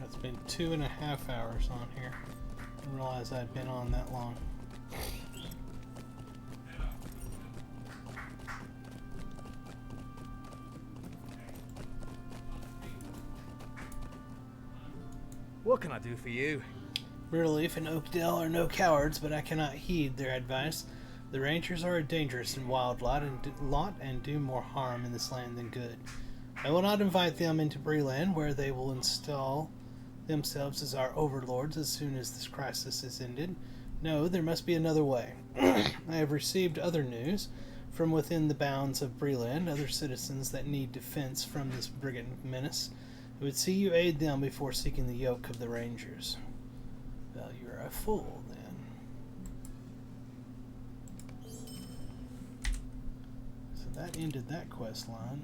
It's been 2.5 hours on here. I didn't realize I'd been on that long. What can I do for you? Relief and Oakdale are no cowards, but I cannot heed their advice. The Rangers are a dangerous and wild lot and do more harm in this land than good. I will not invite them into Breland, where they will install themselves as our overlords as soon as this crisis is ended. No, there must be another way. I have received other news from within the bounds of Breland, other citizens that need defense from this brigand menace. I would see you aid them before seeking the yoke of the Rangers. Well, you're a fool, then. So that ended that quest line.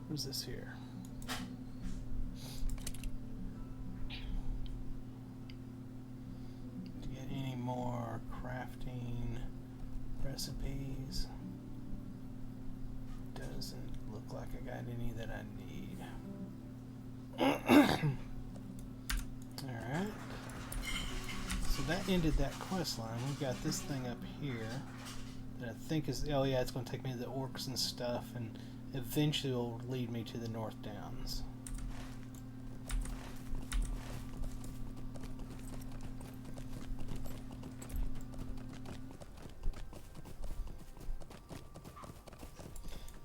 What's this here? To get any more crafting recipes? Doesn't look like I got any that I need. Alright. So that ended that quest line. We've got this thing up here that I think is... Oh yeah, it's going to take me to the orcs and stuff, and eventually will lead me to the North Downs.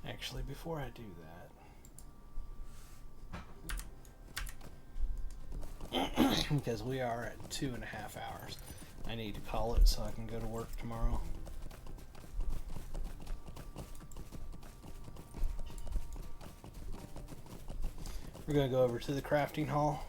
Actually, before I do that, because we are at 2.5 hours, I need to call it so I can go to work tomorrow. We're going to go over to the crafting hall.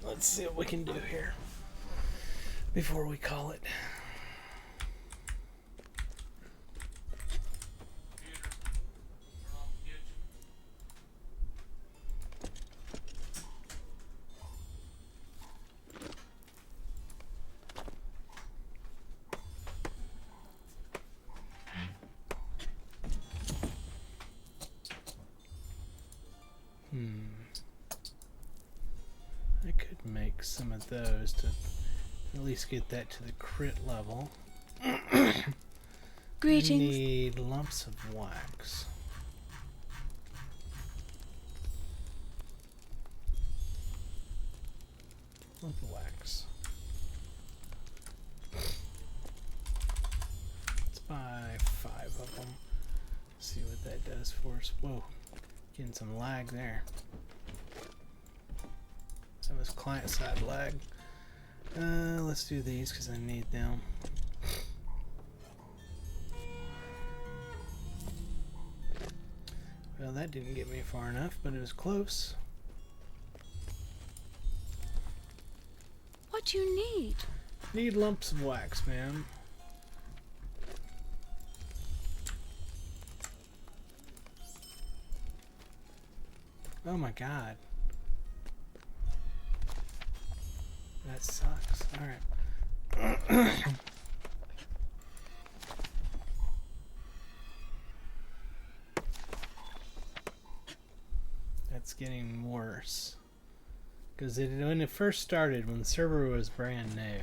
Let's see what we can do here. before we call it. I could make some of those to at least get that to the crit level. Greetings. I need lumps of wax. Lump of wax. Let's buy 5 of them. See what that does for us. Whoa, getting some lag there. That was client side lag. Let's do these because I need them. Well, that didn't get me far enough, but it was close. What do you need? Need lumps of wax, ma'am. Oh my god. That sucks. Alright. That's getting worse. Because when it first started, when the server was brand new,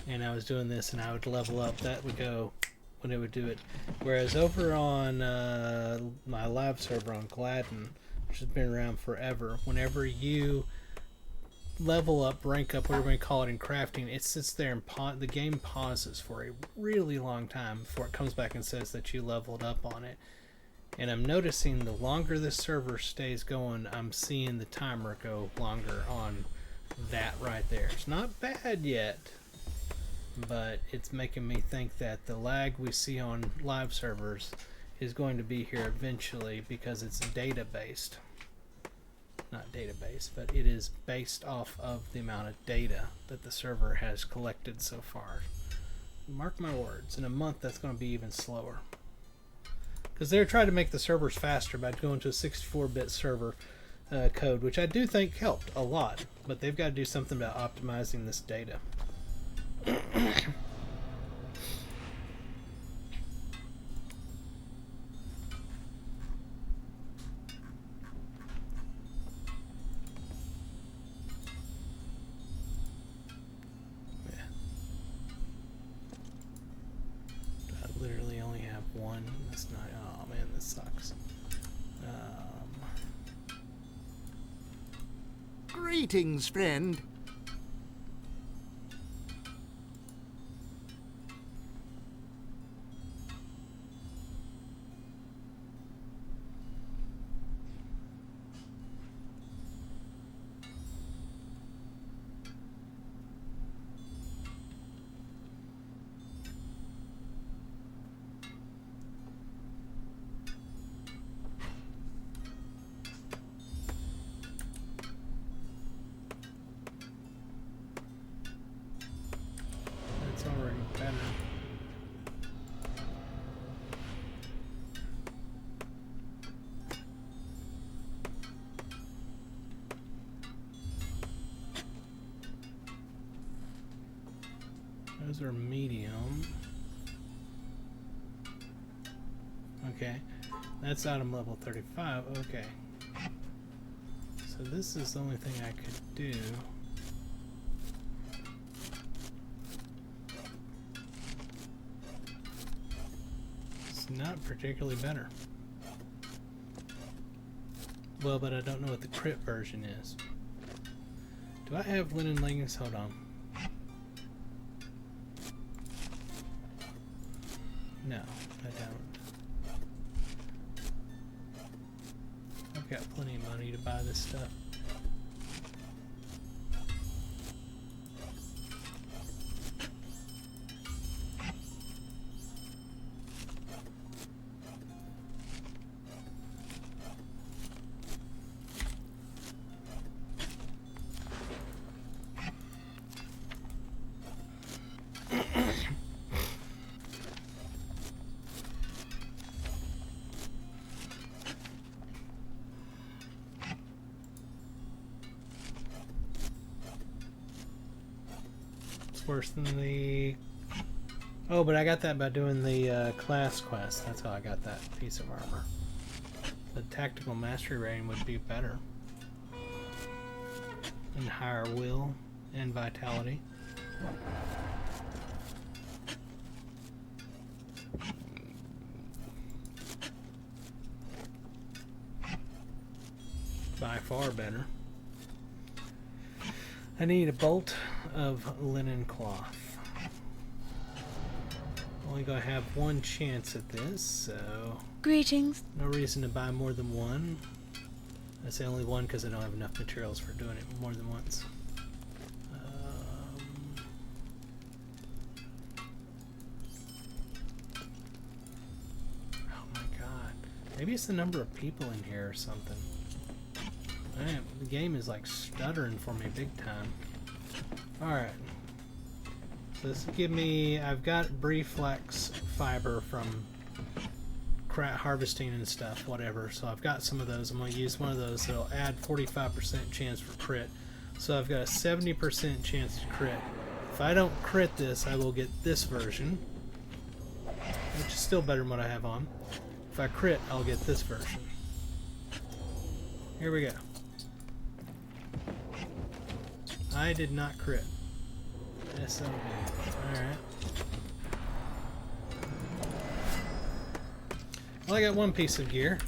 and I was doing this and I would level up, that would go when it would do it. Whereas over on my live server on Gladden, which has been around forever, whenever you level up, rank up, whatever you call it in crafting, it sits there and the game pauses for a really long time before it comes back and says that you leveled up on it. And I'm noticing the longer this server stays going, I'm seeing the timer go longer on that right there. It's not bad yet, but it's making me think that the lag we see on live servers is going to be here eventually because it's data based. Not database, but it is based off of the amount of data that the server has collected so far. Mark my words, in a month that's going to be even slower. Because they're trying to make the servers faster by going to a 64-bit server code, which I do think helped a lot, but they've got to do something about optimizing this data. Literally only have one. That's not. Oh man, this sucks. Greetings, friend. That's already better. Those are medium. Okay, that's item level 35. Okay, so this is the only thing I could do. It's not particularly better. Well, but I don't know what the crit version is. Do I have linen leggings? Hold on. No, I don't. I've got plenty of money to buy this stuff. It's worse than the... Oh, but I got that by doing the class quest. That's how I got that piece of armor. The tactical mastery rating would be better. And higher will and vitality. By far better. I need a bolt of linen cloth. Only gonna have one chance at this, so Greetings. no reason to buy more than one. That's the only one because I don't have enough materials for doing it more than once. Oh my god. Maybe it's the number of people in here or something. Man, the game is like stuttering for me big time. Alright. So this will give me... I've got Brieflex fiber from harvesting and stuff, whatever. So I've got some of those. I'm going to use one of those that'll add 45% chance for crit. So I've got a 70% chance to crit. If I don't crit this, I will get this version, which is still better than what I have on. If I crit, I'll get this version. Here we go. I did not crit. SOB. Alright. Well, I got one piece of gear.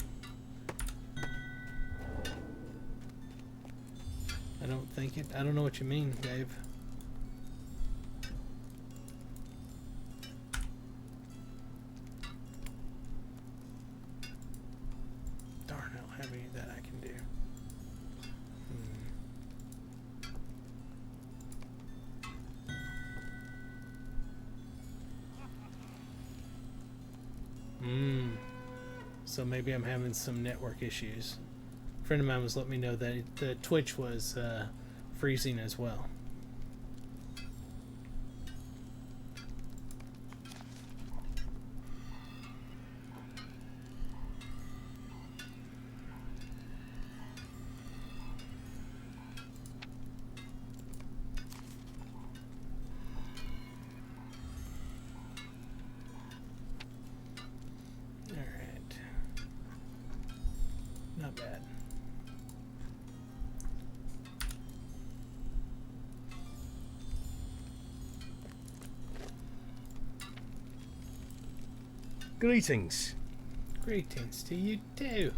I don't think it... I don't know what you mean, Dave. Darn, I don't have any that I can do. So maybe I'm having some network issues. A friend of mine was letting me know that the Twitch was freezing as well. Not bad. Greetings. Greetings to you too.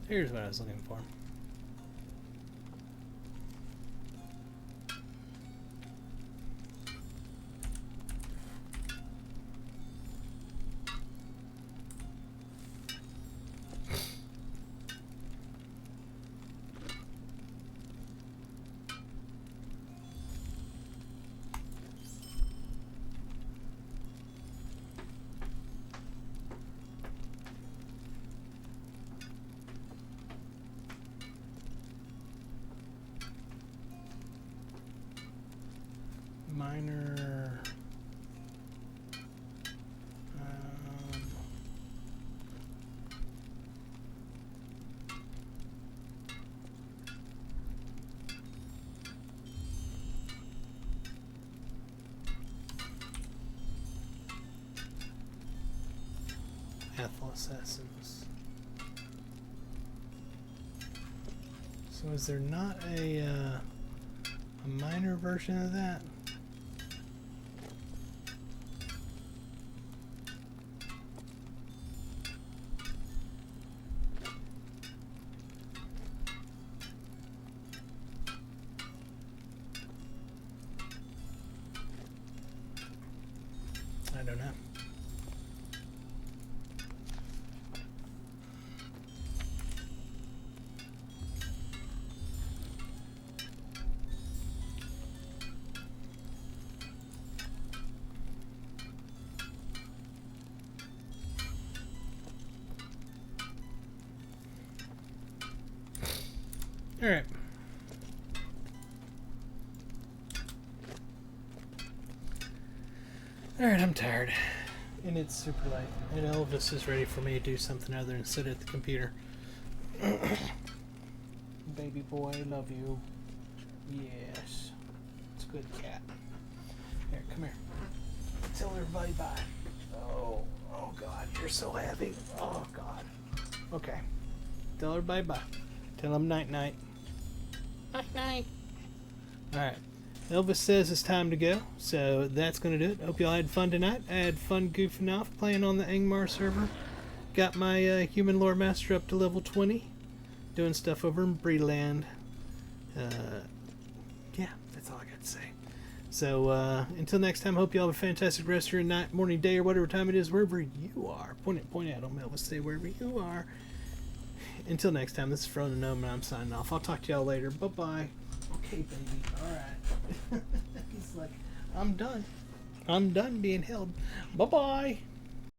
Here's what I was looking for. Minor Ethel Assassins. So is there not a minor version of that? I don't know. Alright. Alright, I'm tired. And it's super late. And Elvis is ready for me to do something other than sit at the computer. Baby boy, I love you. Yes. It's a good cat. Here, come here. Tell everybody bye. Oh God, you're so heavy. Oh God. Okay. Tell everybody bye. Tell them night night. Night night. Alright. Elvis says it's time to go, so that's going to do it. Hope y'all had fun tonight. I had fun goofing off, playing on the Angmar server. Got my human lore master up to level 20. Doing stuff over in Breeland. Yeah, that's all I got to say. So, until next time, hope y'all have a fantastic rest of your night, morning, day, or whatever time it is, wherever you are. Point at them, Elvis, say wherever you are. Until next time, this is Frozen Gnome, and I'm signing off. I'll talk to y'all later. Bye-bye. Okay, baby. Alright. He's like, I'm done. I'm done being held. Bye-bye.